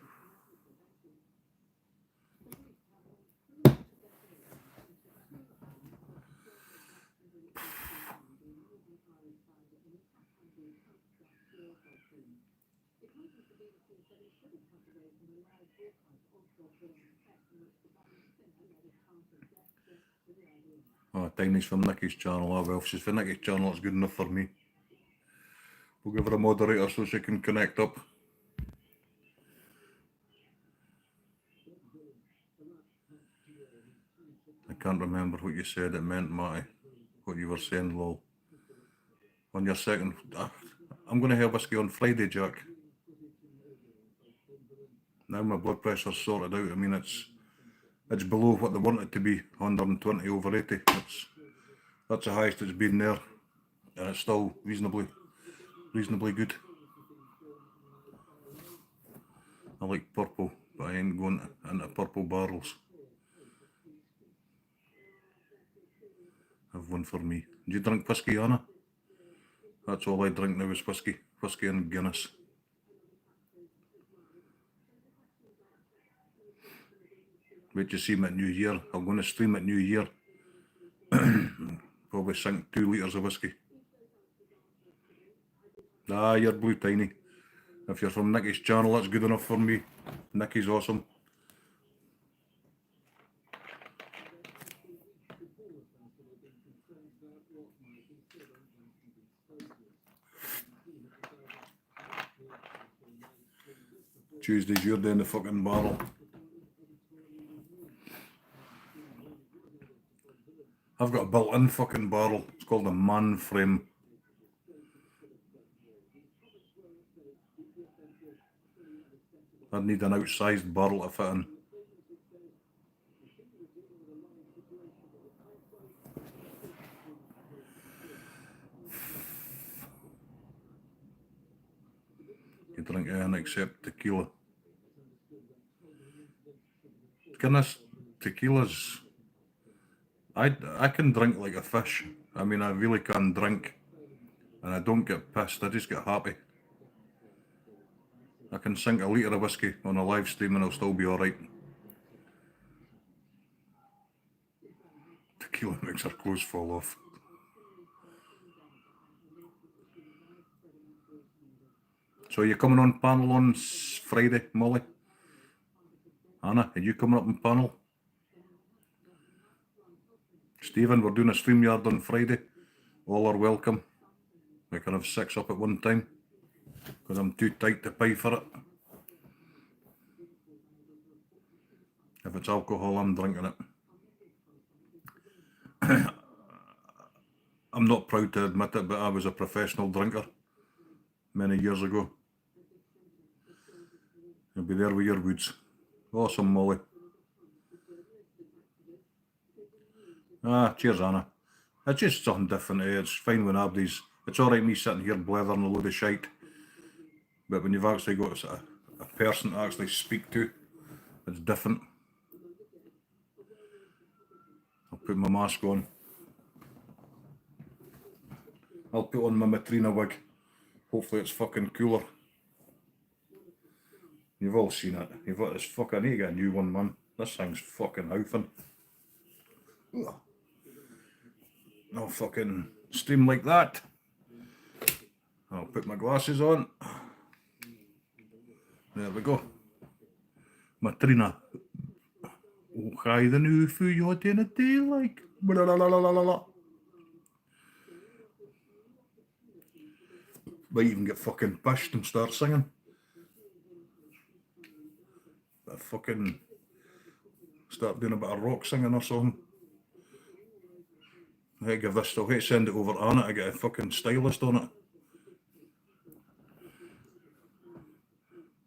Oh, Tiny's from Nikki's channel. Oh well, if she's for Nikki's channel, it's good enough for me. We'll give her a moderator so she can connect up. I can't remember what you said it meant, Matty. What you were saying, lol. On your second... I'm going to have whiskey on Friday, Jack. Now my blood pressure's sorted out. I mean, it's below what they want it to be, 120/80. That's the highest it's been there, and it's still reasonably good. I like purple, but I ain't going into purple barrels. Have one for me. Do you drink whiskey, Anna? That's all I drink now is whiskey and Guinness. Wait to see me at New Year. I'm going to stream at New Year. Probably sink 2 litres of whiskey. Ah, you're blue, Tiny. If you're from Nikki's channel, that's good enough for me. Nikki's awesome. Tuesdays, you're doing the fucking barrel. I've got a built-in fucking barrel. It's called a man frame. I'd need an outsized barrel to fit in. You drink anything except tequila. Guinness, tequila's... I can drink like a fish. I mean, I really can drink. And I don't get pissed, I just get happy. I can sink a litre of whiskey on a live stream and I'll still be alright. Tequila makes her clothes fall off. So you're coming on panel on Friday, Molly? Anna, are you coming up on panel? Stephen, we're doing a StreamYard on Friday. All are welcome. We can have 6 up at one time, because I'm too tight to pay for it. If it's alcohol, I'm drinking it. I'm not proud to admit it, but I was a professional drinker many years ago. You'll be there with your woods. Awesome, Molly. Ah, cheers, Anna. It's just something different. It's fine when everybody's... It's alright me sitting here blethering a load of shite. But when you've actually got a person to actually speak to, it's different. I'll put my mask on. I'll put on my Matrina wig. Hopefully it's fucking cooler. You've all seen it. You've got this fucking... I need to get a new one, man. This thing's fucking houfing. No fucking stream like that. I'll put my glasses on. There we go. Matrina. Hoe ga je er nu voor je in het deel like? Might even get fucking pissed and start singing. I fucking start doing a bit of rock singing or something. I give this, I'll get send it over on it, I get a fucking stylist on it.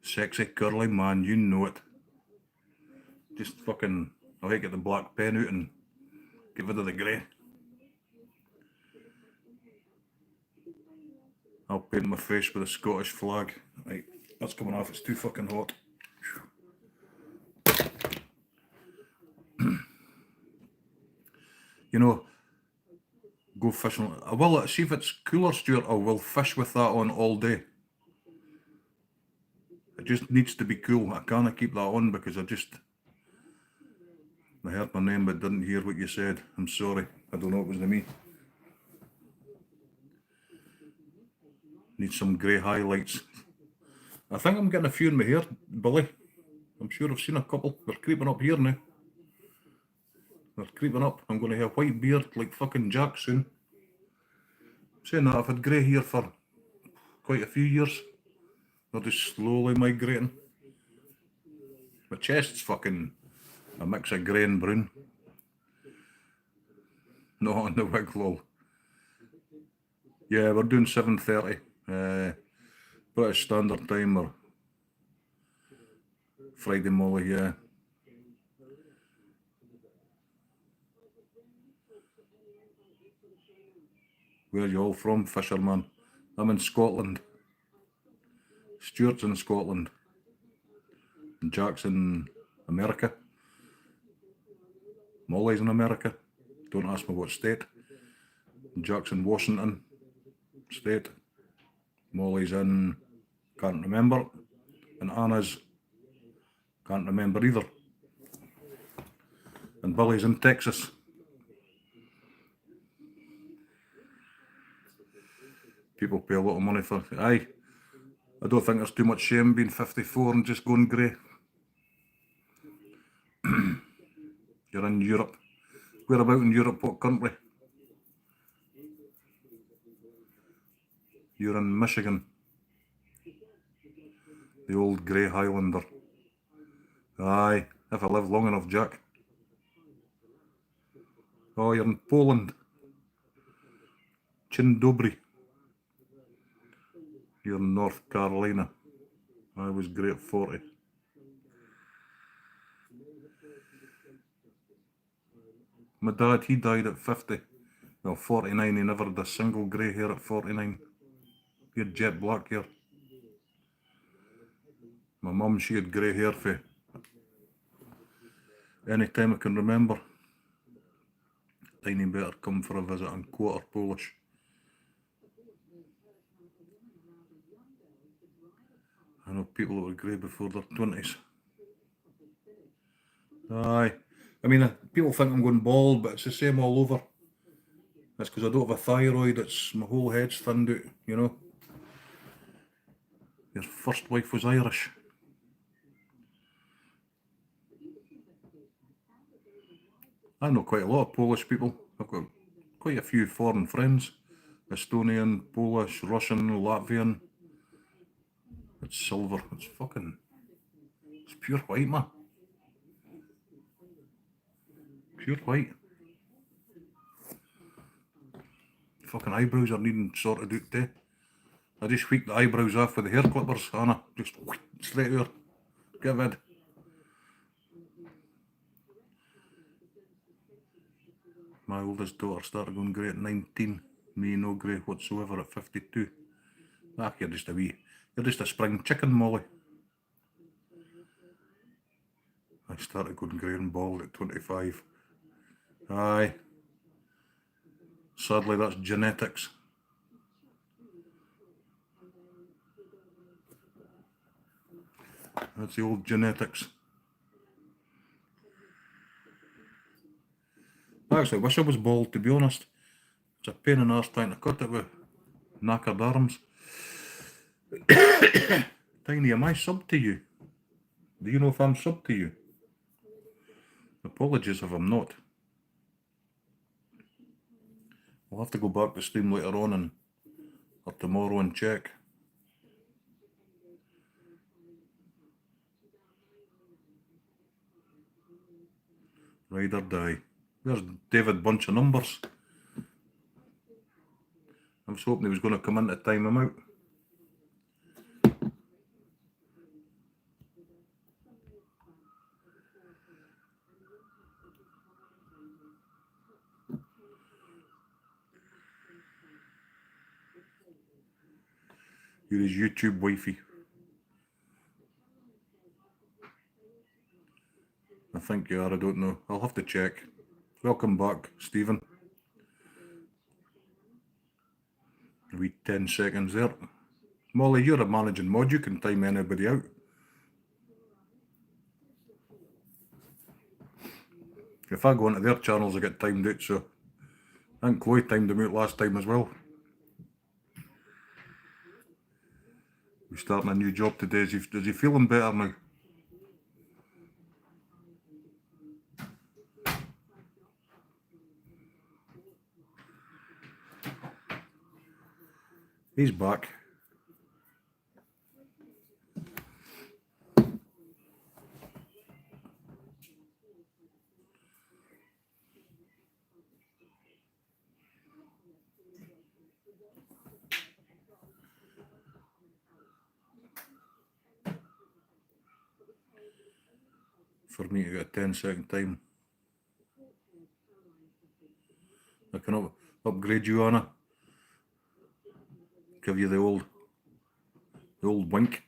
Sexy curly man, you know it. Just fucking, I'll get the black pen out and get rid of the grey. I'll paint my face with a Scottish flag. Right, that's coming off, it's too fucking hot. You know, go fishing. I will, see if it's cooler, Stuart, I will fish with that on all day. It just needs to be cool. I can't keep that on because I heard my name but didn't hear what you said. I'm sorry. I don't know it was to me. Need some grey highlights. I think I'm getting a few in my hair, Billy. I'm sure I've seen a couple. They're creeping up here now. They're creeping up. I'm going to have a white beard like fucking Jack soon. Saying that, I've had grey hair for quite a few years. They're just slowly migrating. My chest's fucking a mix of grey and brown. Not on the wig, lol. Yeah, we're doing 7:30. British Standard Time or Friday Molly, yeah. Where you all from, fisherman? I'm in Scotland. Stuart's in Scotland. And Jack's in America. Molly's in America. Don't ask me what state. Jack's in Washington State. Molly's in, can't remember. And Anna's, can't remember either. And Billy's in Texas. People pay a lot of money for, aye. I don't think there's too much shame being 54 and just going grey. You're in Europe. Where about in Europe? What country? You're in Michigan. The old grey Highlander. Aye, if I live long enough, Jack. Oh, you're in Poland. Dzień dobry. You're in North Carolina. I was grey at 40. My dad, he died at 50. Well, 49, he never had a single grey hair at 49. He had jet black hair. My mum, she had grey hair for any time I can remember. Tiny better come for a visit, I'm quarter Polish. I know people that were grey before their 20s. Aye. I mean, people think I'm going bald, but it's the same all over. That's because I don't have a thyroid, it's my whole head's thinned out, you know. Your first wife was Irish. I know quite a lot of Polish people. I've got quite a few foreign friends. Estonian, Polish, Russian, Latvian. It's silver. It's fucking... It's pure white, man. Pure white. Fucking eyebrows are needing sorted out too. I just tweaked the eyebrows off with the hair clippers, Anna. Just straight out. Get rid. My oldest daughter started going grey at 19. Me no grey whatsoever at 52. Ah, you're just a spring chicken, Molly. I started going grey and bald at 25. Aye. Sadly, that's genetics. That's the old genetics. I actually wish I was bald, to be honest. It's a pain in the arse trying to cut it with knackered arms. Tiny, am I sub to you? Do you know if I'm sub to you? Apologies if I'm not. I'll have to go back to stream later on and or tomorrow and check. Ride or die. There's David Bunch of numbers. I was hoping he was going to come in to time him out. You're his YouTube wifey. I think you are, I don't know. I'll have to check. Welcome back, Stephen. A wee 10 seconds there. Molly, you're a managing mod, you can time anybody out. If I go into their channels, I get timed out, so I think Chloe timed them out last time as well. We're starting a new job today. Is he feeling better now? He's back. For me to get a 10-second time. I can upgrade you, Anna. Give you the old wink.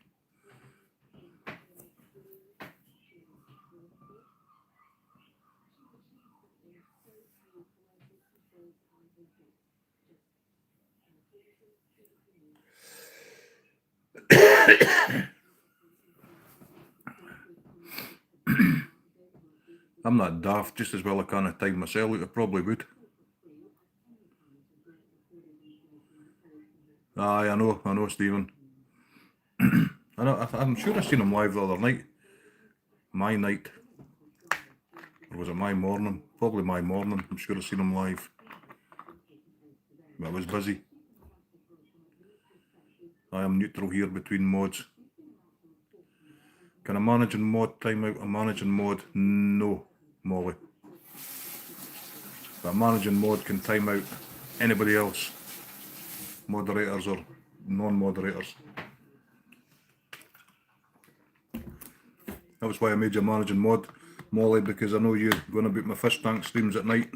I'm not daft, just as well I can't time myself out, I probably would. Aye, I know, Stephen. I'm sure I seen him live the other night. My night. Or was it my morning? Probably my morning. I'm sure I seen him live. But I was busy. I am neutral here between mods. Can a managing mod time out a managing mod? No, Molly. But a managing mod can time out anybody else. Moderators or non-moderators. That was why I made you managing mod, Molly, because I know you're going about my fish tank streams at night.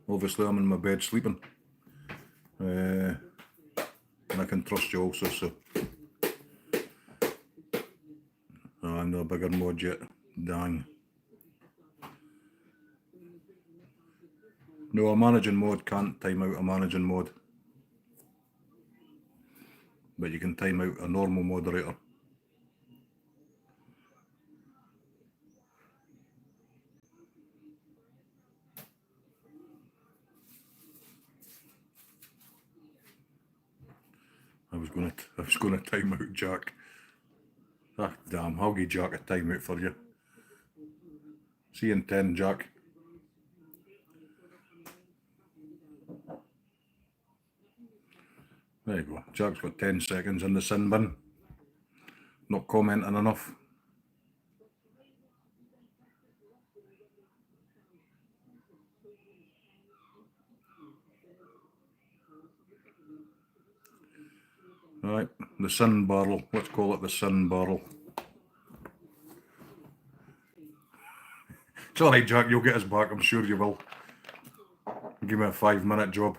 Obviously I'm in my bed sleeping. And I can trust you also, so. Oh, I'm no a bigger mod yet. Dang. No, a managing mod can't time out a managing mod. But you can time out a normal moderator. I was gonna time out Jack. Ah, damn, I'll give Jack a timeout for you. See you in 10, Jack. There you go. Jack's got 10 seconds in the sin bin. Not commenting enough. Right, the sin barrel. Let's call it the sin barrel. It's alright, Jack, you'll get us back, I'm sure you will. Give me a 5-minute job.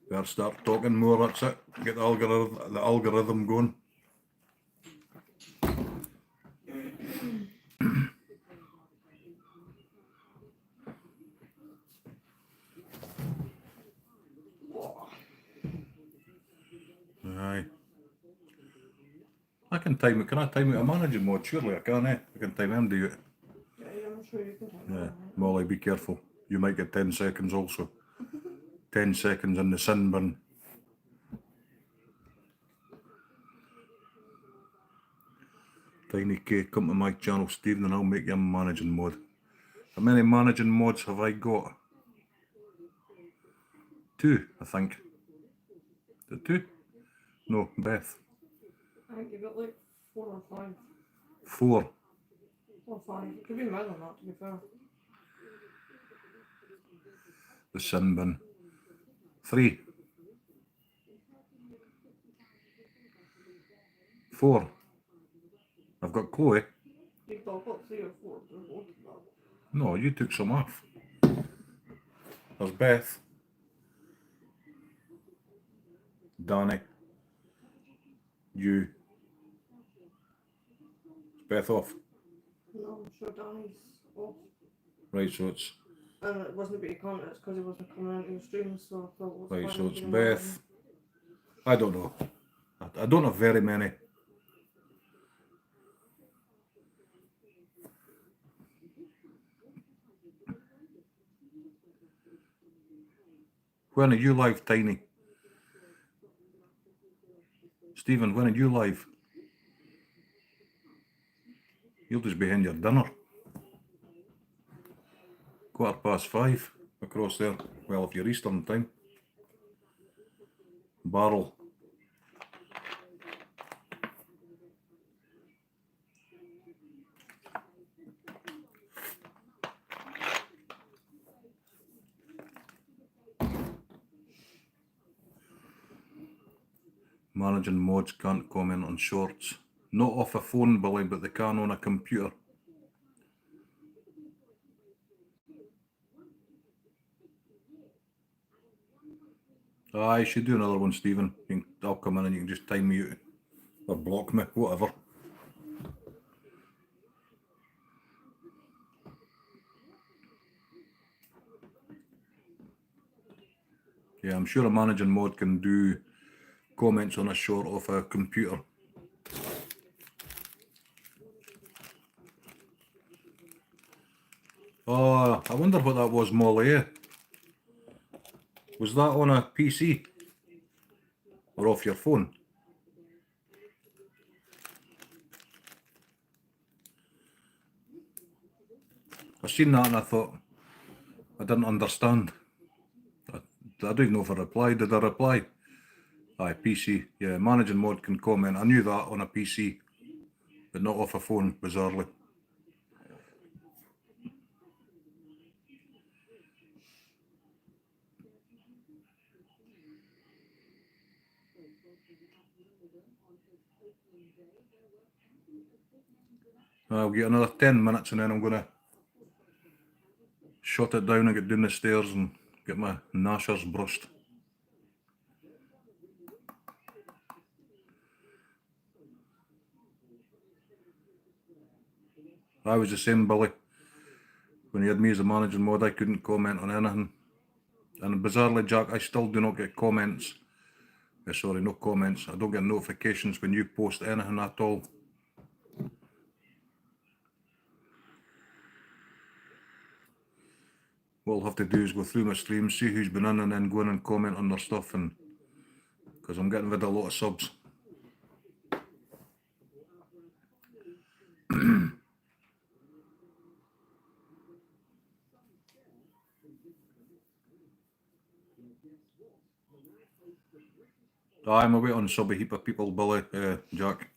Better start talking more, that's it. Get the algorithm going. Aye. I can time it. Can I time it a managing mode? Surely I can, eh? I can time him do it. Yeah, I'm sure you can. Yeah, Molly, be careful. You might get 10 seconds also. 10 seconds in the sin bin. Tiny K, come to my channel, Stephen, and I'll make you a managing mode. How many managing mods have I got? 2, I think. Is it 2? No, Beth. I think you got like 4 or 5. 4. 4 or 5. It could be more than that, to be fair. The sin bin. 3. 4. I've got Chloe. You've got 3 or 4. There's loads of that. No, you took some off. There's Beth. Danny. You. Is Beth off? No, I'm sure Danny's off. Right, so it's And it wasn't about your content, it's because he wasn't coming into your stream, so I thought it was right, fine so if it's you didn't want Beth. I don't know. I don't have very many. When are you live, Tiny? Stephen, when are you live? You'll just be having your dinner. 5:15 across there. Well, if you're Eastern time. Barrel. Managing mods can't comment on shorts. Not off a phone, Billy, but they can on a computer. I should do another one, Stephen. I'll come in and you can just time me out. Or block me, whatever. Yeah, I'm sure a managing mod can do comments on a short off a computer. Oh, I wonder what that was, Molly, eh? Was that on a PC? Or off your phone? I seen that and I thought, I didn't understand. I don't even know if I replied. Did I reply? Aye, PC. Yeah, managing mod can comment. I knew that on a PC, but not off a phone, bizarrely. I'll get another 10 minutes and then I'm going to shut it down and get down the stairs and get my gnashers brushed. I was the same, Billy. When you had me as a managing mod, I couldn't comment on anything. And bizarrely, Jack, I still do not get comments. Sorry, no comments. I don't get notifications when you post anything at all. What I'll have to do is go through my stream, see who's been in, and then go in and comment on their stuff, and because I'm getting rid of a lot of subs. I'm away on sub a heap of people, Billy, Jack.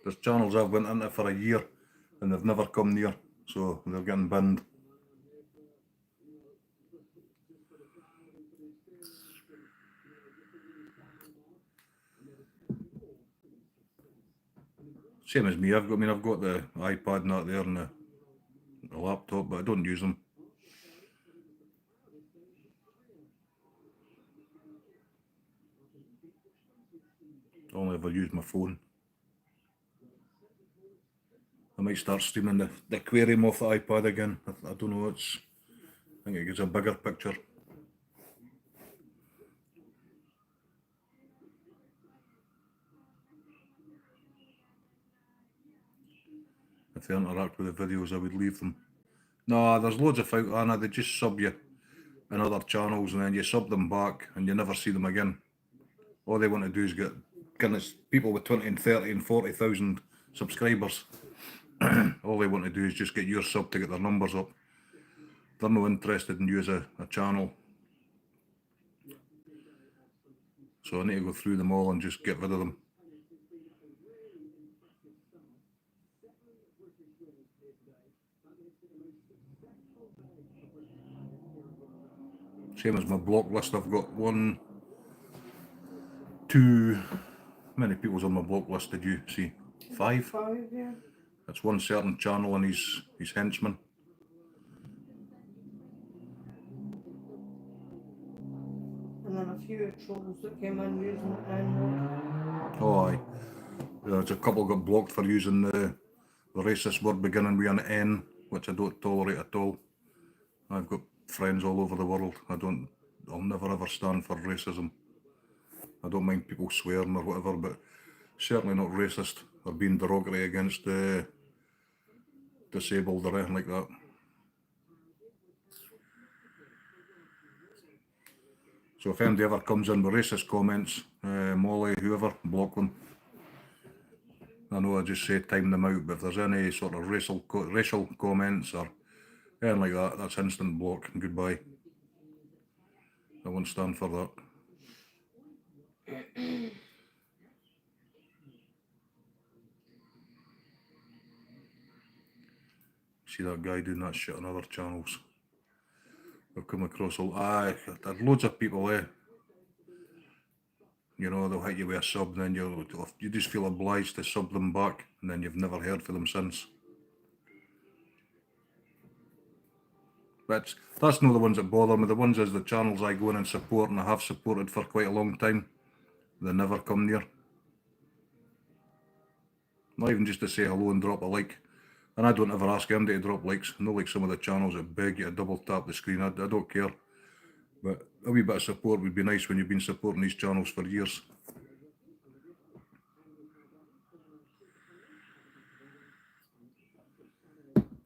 There's channels I've went into for a year and they've never come near, so they're getting binned. Same as me. I've got the iPad and that there and the laptop, but I don't use them. I only ever use my phone. I might start streaming the aquarium off the iPad again. I don't know. I think it gives a bigger picture. If they interact with the videos, I would leave them. No, there's loads of out, Anna. They just sub you in other channels and then you sub them back and you never see them again. All they want to do is get people with 20 and 30 and 40,000 subscribers. all they want to do is just get your sub to get their numbers up. They're not interested in you as a channel. So I need to go through them all and just get rid of them. Same as my block list, I've got 1, 2, how many people's on my block list did you see? 5? 5, yeah. That's one certain channel and his henchmen. And then a few trolls that came in using the N-word. Oh aye. There's a couple got blocked for using the racist word beginning with an N, which I don't tolerate at all. I've got friends all over the world. I'll never ever stand for racism. I don't mind people swearing or whatever, but certainly not racist or being derogatory against the disabled or anything like that. So if anybody ever comes in with racist comments, Molly, whoever, block them. I know I just say time them out, but if there's any sort of racial comments or anything like that, that's instant block and goodbye. I won't stand for that. See that guy doing that shit on other channels. I've come across there's loads of people there. You know, they'll hit you with a sub, and then you just feel obliged to sub them back, and then you've never heard from them since. But that's not the ones that bother me. The ones is the channels I go in and support, and I have supported for quite a long time. They never come near. Not even just to say hello and drop a like. And I don't ever ask anybody to drop likes. Not like some of the channels that beg you to double tap the screen. I don't care. But a wee bit of support would be nice when you've been supporting these channels for years.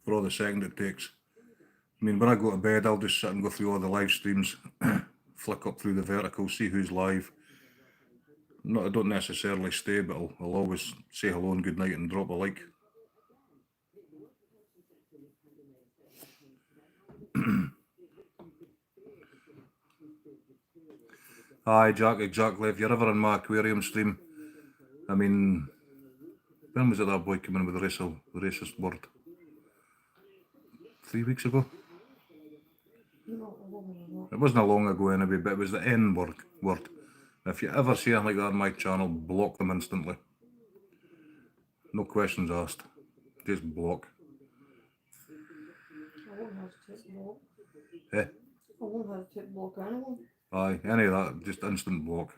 For all the second it takes. I mean, when I go to bed, I'll just sit and go through all the live streams, flick up through the vertical, see who's live. I don't necessarily stay, but I'll always say hello and good night and drop a like. Aye, Jack, exactly. If you're ever on my aquarium stream, I mean, when was it that boy came in with the racist word? 3 weeks ago? It wasn't long ago anyway, but it was the N word. If you ever see anything like that on my channel, block them instantly. No questions asked. Just block. I won't hesitate to block. Eh? I won't hesitate to block anyone. Aye, any of that, just instant block.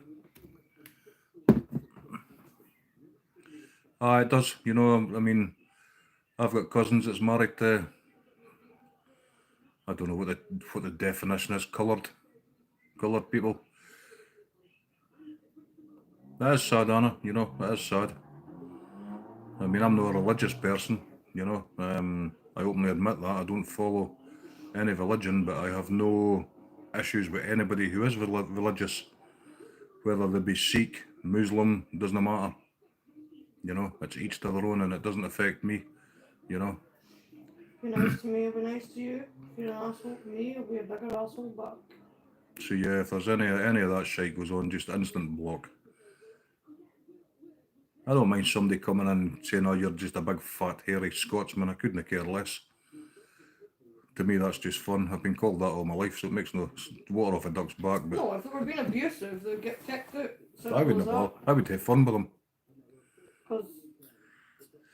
Aye, it does. You know, I mean, I've got cousins that's married to, I don't know what the definition is, coloured people. That is sad, Anna, you know, that is sad. I mean, I'm not a religious person, you know, I openly admit that. I don't follow any religion, but I have no issues with anybody who is religious, whether they be Sikh, Muslim, doesn't matter. You know, it's each to their own, and it doesn't affect me, you know. Be nice to me, I'll be nice to you. If you're an asshole to me, I'll be a bigger asshole back. So yeah, if there's any of that shit goes on, just instant block. I don't mind somebody coming in and saying, oh, you're just a big fat hairy Scotsman. I couldn't care less. To me, that's just fun. I've been called that all my life, so it makes no water off a duck's back. But No, if they were being abusive, they'd get kicked out. Simple I wouldn't as that. I would have fun with them. 'Cause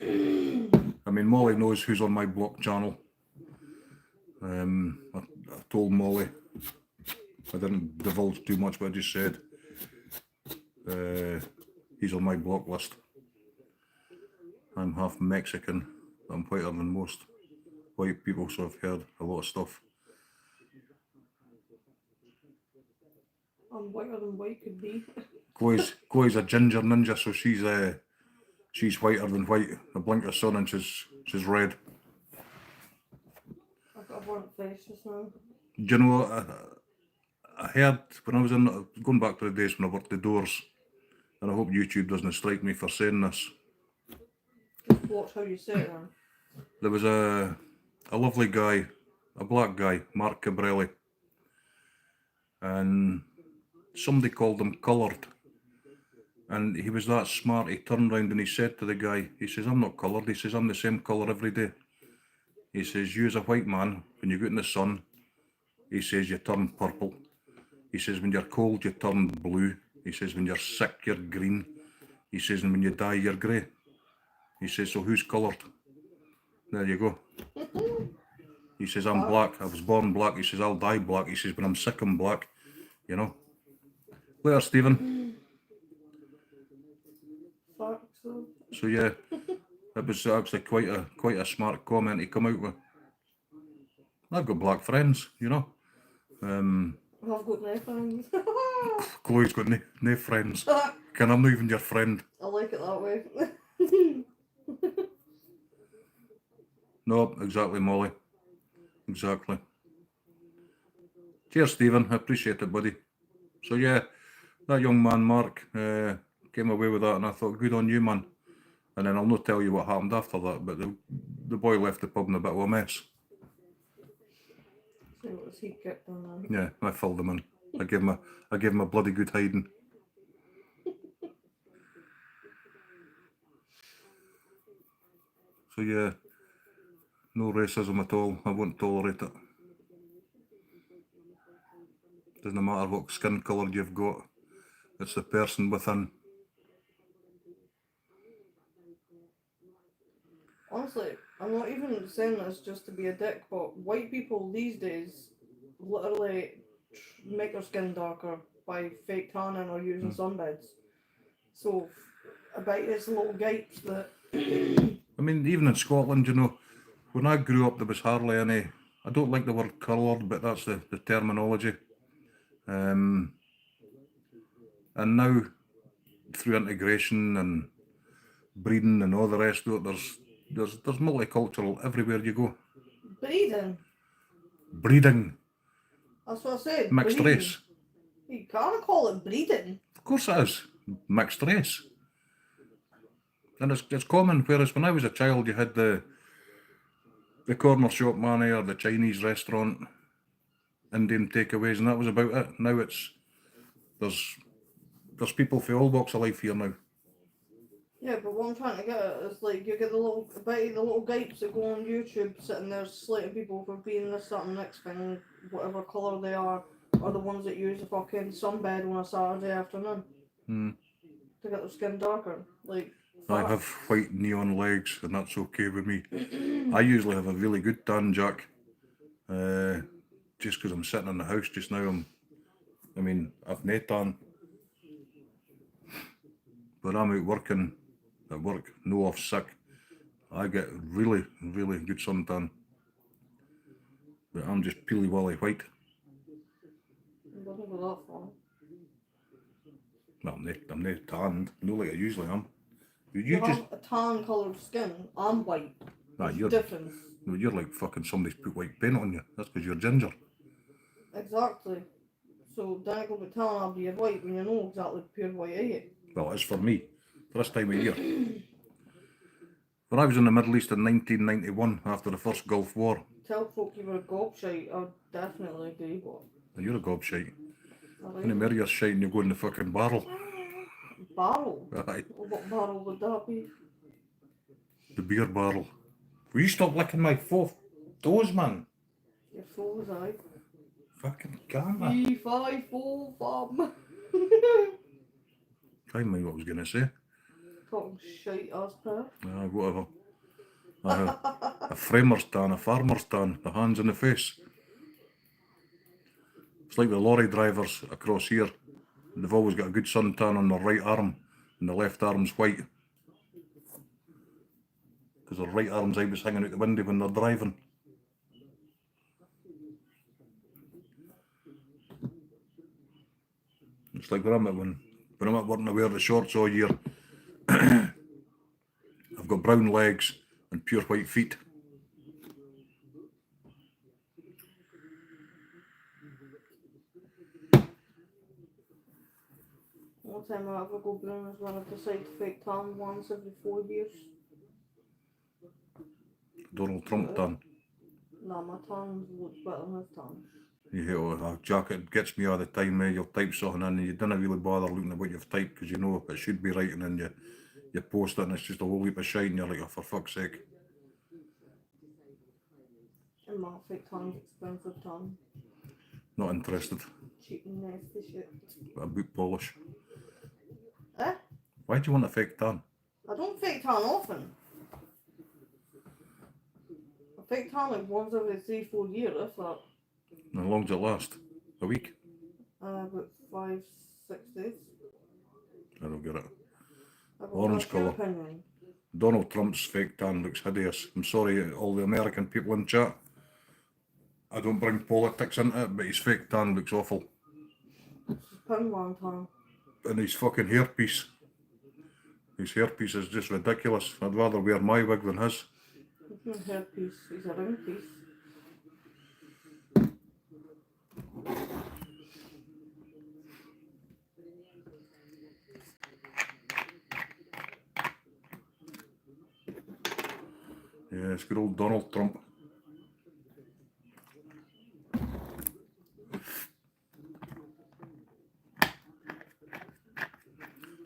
I mean, Molly knows who's on my block channel. I told Molly, I didn't divulge too much, but I just said he's on my block list. I'm half Mexican. I'm whiter than most white people, so I've heard a lot of stuff. I'm whiter than white could be. Chloe's a ginger ninja, so she's whiter than white. A blink of sun and she's red. I've got a burnt face just now. Do you know what? I heard when I was going back to the days when I worked the doors, and I hope YouTube doesn't strike me for saying this. Just watch how you say it then. there was a lovely guy, a black guy, Mark Cabrelli, and somebody called him coloured. And he was that smart, he turned round and he said to the guy, he says, I'm not coloured, he says, I'm the same colour every day. He says, you as a white man, when you go in the sun, he says, you turn purple. He says, when you're cold, you turn blue. He says, when you're sick, you're green. He says, and when you die, you're grey. He says, so who's coloured? There you go. He says, I'm black. I was born black. He says, I'll die black. He says, when I'm sick, I'm black. You know. Later, Stephen. Facts, though. So yeah, it was actually quite a smart comment he come out with. I've got black friends, you know. I've got no friends. Chloe's got no friends. Can I'm not even your friend. I like it that way. No, exactly, Molly. Exactly. Cheers, Stephen. I appreciate it, buddy. So yeah, that young man, Mark, came away with that, and I thought, good on you, man. And then I'll not tell you what happened after that, but the boy left the pub in a bit of a mess. So what was he kept on Yeah, I filled him in. I gave him a bloody good hiding. So yeah, no racism at all. I won't tolerate it. Doesn't matter what skin colour you've got. It's the person within. Honestly, I'm not even saying this just to be a dick, but white people these days literally make their skin darker by fake tanning or using sunbeds. So I bet it's little gapes that. I mean, even in Scotland, you know, when I grew up, there was hardly any. I don't like the word coloured, but that's the terminology. And now, through integration and breeding and all the rest of it, there's multicultural everywhere you go. Breeding. Breeding, That's what I said. mixed breeding. race. You can't call it breeding. Of course it is. Mixed race. And it's common, whereas when I was a child, you had the corner shop manager, the Chinese restaurant, Indian takeaways, and that was about it. Now there's people for all walks of life here now. Yeah, but what I'm trying to get at is like you get the little gapes that go on YouTube sitting there slating people for being this, that, and next thing, whatever colour they are the ones that use a fucking sunbed on a Saturday afternoon to get their skin darker. Like, I have white neon legs, and that's okay with me. I usually have a really good tan, Jack. Just because I'm sitting in the house just now, I've no tan. But I'm out working, at work, no off sick. I get really, really good suntan. But I'm just peely wally white. It doesn't go that far. Well, I'm not tanned, not like I usually am. You have a tan coloured skin. I'm white. Nah, There's a difference. You're like fucking somebody's put white paint on you. That's because you're ginger. Exactly. So then I go to telling I'll be white when you know exactly pure white are you? Well, it's for me. For this time of year. When I was in the Middle East in 1991, after the first Gulf War. Tell folk you were a gobshite, I would definitely agree, but... You're a gobshite. Right. When you marry your shite and you go in the fucking barrel. Barrel? Aye. What barrel would that be? The beer barrel. Will you stop licking my toes, man? Your foes, aye. Fucking camera. 3, 5, 4, 5. Can't mind what I was going to say. Talking shite ass per. Whatever. A framer's tan, a farmer's tan, the hands in the face. It's like the lorry drivers across here. They've always got a good suntan on their right arm and the left arm's white. Because their right arm's always hanging out the window when they're driving. It's like where I'm at when I'm at work and I wear the shorts all year. I've got brown legs and pure white feet. One time I ever go brown is when I decide to fake tan once every 4 years. Donald Trump tan. Nah, my tan looks better than his tan. You hit Jack, it gets me all the time, you'll type something in and you don't really bother looking at what you've typed because you know it should be right, and then you post it and it's just a whole heap of shite and you're like, oh, for fuck's sake. And my fake tan's expensive tan. Not interested. Cheap and nasty shit. A boot polish. Eh? Why do you want a fake tan? I don't fake tan often. I fake tan like once every 3-4 years, if that. And how long does it last? A week? About 5-6 days. I don't get it. I've got Orange my colour. opinion. Donald Trump's fake tan looks hideous. I'm sorry, all the American people in chat. I don't bring politics into it, but his fake tan looks awful. Poundland tan. And his fucking hairpiece. His hairpiece is just ridiculous. I'd rather wear my wig than his. He's no hairpiece, he's a ring piece. Yeah, it's good old Donald Trump.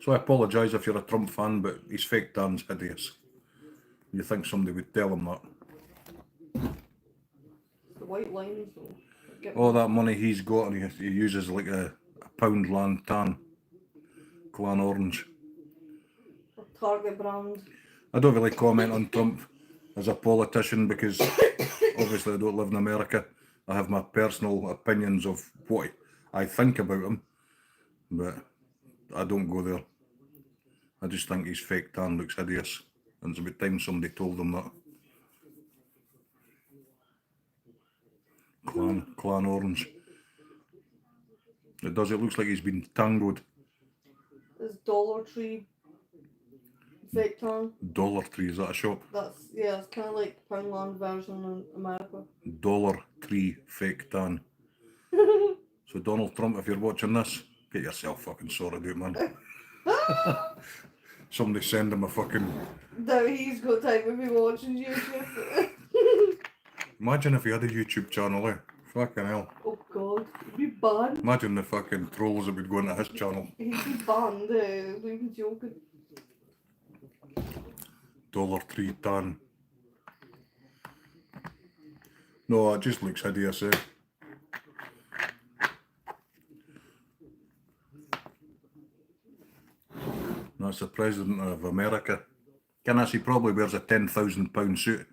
So I apologise if you're a Trump fan, but his fake tan's hideous. You think somebody would tell him that? The white lines though. Get All that money he's got, and he uses like a Poundland tan. Clan Orange. Target brand. I don't really comment on Trump as a politician because obviously I don't live in America. I have my personal opinions of what I think about him, but I don't go there. I just think his fake tan looks hideous, and it's about time somebody told him that. Clan Orange. It does, it looks like he's been tangoed. This Dollar Tree fake tan. Dollar Tree, is that a shop? That's, yeah, it's kind of like Poundland version in America. Dollar Tree fake tan. So Donald Trump, if you're watching this, get yourself fucking sorted out, man. Somebody send him a fucking... Now he's got time to be watching YouTube. Imagine if he had a YouTube channel, eh? Fucking hell. Oh god, he'd be banned. Imagine the fucking trolls that would go into his channel. He'd be banned, I'm even joking. Dollar Tree tan. No, it just looks hideous, eh? That's the President of America. Can I see probably wears a £10,000 suit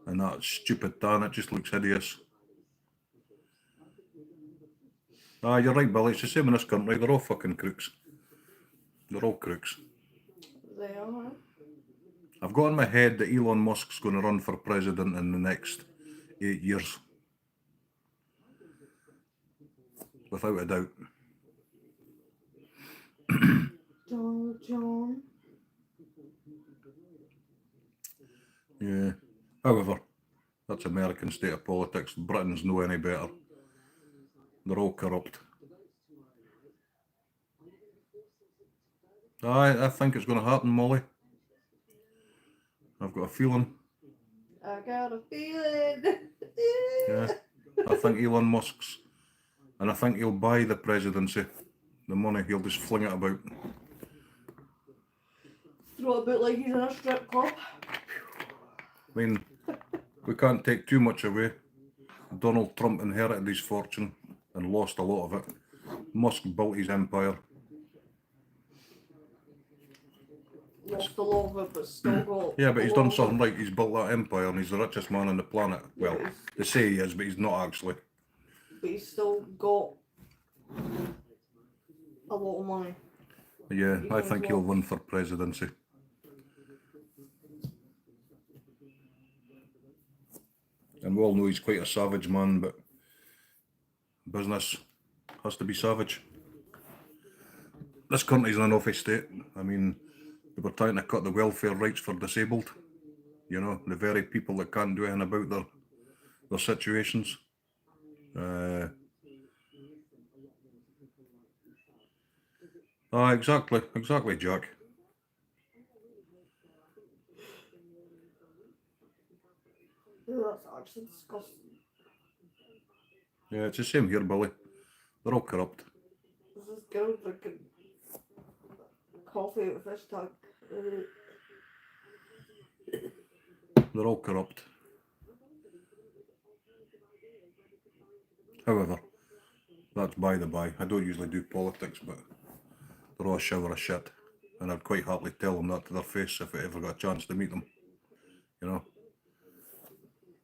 and that stupid tan, it just looks hideous. Ah, you're right, Billy, it's the same in this country, they're all fucking crooks. They're all crooks. They are. I've got in my head that Elon Musk's going to run for president in the next 8 years. Without a doubt. John. Yeah. However, that's American state of politics. Britain's no any better. They're all corrupt. I think it's going to happen, Molly. I've got a feeling. I got a feeling. Yeah. I think Elon Musk's. And I think he'll buy the presidency. The money, he'll just fling it about. Throw it about like he's in a strip club. I mean, we can't take too much away. Donald Trump inherited his fortune and lost a lot of it. Musk built his empire. Lost a lot of it, but still got. Yeah, but he's a done lot of something it. right. He's built that empire and he's the richest man on the planet. Well, they say he is, but he's not actually. But he's still got a lot of money. Yeah, I think he'll win for presidency. And we all know he's quite a savage man, but business has to be savage. This country's in an awful state. I mean, they were trying to cut the welfare rights for disabled. You know, the very people that can't do anything about their situations. Exactly, Jack. It's disgusting. Yeah, it's the same here, Billy. They're all corrupt. There's this girl drinking coffee out of a fish tank. They're all corrupt. However, that's by the by. I don't usually do politics, but they're all a shower of shit. And I'd quite happily tell them that to their face if I ever got a chance to meet them. You know?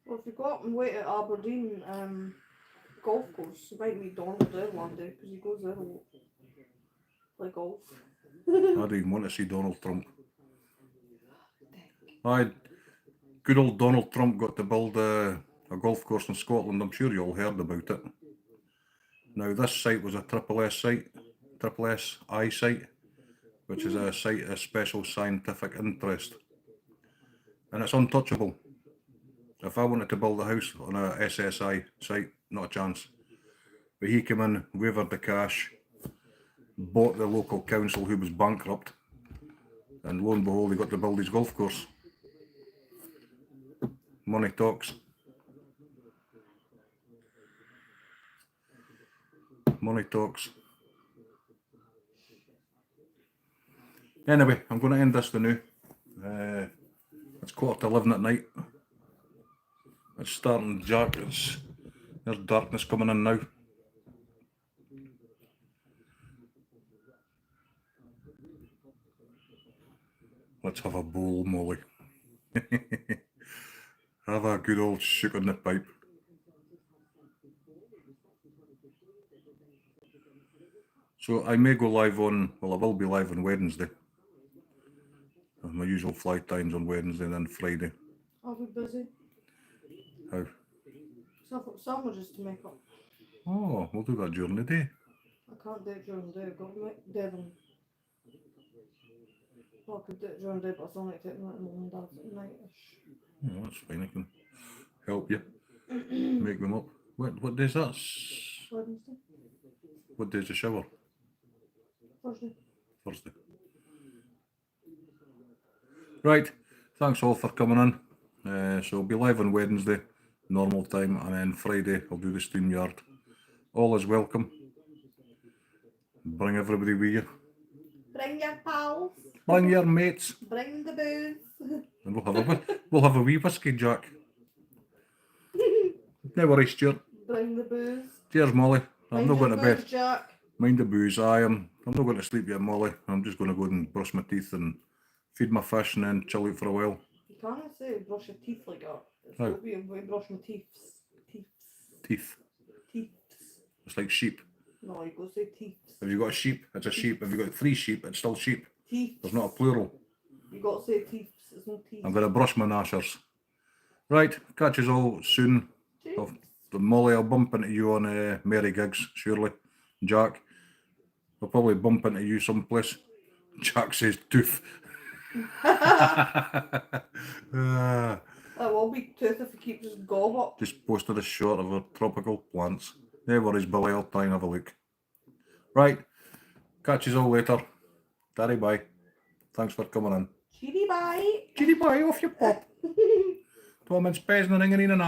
Well, if you go up and wait at Aberdeen golf course, you might meet Donald there one day because he goes there a lot. Play golf. I don't even want to see Donald Trump. Good old Donald Trump got to build a golf course in Scotland. I'm sure you all heard about it. Now, this site was a Triple SI site, which is a site of special scientific interest. And it's untouchable. If I wanted to build a house on a SSI site, not a chance. But he came in, wavered the cash, bought the local council who was bankrupt, and lo and behold, he got to build his golf course. Money talks. Money talks. Anyway, I'm going to end this for now. It's 11:15 at night. It's starting dark. There's darkness coming in now. Let's have a bowl, Molly. Have a good old shook on the pipe. So I may go live on, well, I will be live on Wednesday. My usual flight times on Wednesday and then Friday. I'll be busy. How? So I've got sandwiches to make up. Oh, we'll do that during the day. I can't do it during the day. I've got to make Devon. Well, I could do it during the day, but I still need to take them out to mum and dad's at night-ish. Oh, that's fine. I can help you make them up. What day's that? Wednesday. What day's the shower? Thursday. Thursday. Right. Thanks all for coming in. So I'll be live on Wednesday, normal time, and then Friday I'll do the StreamYard. All is welcome. Bring everybody with you. Bring your pals. Bring your mates. Bring the booze. And we'll have a wee whiskey, Jack. No worries, Stuart. Bring the booze. Cheers, Molly. I'm not going to bed. Booze, Jack. Mind the booze. I'm not going to sleep yet, Molly. I'm just going to go and brush my teeth and feed my fish and then chill out for a while. You can't say brush your teeth like that. It's How? got to be a way brush my teeth. Teeth. Teeth. It's like sheep. No, you go say teeth. If you've got a sheep, it's a sheep. If you've got 3 sheep, it's still sheep. Teeth. There's not a plural. You got to say teeth. It's no teeth. I'm going to brush my gnashers. Right, catch us all soon. Teeth. Molly, I'll bump into you on Merry Gigs, surely. Jack, I'll probably bump into you someplace. Jack says tooth. That will be tooth if you keep just gob up. Just posted a shot of our tropical plants. No worries, Billy, I'll try and have a look. Right, catch us all later. Daddy, bye. Thanks for coming in. Cheery bye. Cheery bye, off you pop. Tom and Spez, no ringing in and